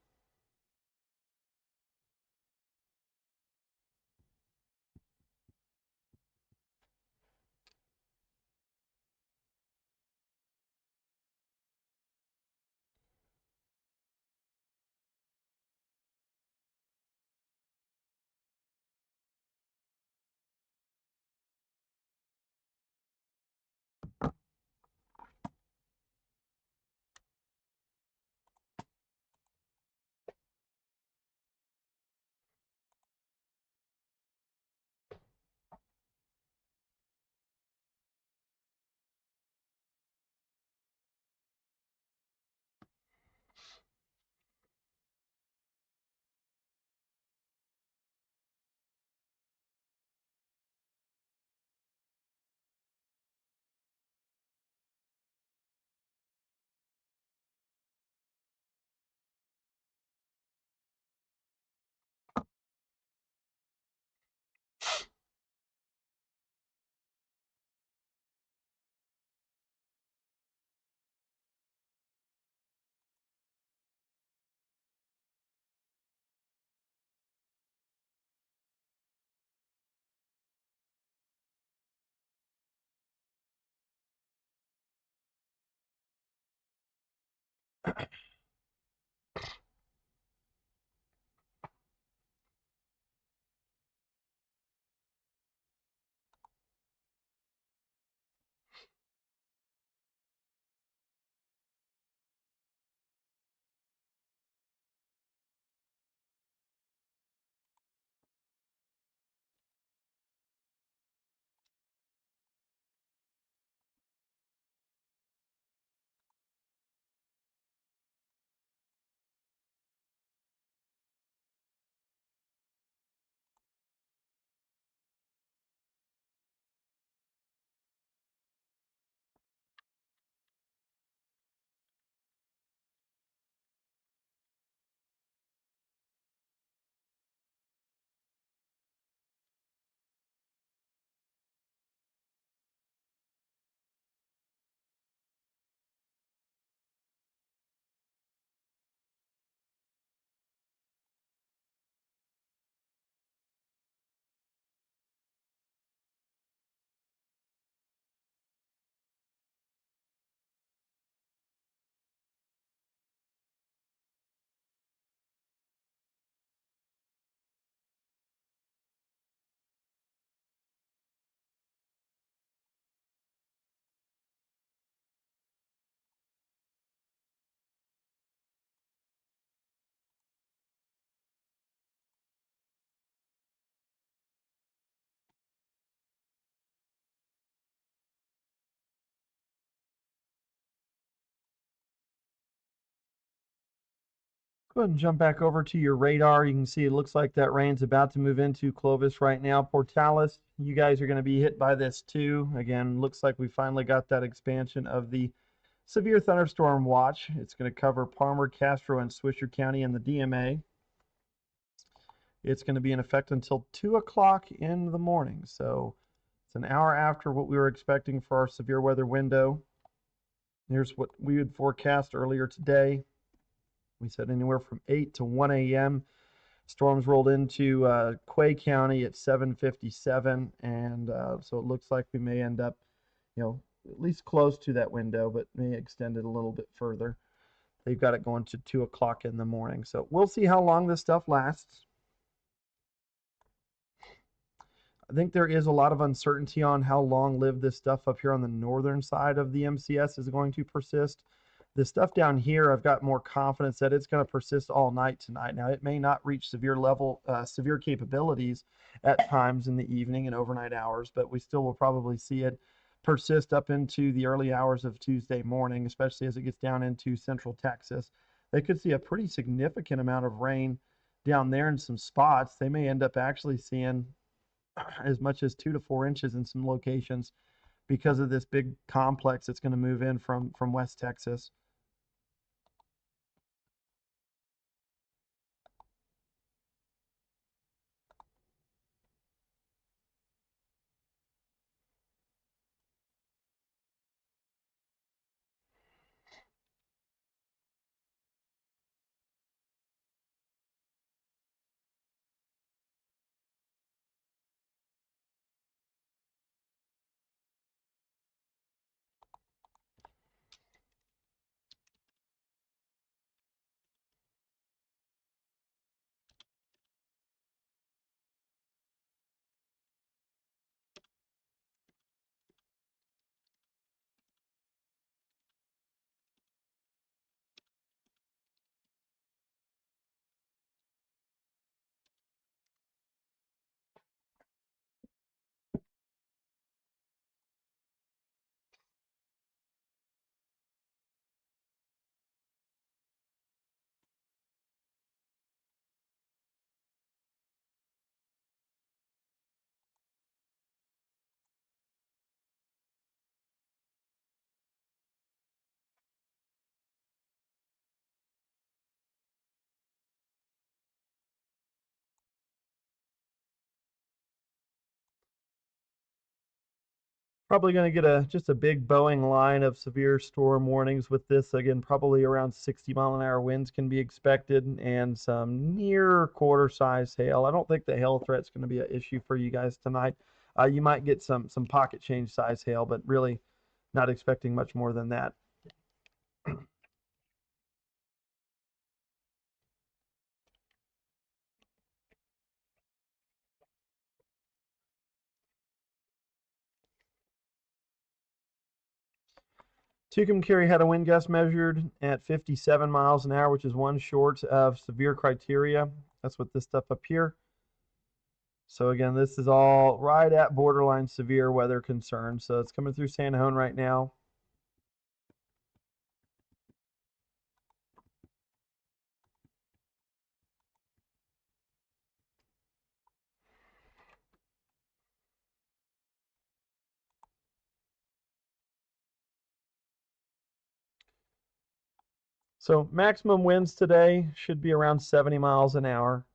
Go ahead and jump back over to your radar. You can see it looks like that rain's about to move into Clovis right now. Portales, you guys are going to be hit by this too. Again, looks like we finally got that expansion of the severe thunderstorm watch. It's going to cover Palmer, Castro, and Swisher County in the DMA. It's going to be in effect until 2 o'clock in the morning. So it's an hour after what we were expecting for our severe weather window. Here's what we would forecast earlier today. We said anywhere from 8 to 1 a.m. Storms rolled into Quay County at 7:57, and so it looks like we may end up, at least close to that window, but may extend it a little bit further. They've got it going to 2 o'clock in the morning. So we'll see how long this stuff lasts. I think there is a lot of uncertainty on how long-lived this stuff up here on the northern side of the MCS is going to persist. The stuff down here, I've got more confidence that it's going to persist all night tonight. Now, it may not reach severe capabilities at times in the evening and overnight hours, but we still will probably see it persist up into the early hours of Tuesday morning, especially as it gets down into central Texas. They could see a pretty significant amount of rain down there in some spots. They may end up actually seeing as much as 2 to 4 inches in some locations because of this big complex that's going to move in from West Texas. Probably going to get just a big Boeing line of severe storm warnings with this. Again, probably around 60-mile-an-hour winds can be expected and some near quarter-size hail. I don't think the hail threat's going to be an issue for you guys tonight. You might get some pocket change size hail, but really not expecting much more than that. Tucumcari had a wind gust measured at 57 miles an hour, which is one short of severe criteria. That's what this stuff up here. So again, this is all right at borderline severe weather concern. So it's coming through San Juan right now. So maximum winds today should be around 70 miles an hour.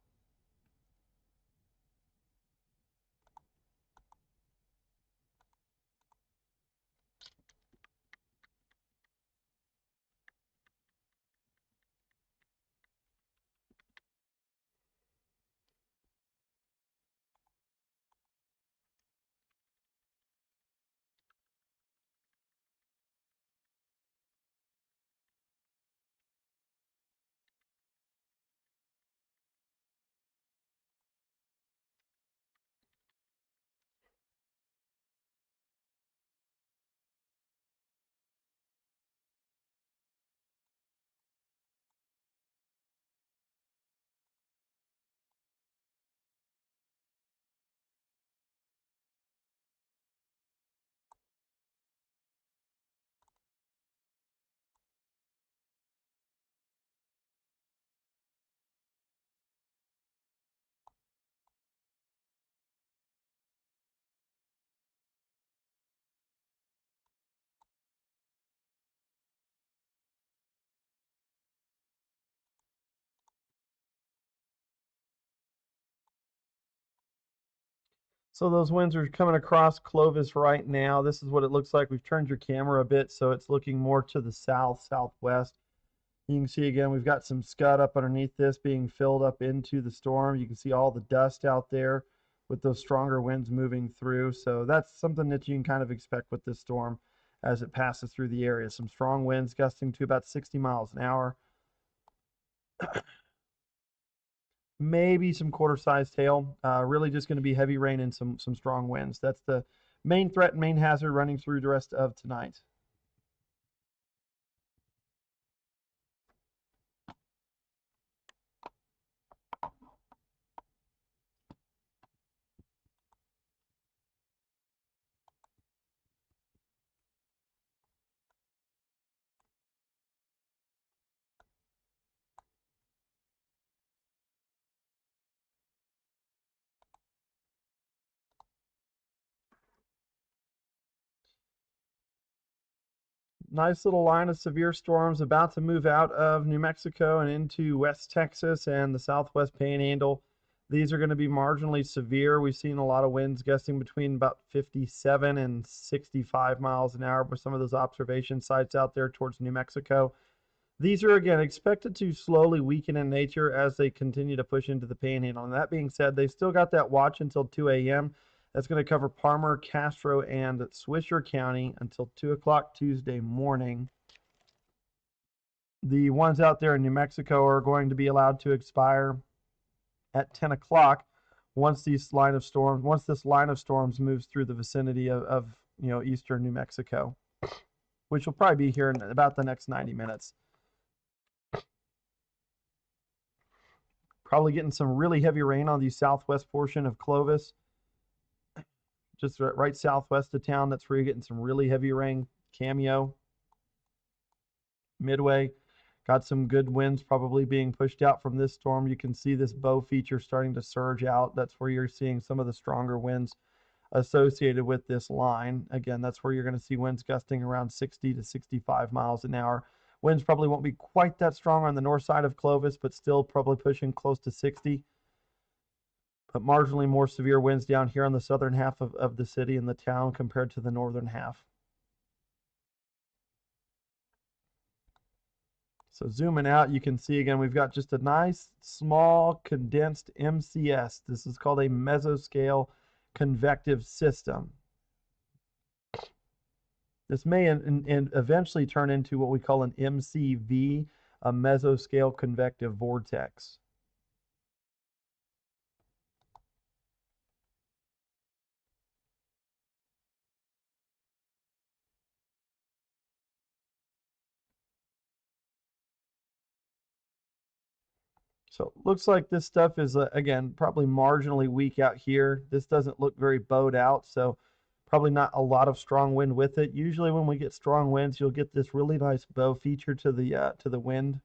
So those winds are coming across Clovis right now. This is what it looks like. We've turned your camera a bit so it's looking more to the south, southwest. You can see again, we've got some scud up underneath this being filled up into the storm. You can see all the dust out there with those stronger winds moving through. So that's something that you can kind of expect with this storm as it passes through the area. Some strong winds gusting to about 60 miles an hour. Maybe some quarter-sized hail. Really just going to be heavy rain and some strong winds. That's the main threat and main hazard running through the rest of tonight. Nice little line of severe storms about to move out of New Mexico and into West Texas and the Southwest Panhandle. These are going to be marginally severe. We've seen a lot of winds gusting between about 57 and 65 miles an hour with some of those observation sites out there towards New Mexico. These are, again, expected to slowly weaken in nature as they continue to push into the Panhandle. And that being said, they've still got that watch until 2 a.m. That's going to cover Palmer, Castro, and Swisher County until 2 o'clock Tuesday morning. The ones out there in New Mexico are going to be allowed to expire at 10 o'clock once this line of storms moves through the vicinity of eastern New Mexico, which will probably be here in about the next 90 minutes. Probably getting some really heavy rain on the southwest portion of Clovis. Just right southwest of town, that's where you're getting some really heavy rain. Cameo, Midway, got some good winds probably being pushed out from this storm. You can see this bow feature starting to surge out. That's where you're seeing some of the stronger winds associated with this line. Again, that's where you're going to see winds gusting around 60 to 65 miles an hour. Winds probably won't be quite that strong on the north side of Clovis, but still probably pushing close to 60. But marginally more severe winds down here on the southern half of the city and the town compared to the northern half. So zooming out, you can see again, we've got just a nice, small, condensed MCS. This is called a mesoscale convective system. This may eventually turn into what we call an MCV, a mesoscale convective vortex. So it looks like this stuff is, again, probably marginally weak out here. This doesn't look very bowed out, so probably not a lot of strong wind with it. Usually when we get strong winds, you'll get this really nice bow feature to the wind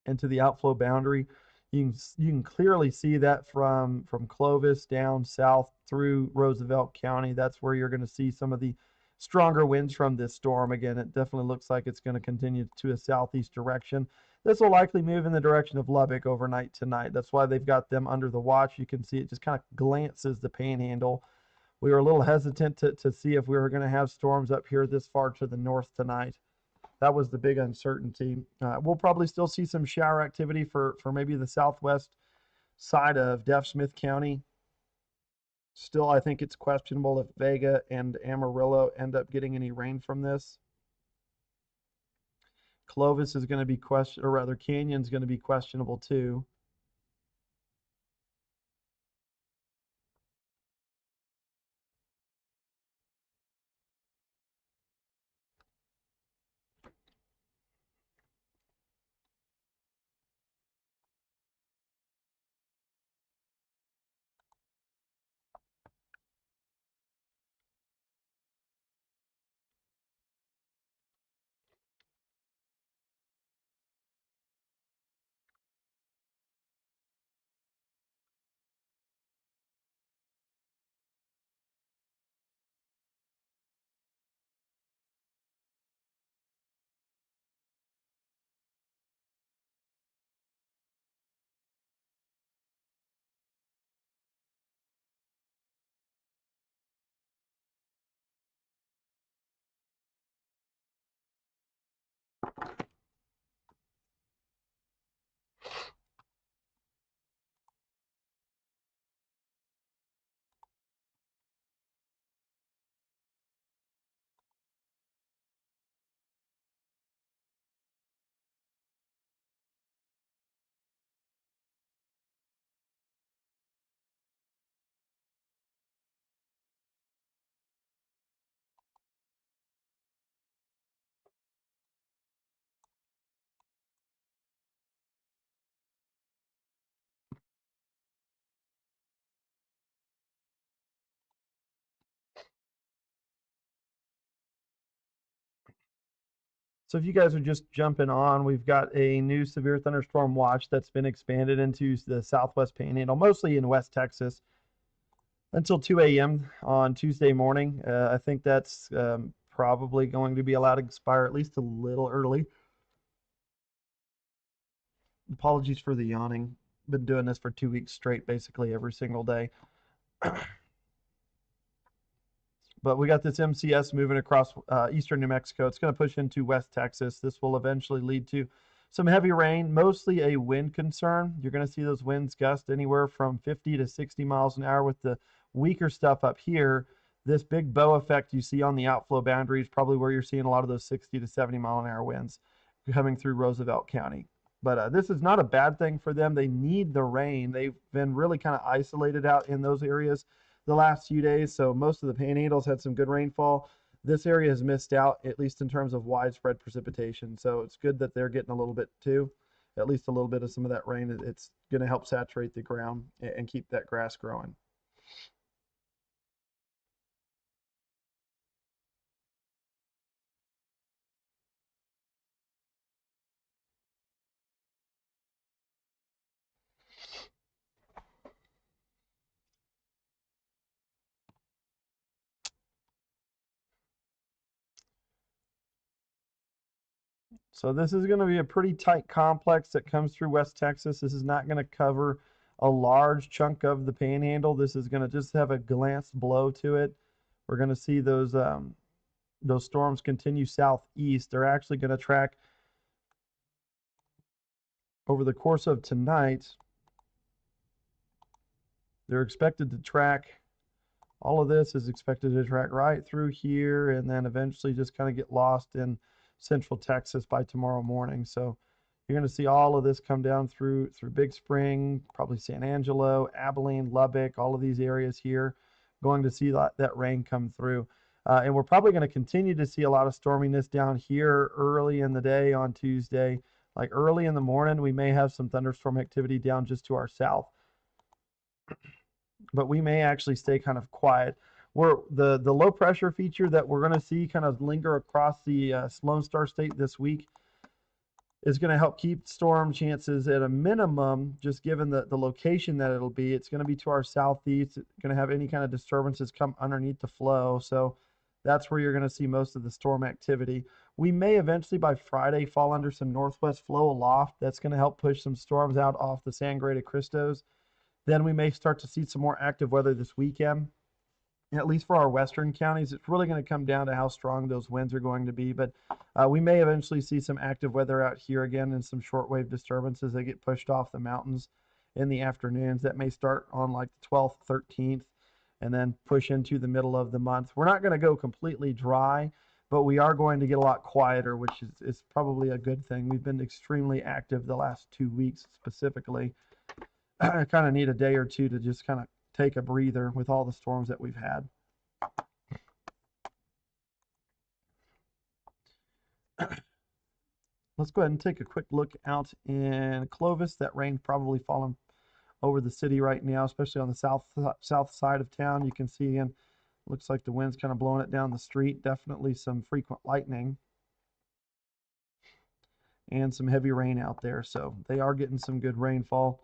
and to the outflow boundary. You can clearly see that from Clovis down south through Roosevelt County. That's where you're going to see some of the stronger winds from this storm. Again, it definitely looks like it's going to continue to a southeast direction. This will likely move in the direction of Lubbock overnight tonight. That's why they've got them under the watch. You can see it just kind of glances the panhandle. We were a little hesitant to see if we were going to have storms up here this far to the north tonight. That was the big uncertainty. We'll probably still see some shower activity for maybe the southwest side of Deaf Smith County. Still, I think it's questionable if Vega and Amarillo end up getting any rain from this. Clovis is going to be Canyon's going to be questionable too. So if you guys are just jumping on, we've got a new severe thunderstorm watch that's been expanded into the southwest panhandle, mostly in West Texas, until 2 a.m. on Tuesday morning. I think that's probably going to be allowed to expire at least a little early. Apologies for the yawning. Been doing this for 2 weeks straight, basically every single day. But we got this MCS moving across eastern New Mexico. It's going to push into West Texas. This will eventually lead to some heavy rain, mostly a wind concern. You're going to see those winds gust anywhere from 50 to 60 miles an hour with the weaker stuff up here. This big bow effect you see on the outflow boundary is probably where you're seeing a lot of those 60 to 70 mile an hour winds coming through Roosevelt County. But this is not a bad thing for them. They need the rain. They've been really kind of isolated out in those areas the last few days. So most of the panhandles had some good rainfall. This area has missed out, at least in terms of widespread precipitation. So it's good that they're getting a little bit too, at least a little bit of some of that rain. It's going to help saturate the ground and keep that grass growing. So this is going to be a pretty tight complex that comes through West Texas. This is not going to cover a large chunk of the panhandle. This is going to just have a glance blow to it. We're going to see those storms continue southeast. They're actually going to track over the course of tonight. They're expected to track, all of this is expected to track right through here and then eventually just kind of get lost in central Texas by tomorrow morning. So you're going to see all of this come down through Big Spring, probably San Angelo, Abilene, Lubbock, all of these areas here, going to see that rain come through. And we're probably going to continue to see a lot of storminess down here early in the day on Tuesday. Like early in the morning, we may have some thunderstorm activity down just to our south, but we may actually stay kind of quiet. The low pressure feature that we're going to see kind of linger across the Lone Star State this week is going to help keep storm chances at a minimum, just given the location that it'll be. It's going to be to our southeast. It's going to have any kind of disturbances come underneath the flow. So that's where you're going to see most of the storm activity. We may eventually by Friday fall under some northwest flow aloft. That's going to help push some storms out off the Sangre de Cristos. Then we may start to see some more active weather this weekend. At least for our western counties, it's really going to come down to how strong those winds are going to be. But we may eventually see some active weather out here again and some shortwave disturbances that get pushed off the mountains in the afternoons. That may start on like the 12th, 13th, and then push into the middle of the month. We're not going to go completely dry, but we are going to get a lot quieter, which is probably a good thing. We've been extremely active the last 2 weeks specifically. I kind of need a day or two to just kind of take a breather with all the storms that we've had. Let's go ahead and take a quick look out in Clovis. That rain probably falling over the city right now, especially on the south side of town. You can see again, looks like the wind's kind of blowing it down the street. Definitely some frequent lightning and some heavy rain out there. So they are getting some good rainfall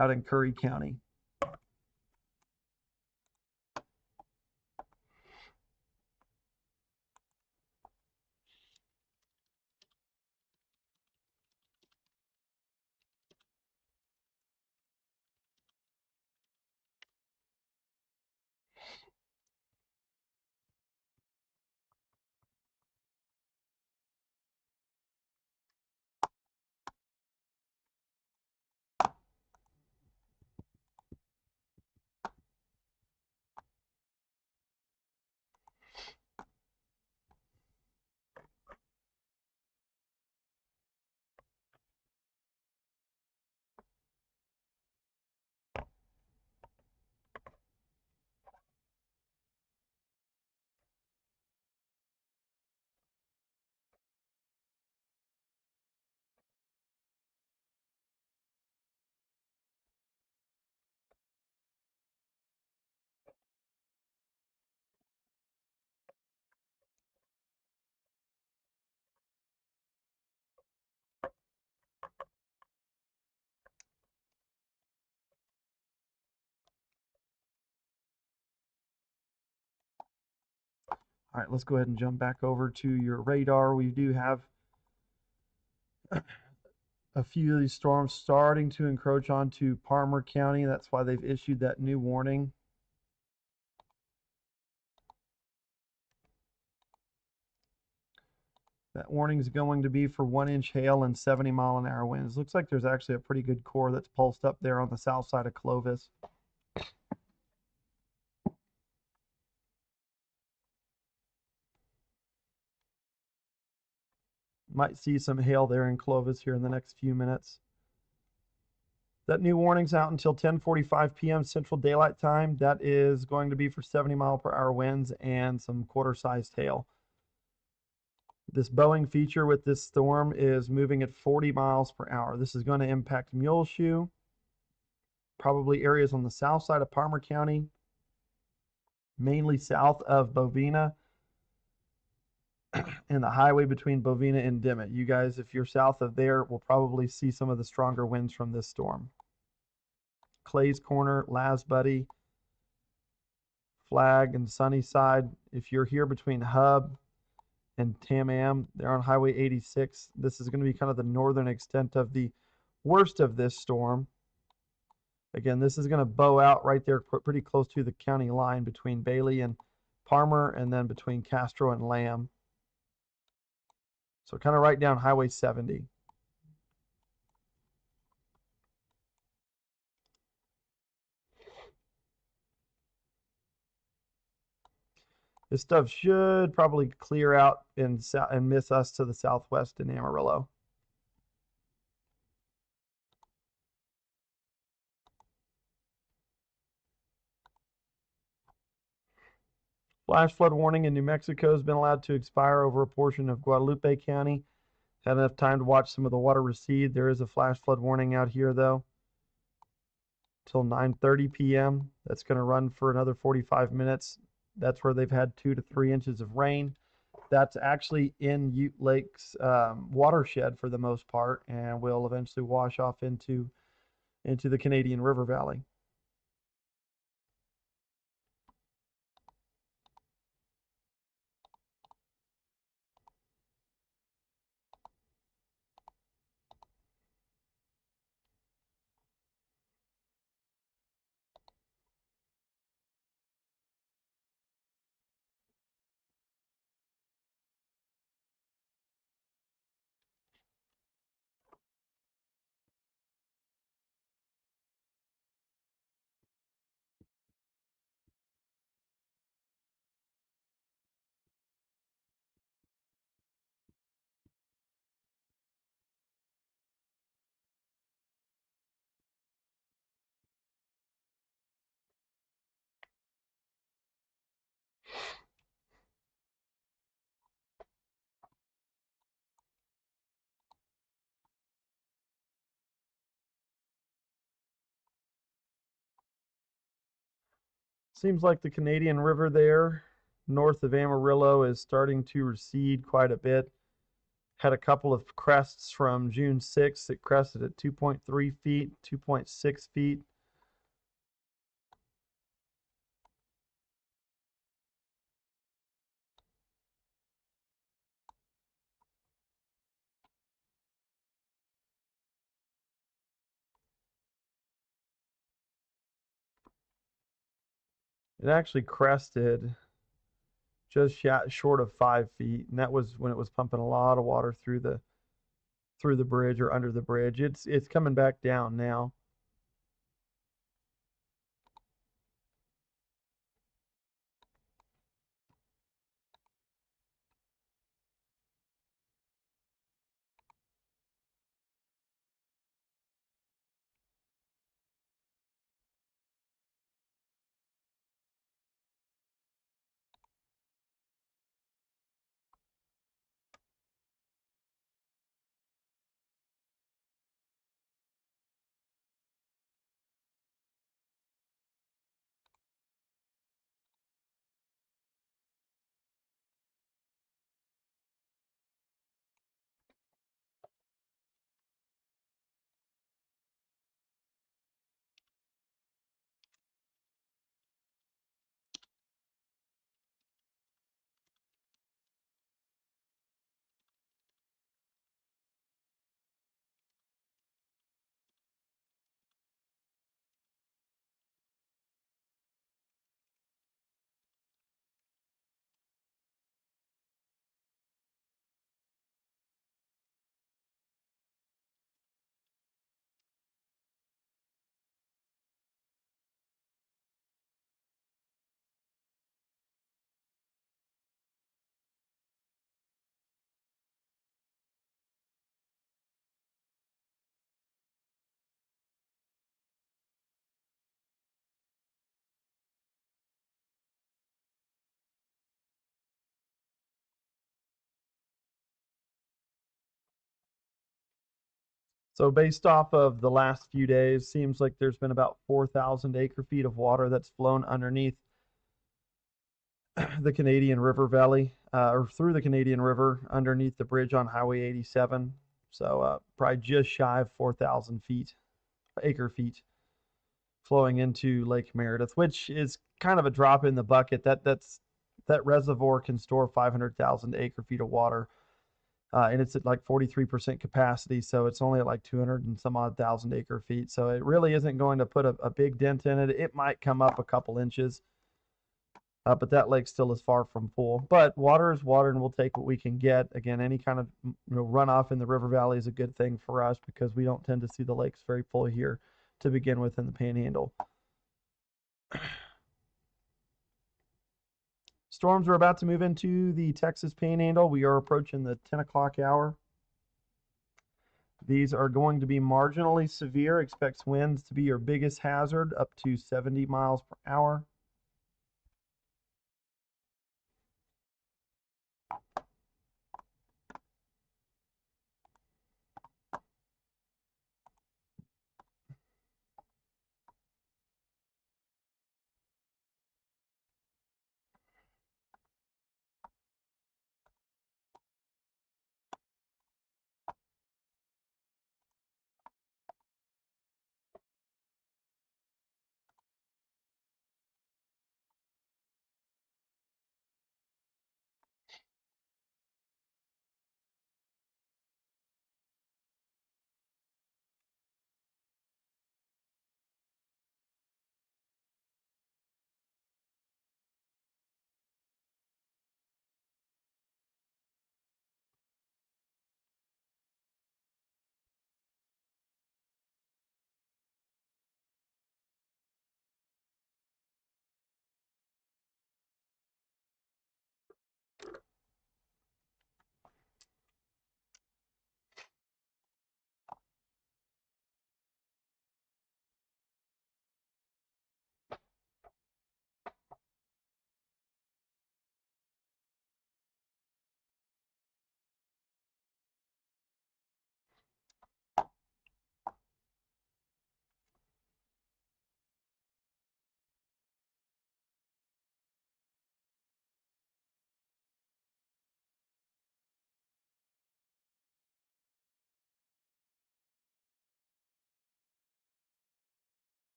out in Curry County. All right, let's go ahead and jump back over to your radar. We do have a few of these storms starting to encroach onto Palmer County. That's why they've issued that new warning. That warning is going to be for 1-inch hail and 70-mile-an-hour winds. Looks like there's actually a pretty good core that's pulsed up there on the south side of Clovis. Might see some hail there in Clovis here in the next few minutes. That new warning's out until 10:45 p.m. Central Daylight Time. That is going to be for 70-mile-per-hour winds and some quarter-sized hail. This bowing feature with this storm is moving at 40 miles per hour. This is going to impact Muleshoe, probably areas on the south side of Palmer County, mainly south of Bovina, and the highway between Bovina and Dimmitt. You guys, if you're south of there, will probably see some of the stronger winds from this storm. Clay's Corner, Laz Buddy, Flag, and Sunnyside. If you're here between Hub and Tam-Am, they're on Highway 86. This is going to be kind of the northern extent of the worst of this storm. Again, this is going to bow out right there pretty close to the county line between Bailey and Palmer, and then between Castro and Lamb. So kind of right down Highway 70. This stuff should probably clear out and miss us to the southwest in Amarillo. Flash flood warning in New Mexico has been allowed to expire over a portion of Guadalupe County. Had enough time to watch some of the water recede. There is a flash flood warning out here, though, till 9:30 p.m. That's going to run for another 45 minutes. That's where they've had 2 to 3 inches of rain. That's actually in Ute Lake's watershed for the most part, and will eventually wash off into the Canadian River Valley. Seems like the Canadian River there, north of Amarillo, is starting to recede quite a bit. Had a couple of crests from June 6th. It crested at 2.3 feet, 2.6 feet. It actually crested just short of 5 feet, and that was when it was pumping a lot of water through the bridge or under the bridge. It's coming back down now. So based off of the last few days, seems like there's been about 4,000 acre-feet of water that's flown underneath the Canadian River Valley, or through the Canadian River underneath the bridge on Highway 87. So probably just shy of 4,000 feet, acre-feet, flowing into Lake Meredith, which is kind of a drop in the bucket. That reservoir can store 500,000 acre-feet of water. And it's at like 43% capacity, so it's only at like 200 and some odd thousand acre feet. So it really isn't going to put a big dent in it. It might come up a couple inches, but that lake still is far from full. But water is water, and we'll take what we can get. Again, any kind of runoff in the river valley is a good thing for us because we don't tend to see the lakes very full here to begin with in the Panhandle. Storms are about to move into the Texas Panhandle. We are approaching the 10 o'clock hour. These are going to be marginally severe. Expect winds to be your biggest hazard, up to 70 miles per hour.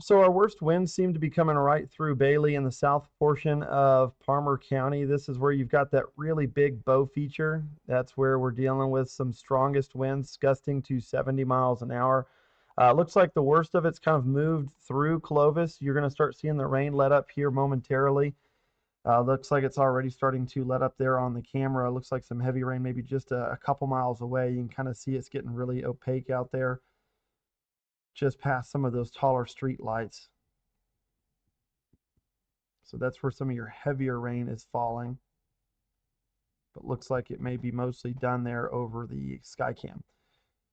So our worst winds seem to be coming right through Bailey in the south portion of Palmer County. This is where you've got that really big bow feature. That's where we're dealing with some strongest winds, gusting to 70 miles an hour. Looks like the worst of it's kind of moved through Clovis. You're going to start seeing the rain let up here momentarily. Looks like it's already starting to let up there on the camera. Looks like some heavy rain, maybe just a couple miles away. You can kind of see it's getting really opaque out there, just past some of those taller street lights. So that's where some of your heavier rain is falling. But looks like it may be mostly done there over the Skycam.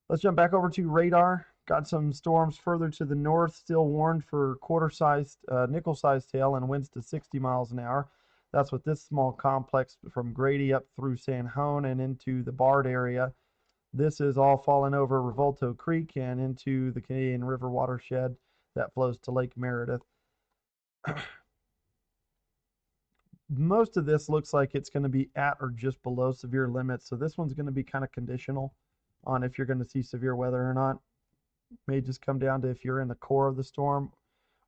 Let's jump back over to radar. Got some storms further to the north, still warned for quarter-sized, nickel-sized tail and winds to 60 miles an hour. That's what this small complex from Grady up through San Juan and into the Bard area. This is all falling over Revolto Creek and into the Canadian River watershed that flows to Lake Meredith. Most of this looks like it's going to be at or just below severe limits. So this one's going to be kind of conditional on if you're going to see severe weather or not. May just come down to if you're in the core of the storm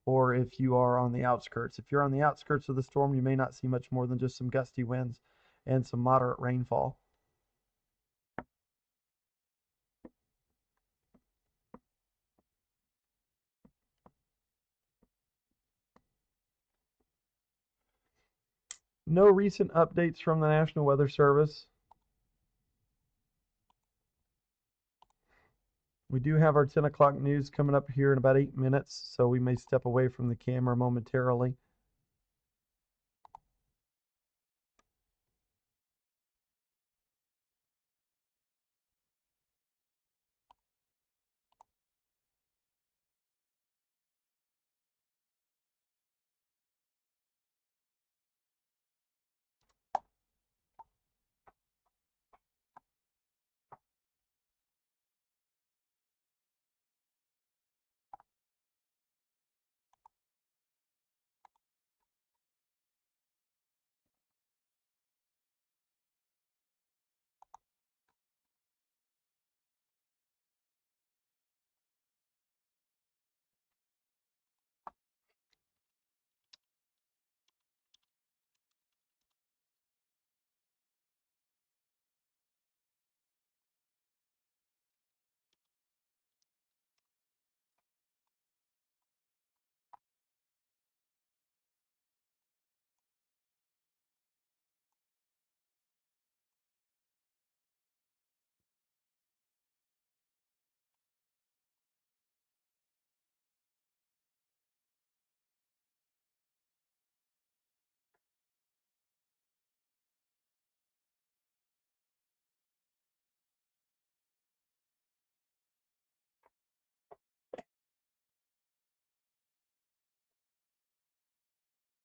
or if you are on the outskirts. If you're on the outskirts of the storm, you may not see much more than just some gusty winds and some moderate rainfall. No recent updates from the National Weather Service. We do have our 10 o'clock news coming up here in about 8 minutes, so we may step away from the camera momentarily.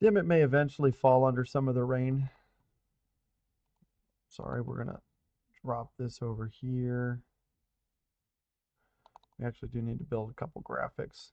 Dimmitt may eventually fall under some of the rain. Sorry, we're going to drop this over here. We actually do need to build a couple graphics.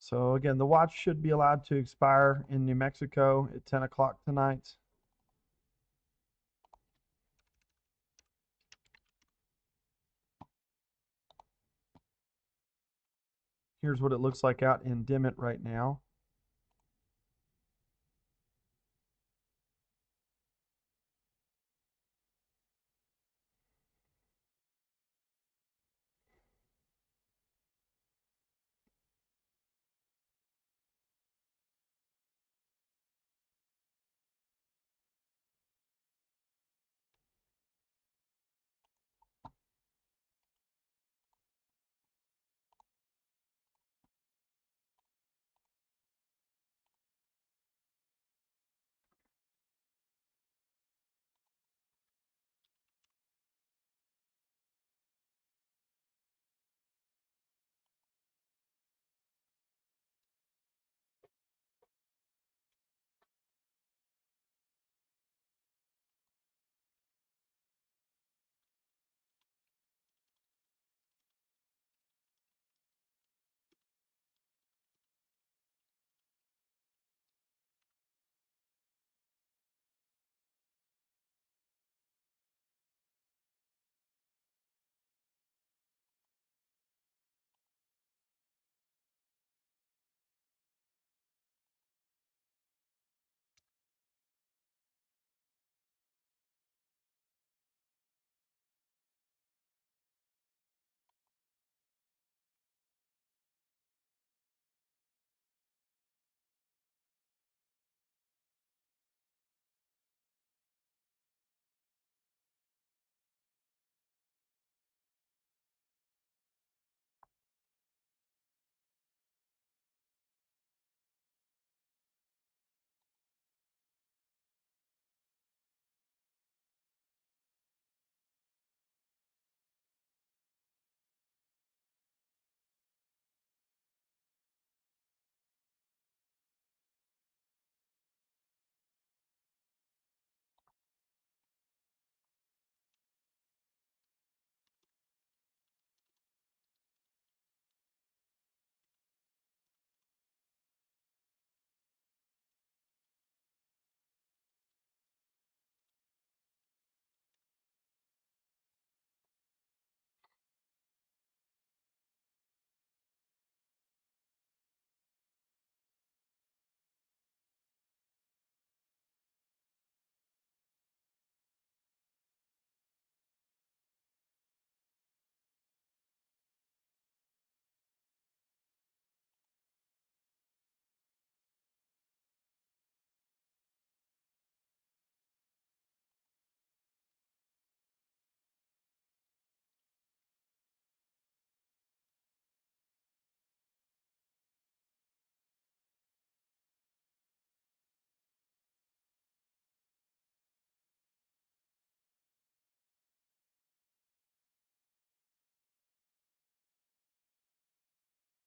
So again, the watch should be allowed to expire in New Mexico at 10 o'clock tonight. Here's what it looks like out in Dimmitt right now.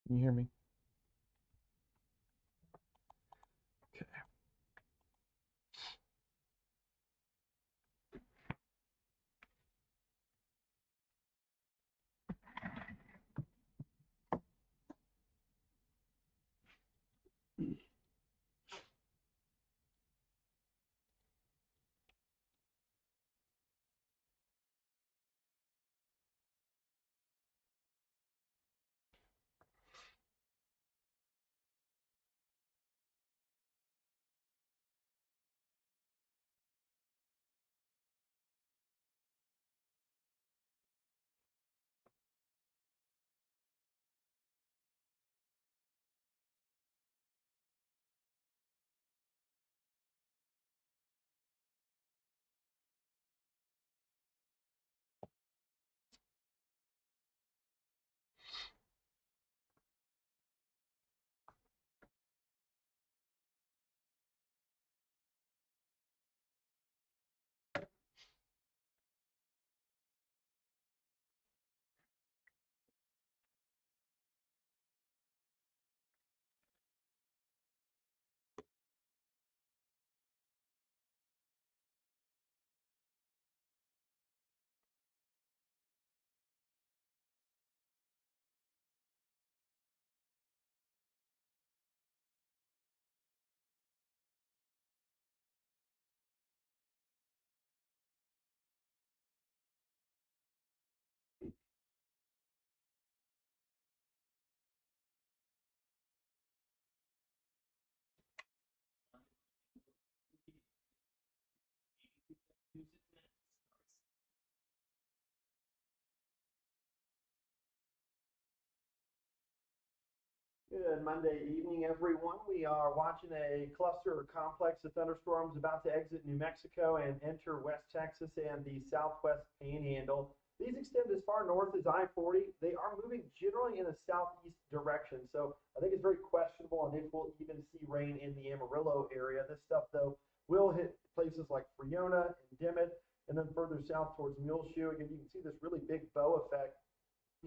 Can you hear me? Okay. Good Monday evening, everyone. We are watching a cluster or complex of thunderstorms about to exit New Mexico and enter West Texas and the Southwest Panhandle. These extend as far north as I-40. They are moving generally in a southeast direction, so I think it's very questionable on if we'll even see rain in the Amarillo area. This stuff, though, will hit places like Friona and Dimmitt, and then further south towards Muleshoe. Again, you can see this really big bow effect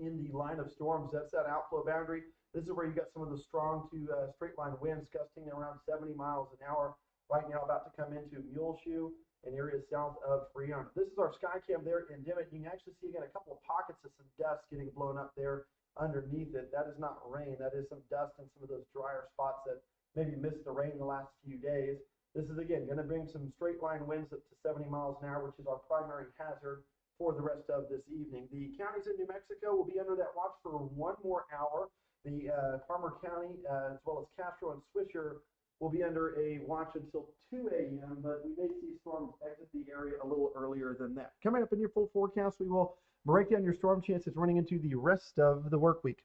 in the line of storms. That's that outflow boundary. This is where you got some of the strong to straight line winds gusting around 70 miles an hour right now, about to come into Muleshoe and areas south of Friona. This is our sky cam there in Dimmitt. You can actually see again a couple of pockets of some dust getting blown up there underneath it. That is not rain. That is some dust in some of those drier spots that maybe missed the rain the last few days. This is again going to bring some straight line winds up to 70 miles an hour, which is our primary hazard for the rest of this evening. The counties in New Mexico will be under that watch for one more hour. The Palmer County, as well as Castro and Swisher, will be under a watch until 2 a.m., but we may see storms exit the area a little earlier than that. Coming up in your full forecast, we will break down your storm chances running into the rest of the work week.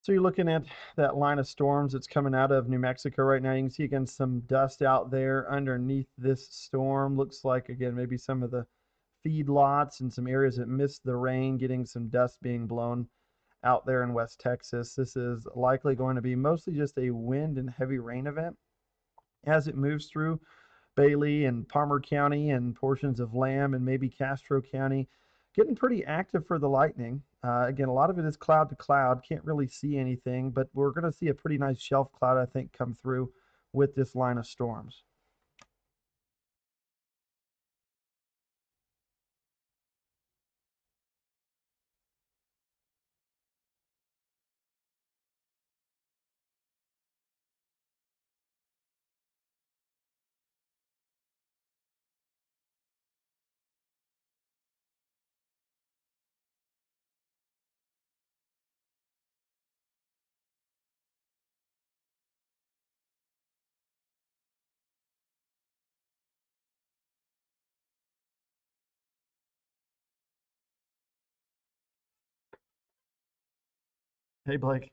So you're looking at that line of storms that's coming out of New Mexico right now. You can see again some dust out there underneath this storm. Looks like again maybe some of the feedlots and some areas that missed the rain, getting some dust being blown out there in West Texas. This is likely going to be mostly just a wind and heavy rain event as it moves through Bailey and Palmer County and portions of Lamb and maybe Castro County. Getting pretty active for the lightning. Again, a lot of it is cloud to cloud. Can't really see anything, but we're going to see a pretty nice shelf cloud, I think, come through with this line of storms. Hey, Blake.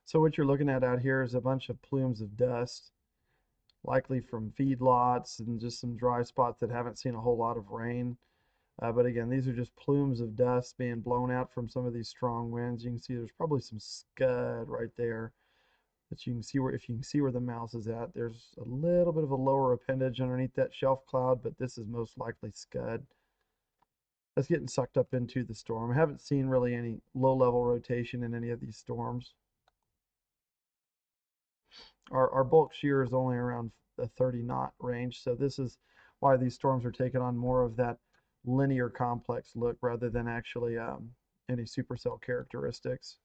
So what you're looking at out here is a bunch of plumes of dust, likely from feedlots and just some dry spots that haven't seen a whole lot of rain. But again, these are just plumes of dust being blown out from some of these strong winds. You can see there's probably some scud right there that you can see where, if you can see where the mouse is at, there's a little bit of a lower appendage underneath that shelf cloud, but this is most likely scud. That's getting sucked up into the storm. I haven't seen really any low-level rotation in any of these storms. Our bulk shear is only around the 30 knot range, so this is why these storms are taking on more of that linear complex look rather than actually any supercell characteristics.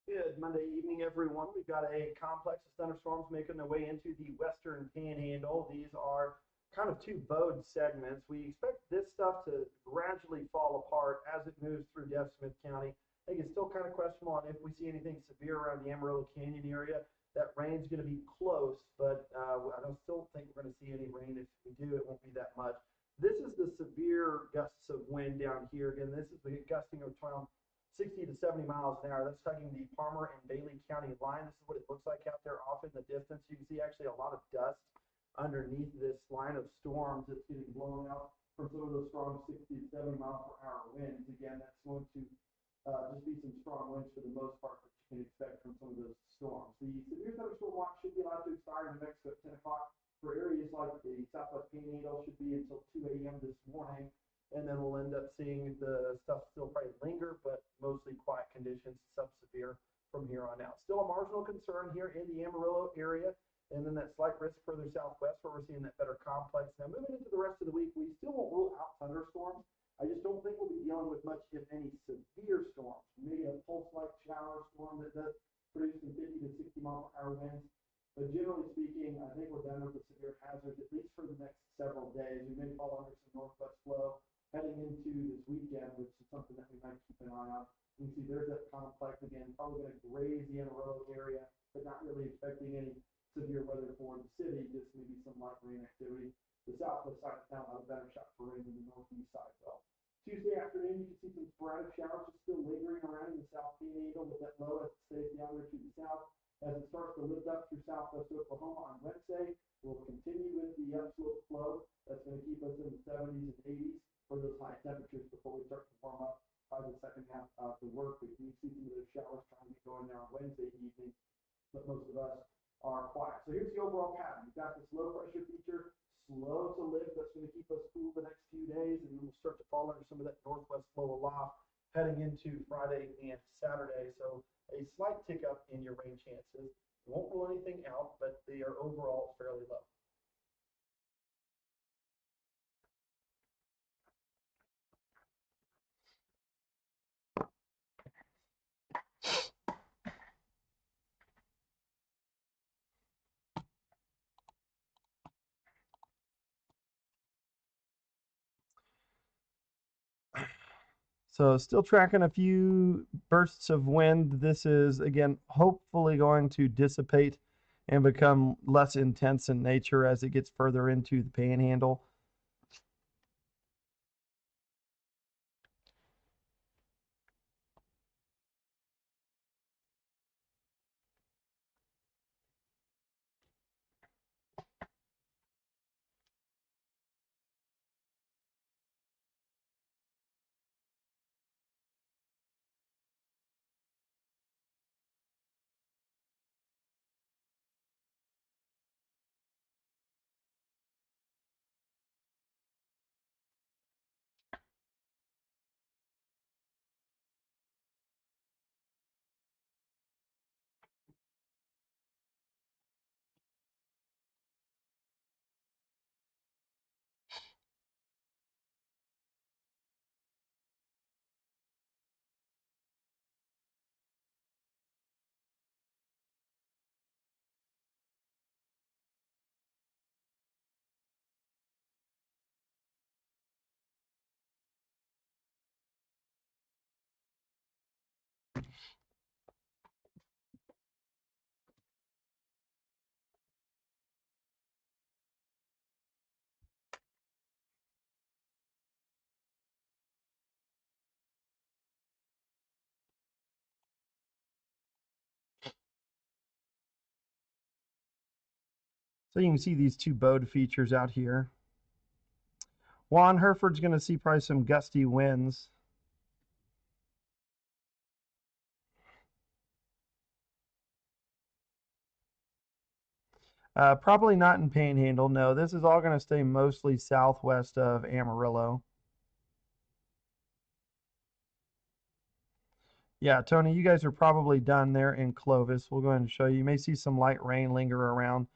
Good Monday evening, everyone. We've got a complex of thunderstorms making their way into the western panhandle. These are kind of two bowed segments. We expect this stuff to gradually fall apart as it moves through Smith County. I think it's still kind of questionable on if we see anything severe around the Amarillo Canyon area. That rain's going to be close, but I don't still think we're going to see any rain. If we do, it won't be that much. This is the severe gusts of wind down here. Again, this is the gusting of around 60 to 70 miles an hour. That's tugging the Palmer and Bailey County line. This is what it looks like out there off in the distance. You can see actually a lot of dust underneath this line of storms that's getting blown out from some of those strong 60 to 70 mile per hour winds. Again, that's going to just be some strong winds for the most part that you can expect from some of those storms. The severe thunderstorm watch should be allowed to expire in New Mexico at 10 o'clock. For areas like the Southwest Panhandle, should be until 2 a.m. this morning. And then we'll end up seeing the stuff still probably linger, but mostly quiet conditions, sub-severe from here on out. Still a marginal concern here in the Amarillo area, and then that slight risk further southwest where we're seeing that better complex. Now moving into the rest of the week, we still won't rule out thunderstorms. I just don't think we'll be dealing with much, if any, severe storms. Maybe a pulse-like shower storm that does produce some 50 to 60 mile per hour winds. But generally speaking, I think we're done with the severe hazards, at least for the next several days. We may fall under some northwest flow heading into this weekend, which is something that we might keep an eye on. You can see there's that complex again, probably going to graze the Amarillo area, but not really expecting any severe weather for the city, just maybe some light rain activity. The southwest side of town will have a better shot for rain than the northeast side will. Tuesday afternoon, you can see some sporadic showers just still lingering around in the South Panhandle with that low as it stays yonder to the south. As it starts to lift up through southwest Oklahoma on Wednesday, we'll continue with the upslope flow. That's going to keep us in the 70s and 80s for those high temperatures before we start to warm up by the second half of the work week. You see some of those showers trying to get going there on Wednesday evening, but most of us are quiet. So here's the overall pattern. You've got this low pressure feature, slow to lift. That's going to keep us cool the next few days, and then we'll start to fall under some of that northwest flow aloft heading into Friday and Saturday. So a slight tick up in your rain chances. It won't rule anything out, but they are overall fairly low. So still tracking a few bursts of wind. This is, again, hopefully going to dissipate and become less intense in nature as it gets further into the panhandle. So you can see these two bowed features out here. Juan Hereford's going to see probably some gusty winds. Probably not in Panhandle. No, this is all going to stay mostly southwest of Amarillo. Yeah, Tony, you guys are probably done there in Clovis. We'll go ahead and show you. You may see some light rain linger around,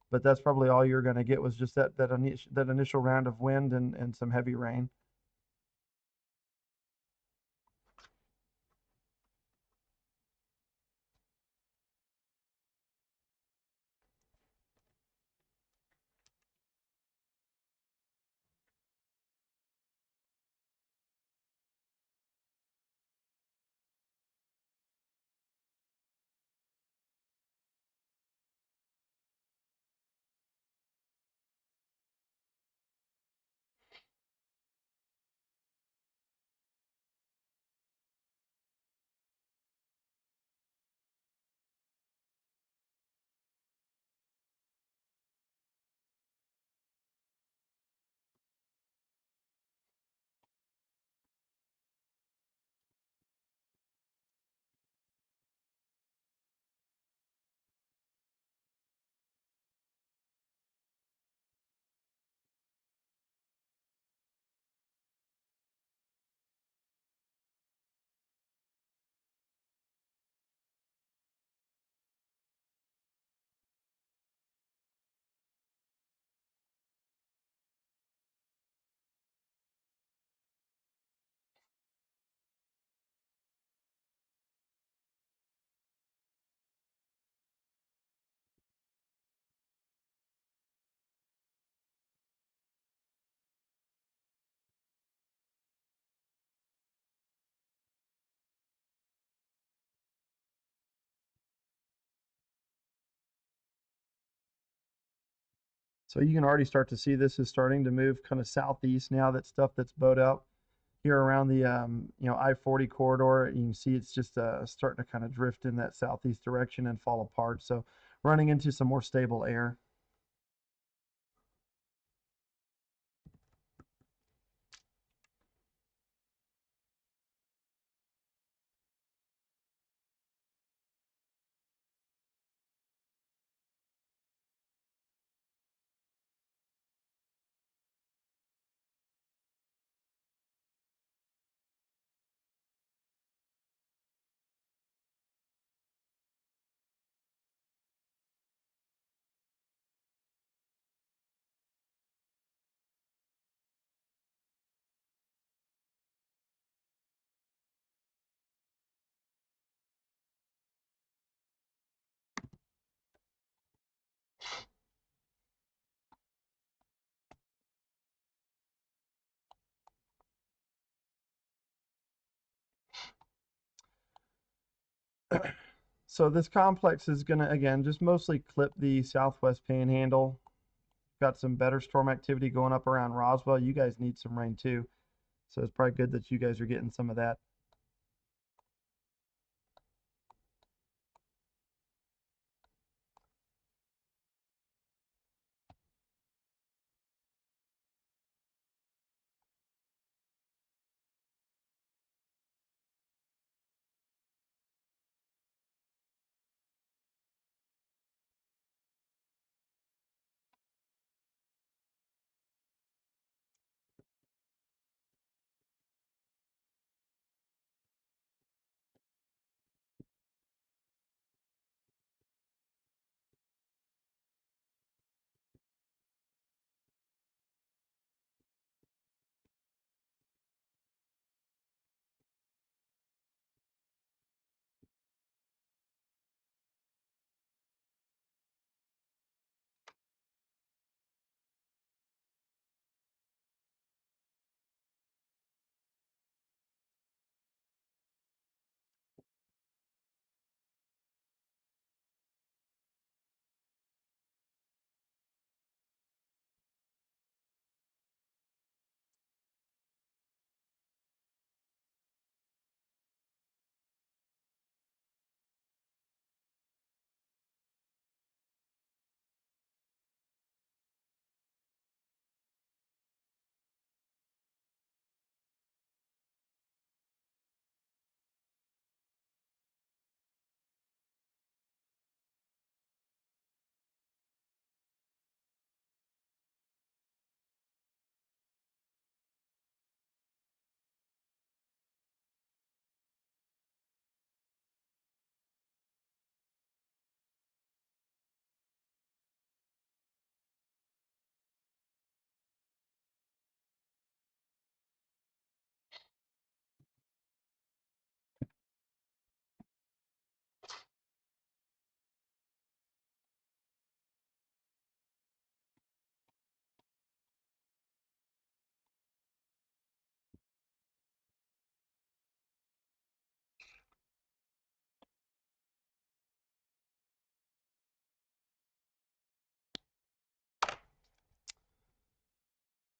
but that's probably all you're going to get was just that initial round of wind and some heavy rain. So you can already start to see this is starting to move kind of southeast now. That stuff that's bowed out here around the I-40 corridor, you can see it's just starting to kind of drift in that southeast direction and fall apart. So running into some more stable air. So this complex is going to, again, just mostly clip the southwest panhandle. Got some better storm activity going up around Roswell. You guys need some rain too. So it's probably good that you guys are getting some of that.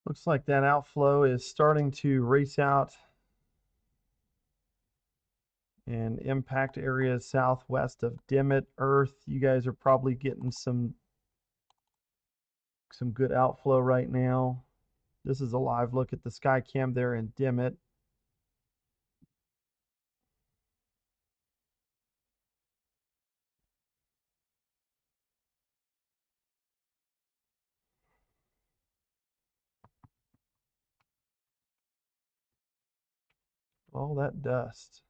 Looks like that outflow is starting to race out and impact areas southwest of Dimmitt, Earth. You guys are probably getting some good outflow right now. This is a live look at the sky cam there in Dimmitt. All that dust.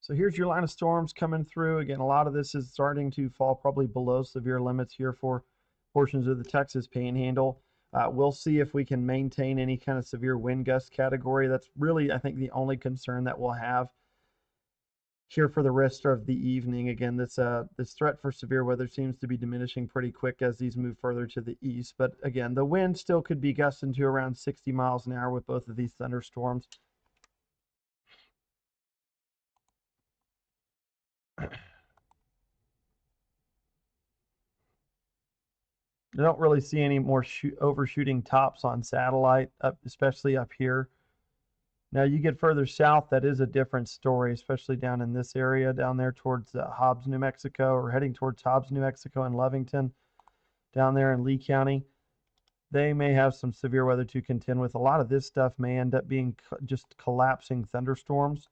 So here's your line of storms coming through. Again, a lot of this is starting to fall probably below severe limits here for portions of the Texas Panhandle. We'll see if we can maintain any kind of severe wind gust category. That's really, I think, the only concern that we'll have here for the rest of the evening. Again, this threat for severe weather seems to be diminishing pretty quick as these move further to the east. But again, the wind still could be gusting to around 60 miles an hour with both of these thunderstorms. I don't really see any more overshooting tops on satellite, especially up here. Now you get further south, that is a different story, especially down in this area, down there towards Hobbs, New Mexico, or heading towards Hobbs, New Mexico and Lovington, down there in Lee County. They may have some severe weather to contend with. A lot of this stuff may end up being just collapsing thunderstorms,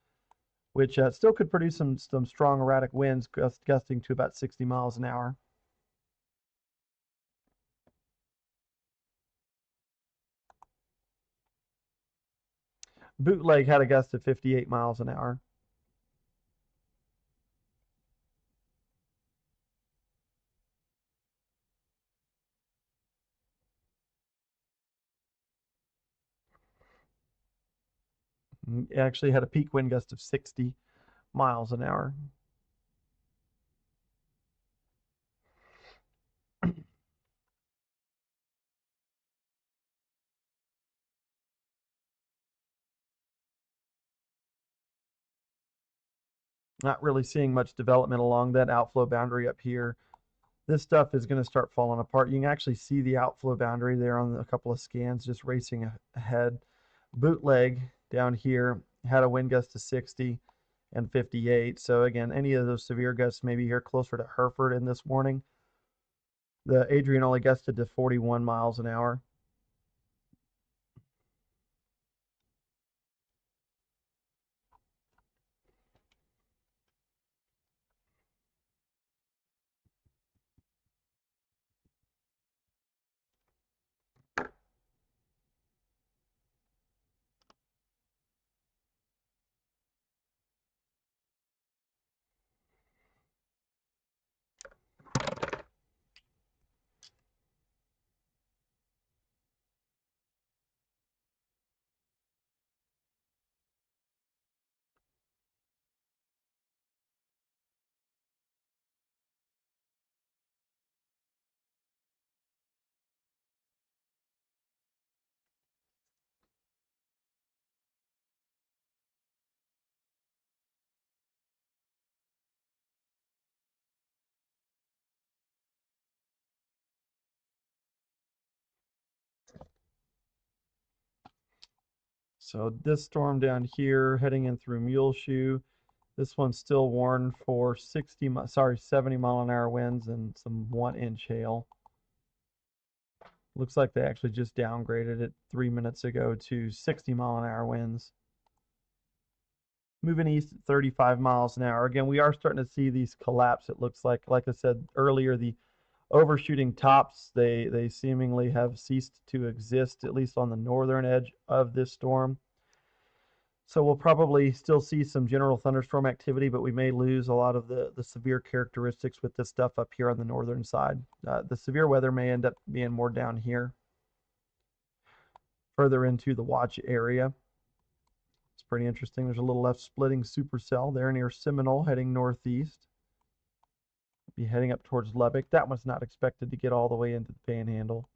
which still could produce some strong erratic winds, gusting to about 60 miles an hour. Bootleg had a gust of 58 miles an hour. It actually had a peak wind gust of 60 miles an hour. Not really seeing much development along that outflow boundary up here. This stuff is going to start falling apart. You can actually see the outflow boundary there on a couple of scans just racing ahead. Bootleg down here had a wind gust to 60 and 58. So again, any of those severe gusts maybe here closer to Hereford in this warning. The Adrian only gusted to 41 miles an hour. So this storm down here heading in through Muleshoe. This one's still warned for 70 mile an hour winds and some 1-inch hail. Looks like they actually just downgraded it 3 minutes ago to 60 mile an hour winds. Moving east at 35 miles an hour. Again, we are starting to see these collapse. It looks like I said earlier, the overshooting tops, they seemingly have ceased to exist, at least on the northern edge of this storm. So we'll probably still see some general thunderstorm activity, but we may lose a lot of the severe characteristics with this stuff up here on the northern side. The severe weather may end up being more down here, further into the watch area. It's pretty interesting. There's a little left splitting supercell there near Seminole heading northeast. Be heading up towards Lubbock. That one's not expected to get all the way into the panhandle.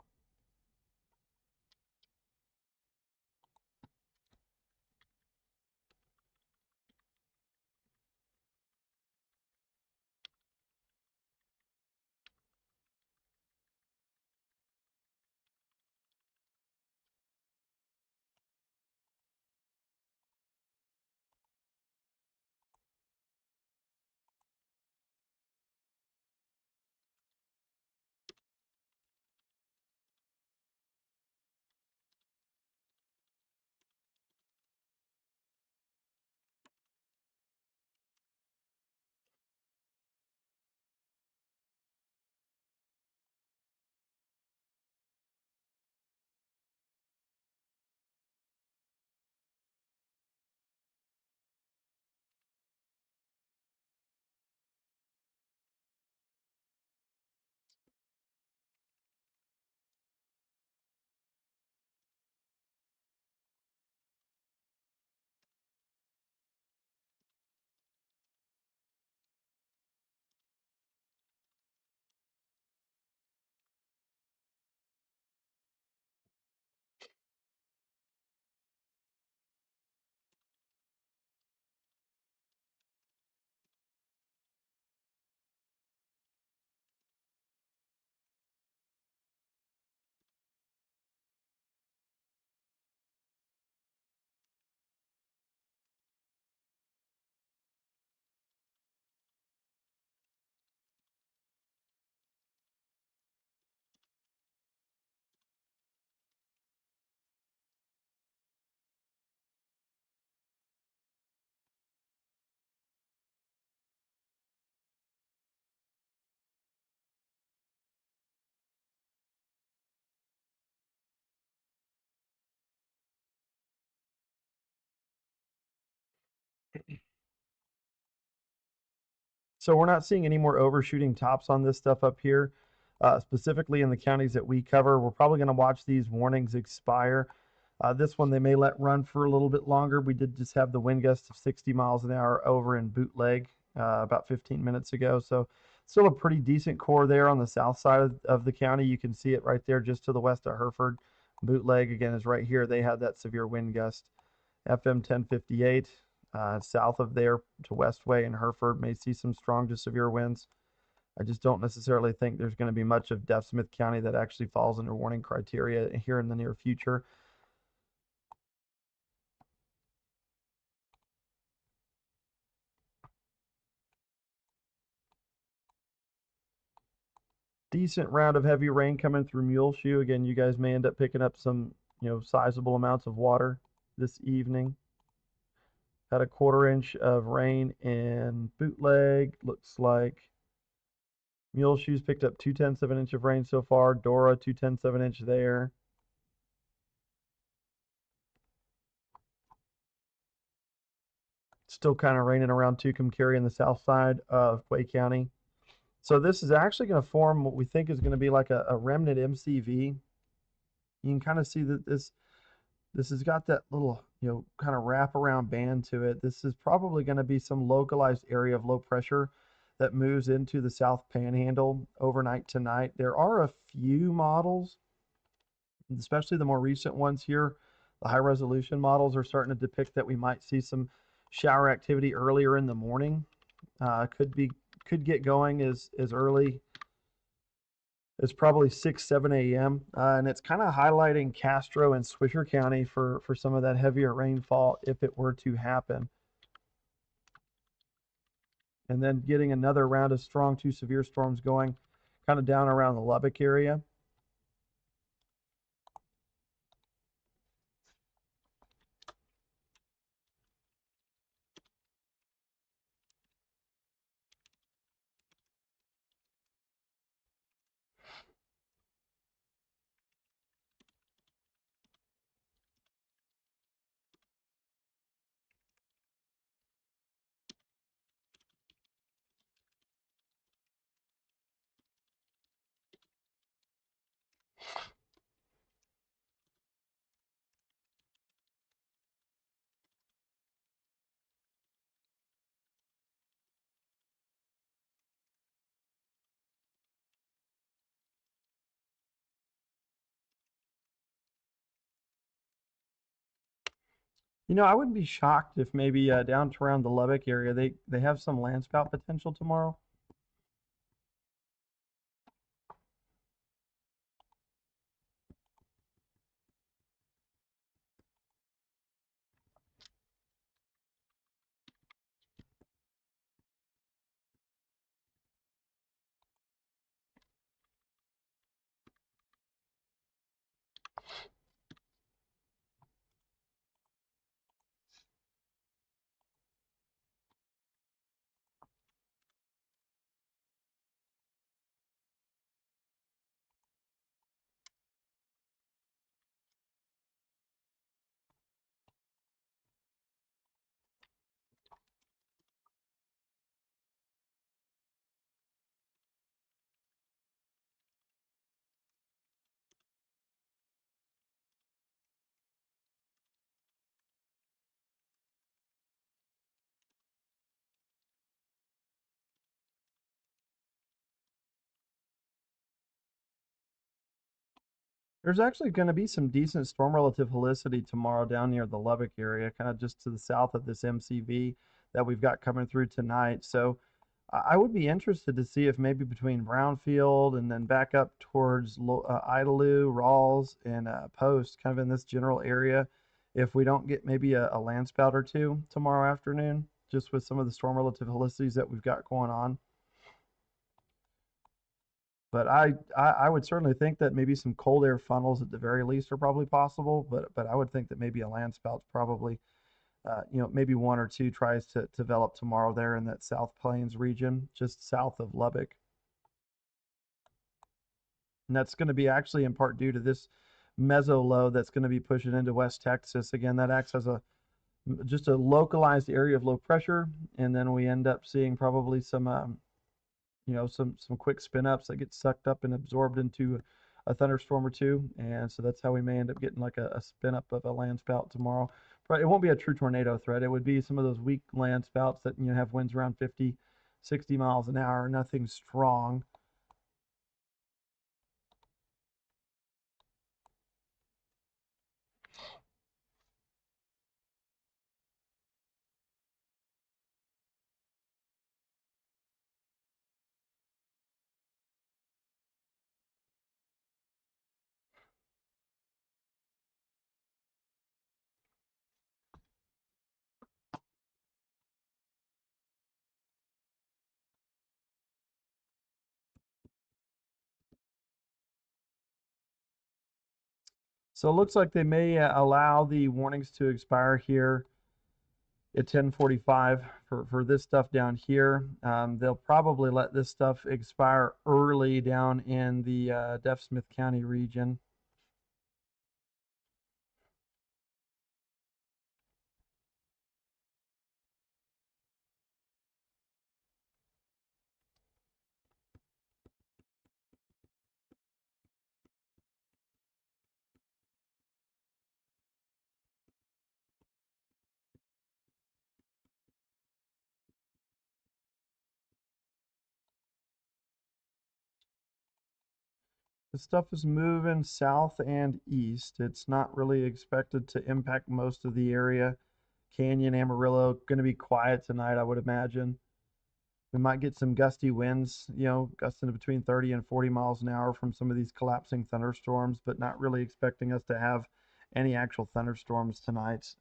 So we're not seeing any more overshooting tops on this stuff up here, specifically in the counties that we cover. We're probably going to watch these warnings expire. This one they may let run for a little bit longer. We did just have the wind gust of 60 miles an hour over in Bootleg about 15 minutes ago. So still a pretty decent core there on the south side of the county. You can see it right there just to the west of Hereford. Bootleg again is right here. They had that severe wind gust. FM 1058 south of there to Westway and Hereford may see some strong to severe winds. I just don't necessarily think there's going to be much of Deaf Smith County that actually falls under warning criteria here in the near future. Decent round of heavy rain coming through Muleshoe. Again, you guys may end up picking up some, sizable amounts of water this evening. Had a 1/4 inch of rain in Bootleg. Looks like Muleshoe's picked up 2/10 of an inch of rain so far. Dora 2/10 of an inch there. Still kind of raining around Tucumcari in the south side of Clay County. So this is actually going to form what we think is going to be like a remnant MCV. You can kind of see that this has got that little, kind of wraparound band to it. This is probably going to be some localized area of low pressure that moves into the South Panhandle overnight tonight. There are a few models, especially the more recent ones here. The high resolution models are starting to depict that we might see some shower activity earlier in the morning. Could get going as early as probably 6, 7 a.m. And it's kind of highlighting Castro and Swisher County for some of that heavier rainfall if it were to happen. And then getting another round of strong to severe storms going kind of down around the Lubbock area. I wouldn't be shocked if maybe down to around the Lubbock area, they have some landspout potential tomorrow. There's actually going to be some decent storm relative helicity tomorrow down near the Lubbock area, kind of just to the south of this MCV that we've got coming through tonight. So I would be interested to see if maybe between Brownfield and then back up towards Idalou, Rawls, and Post, kind of in this general area, if we don't get maybe a landspout or two tomorrow afternoon, just with some of the storm relative helicities that we've got going on. But I would certainly think that maybe some cold air funnels at the very least are probably possible. But I would think that maybe a landspout's probably, maybe one or two tries to develop tomorrow there in that South Plains region, just south of Lubbock. And that's going to be actually in part due to this meso low that's going to be pushing into West Texas. Again, that acts as a just a localized area of low pressure, and then we end up seeing probably some some quick spin ups that get sucked up and absorbed into a thunderstorm or two, and so that's how we may end up getting like a spin up of a land spout tomorrow. But it won't be a true tornado threat. It would be some of those weak land spouts that have winds around 50, 60 miles an hour, nothing strong. So it looks like they may allow the warnings to expire here at 10:45 for this stuff down here. They'll probably let this stuff expire early down in the Smith County region. This stuff is moving south and east. It's not really expected to impact most of the area. Canyon, Amarillo, going to be quiet tonight, I would imagine. We might get some gusty winds, gusting to between 30 and 40 miles an hour from some of these collapsing thunderstorms, but not really expecting us to have any actual thunderstorms tonight.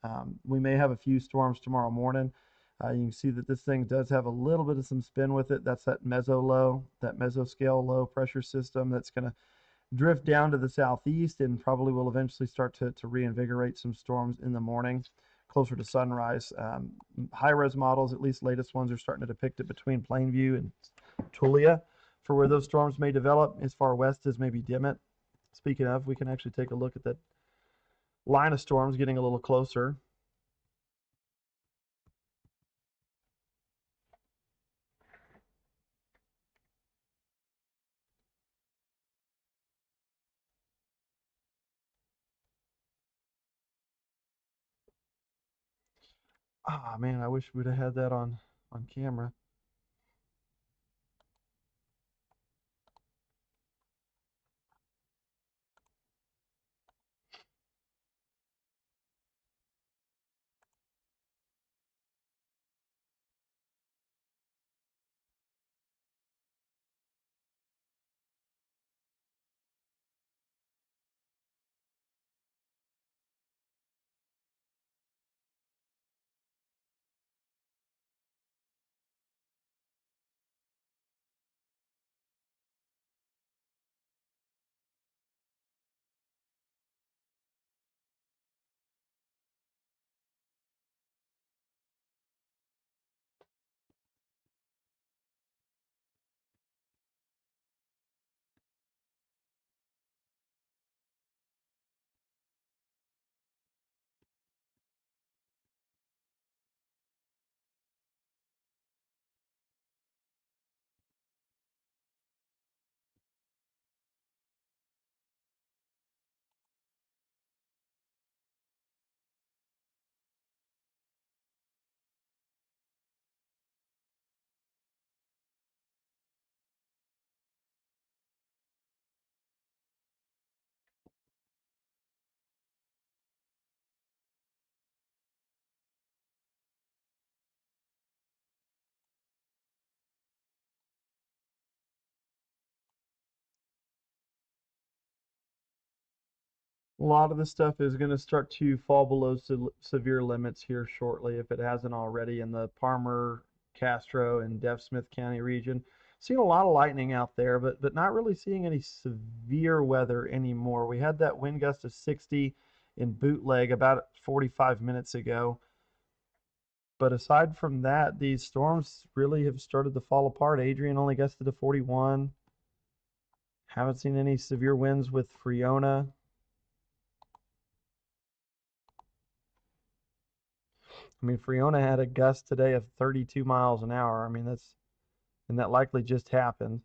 We may have a few storms tomorrow morning. You can see that this thing does have a little bit of some spin with it. That's that mesoscale low pressure system that's going to drift down to the southeast and probably will eventually start to reinvigorate some storms in the morning closer to sunrise. High-res models, at least latest ones, are starting to depict it between Plainview and Tulia for where those storms may develop, as far west as maybe Dimmitt. Speaking of, we can actually take a look at that line of storms getting a little closer. Ah, man, I wish we'd have had that on camera. A lot of the stuff is going to start to fall below severe limits here shortly, if it hasn't already, in the Palmer, Castro, and Smith County region. Seeing a lot of lightning out there, but not really seeing any severe weather anymore. We had that wind gust of 60 in Bootleg about 45 minutes ago. But aside from that, these storms really have started to fall apart. Adrian only gusted to 41. Haven't seen any severe winds with Friona. I mean, Fiona had a gust today of 32 miles an hour. I mean, and that likely just happened.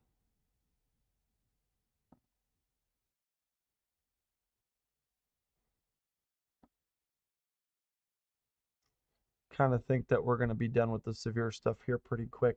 Kind of think that we're going to be done with the severe stuff here pretty quick.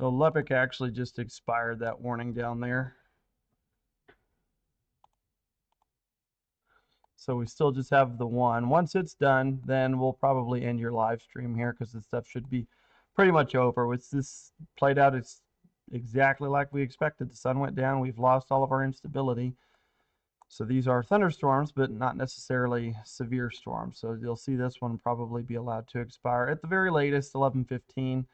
So Lubbock actually just expired that warning down there. So we still just have the one. Once it's done, then we'll probably end your live stream here because this stuff should be pretty much over. With this played out, it's exactly like we expected. The sun went down. We've lost all of our instability. So these are thunderstorms, but not necessarily severe storms. So you'll see this one probably be allowed to expire at the very latest, 11:15.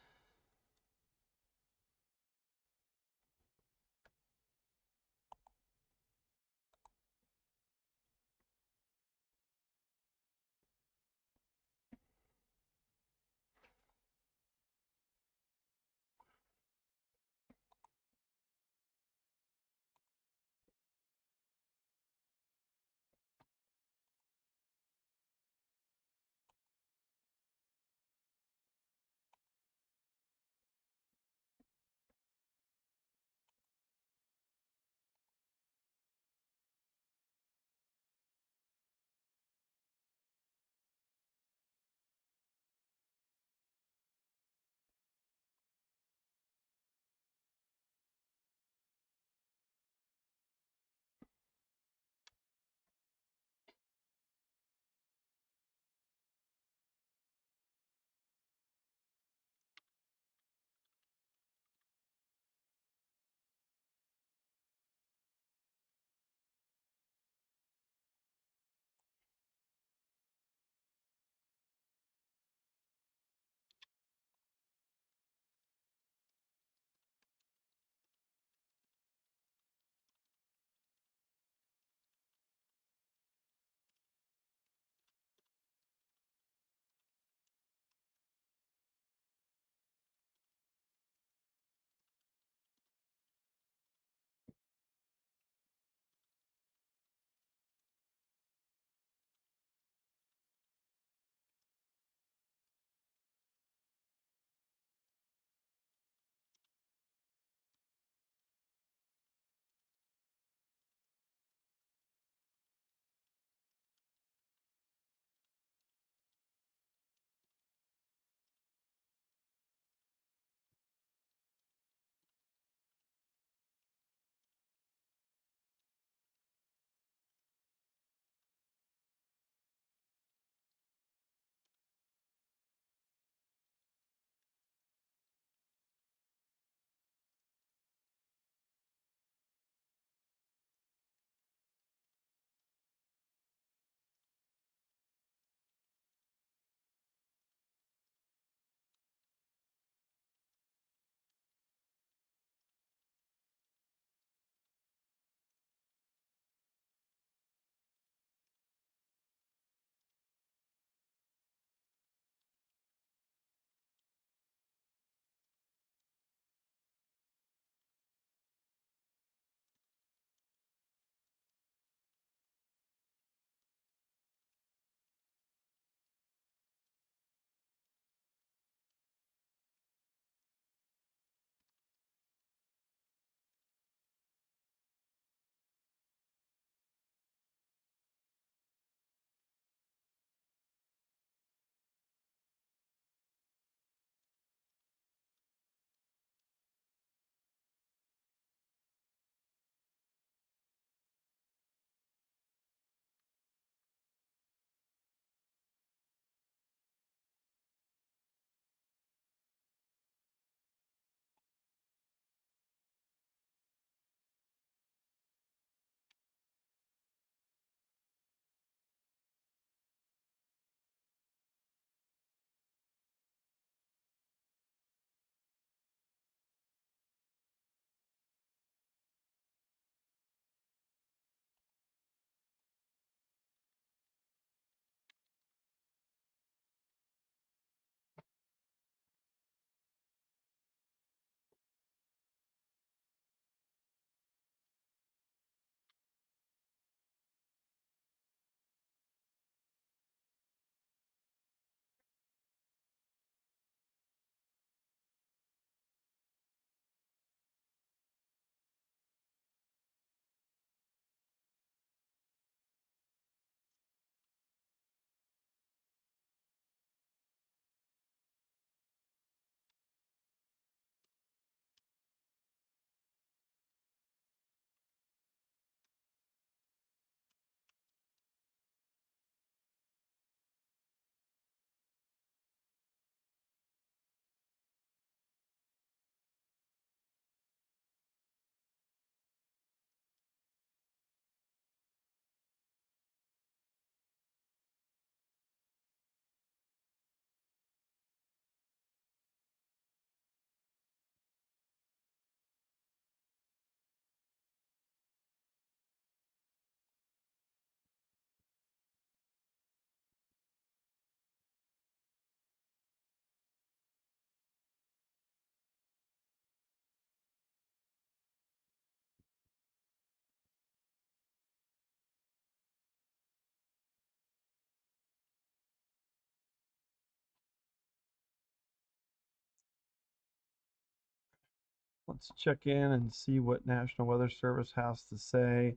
Let's check in and see what National Weather Service has to say.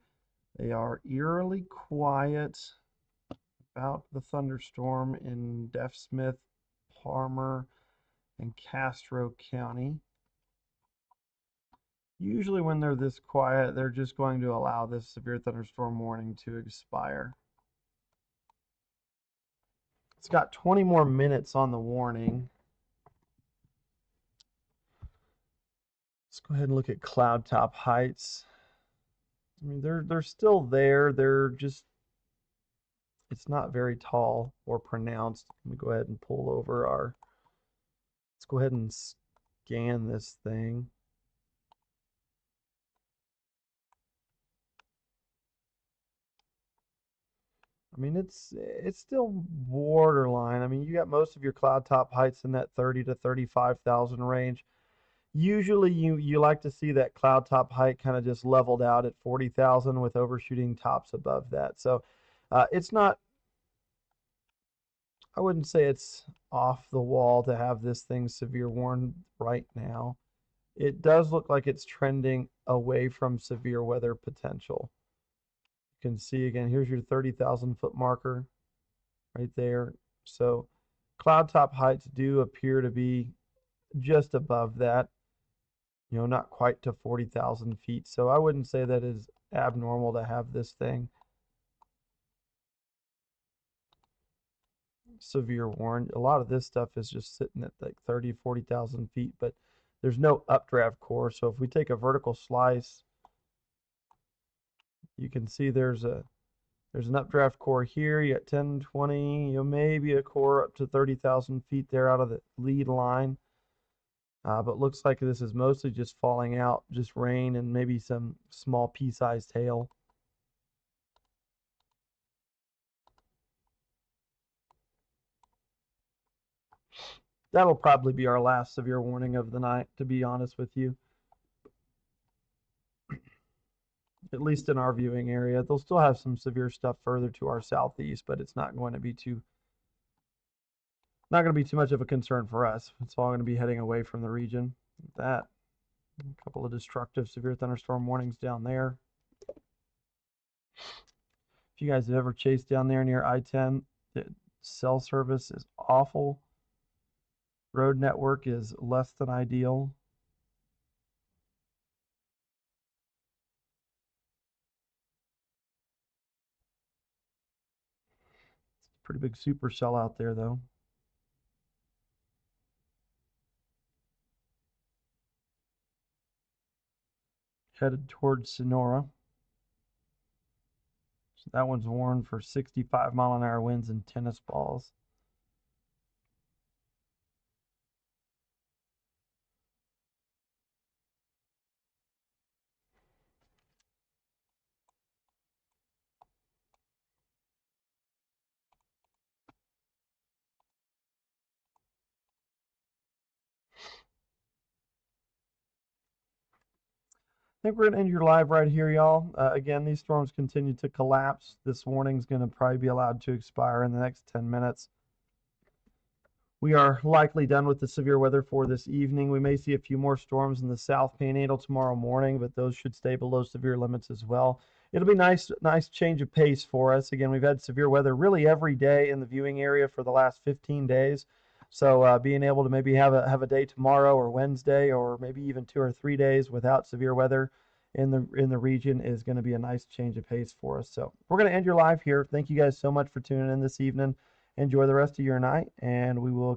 They are eerily quiet about the thunderstorm in Deaf Smith, Palmer, and Castro County. Usually when they're this quiet, they're just going to allow this severe thunderstorm warning to expire. It's got 20 more minutes on the warning. Let's go ahead and look at cloud top heights. I mean, they're still there. They're just, it's not very tall or pronounced. Let me go ahead and pull over our, let's go ahead and scan this thing. I mean, it's still borderline. I mean, you got most of your cloud top heights in that 30 to 35,000 range. Usually you like to see that cloud top height kind of just leveled out at 40,000 with overshooting tops above that. So it's not, I wouldn't say it's off the wall to have this thing severe warned right now. It does look like it's trending away from severe weather potential. You can see again, here's your 30,000 foot marker right there. So cloud top heights do appear to be just above that, you know, not quite to 40,000 feet. So I wouldn't say that is abnormal to have this thing severe warned. A lot of this stuff is just sitting at like 30, 40,000 feet, but there's no updraft core. So if we take a vertical slice, you can see there's an updraft core here. You got 10, 20, you know, maybe a core up to 30,000 feet there out of the lead line. But looks like this is mostly just falling out, just rain and maybe some small pea-sized hail. That'll probably be our last severe warning of the night, to be honest with you. At least in our viewing area. They'll still have some severe stuff further to our southeast, but it's not going to be too much of a concern for us. It's all going to be heading away from the region. That, a couple of destructive severe thunderstorm warnings down there. If you guys have ever chased down there near I-10, the cell service is awful. Road network is less than ideal. It's a pretty big supercell out there, though. Headed towards Sonora. So that one's warned for 65-mile-an-hour winds and tennis balls. I think we're going to end your live right here, y'all. Again, these storms continue to collapse. This warning is going to probably be allowed to expire in the next 10 minutes. We are likely done with the severe weather for this evening. We may see a few more storms in the South Panhandle tomorrow morning, but those should stay below severe limits as well. It'll be nice change of pace for us. Again, we've had severe weather really every day in the viewing area for the last 15 days. So being able to maybe have a day tomorrow or Wednesday or maybe even 2 or 3 days without severe weather in the region is going to be a nice change of pace for us. So we're going to end your live here. Thank you guys so much for tuning in this evening. Enjoy the rest of your night, and we will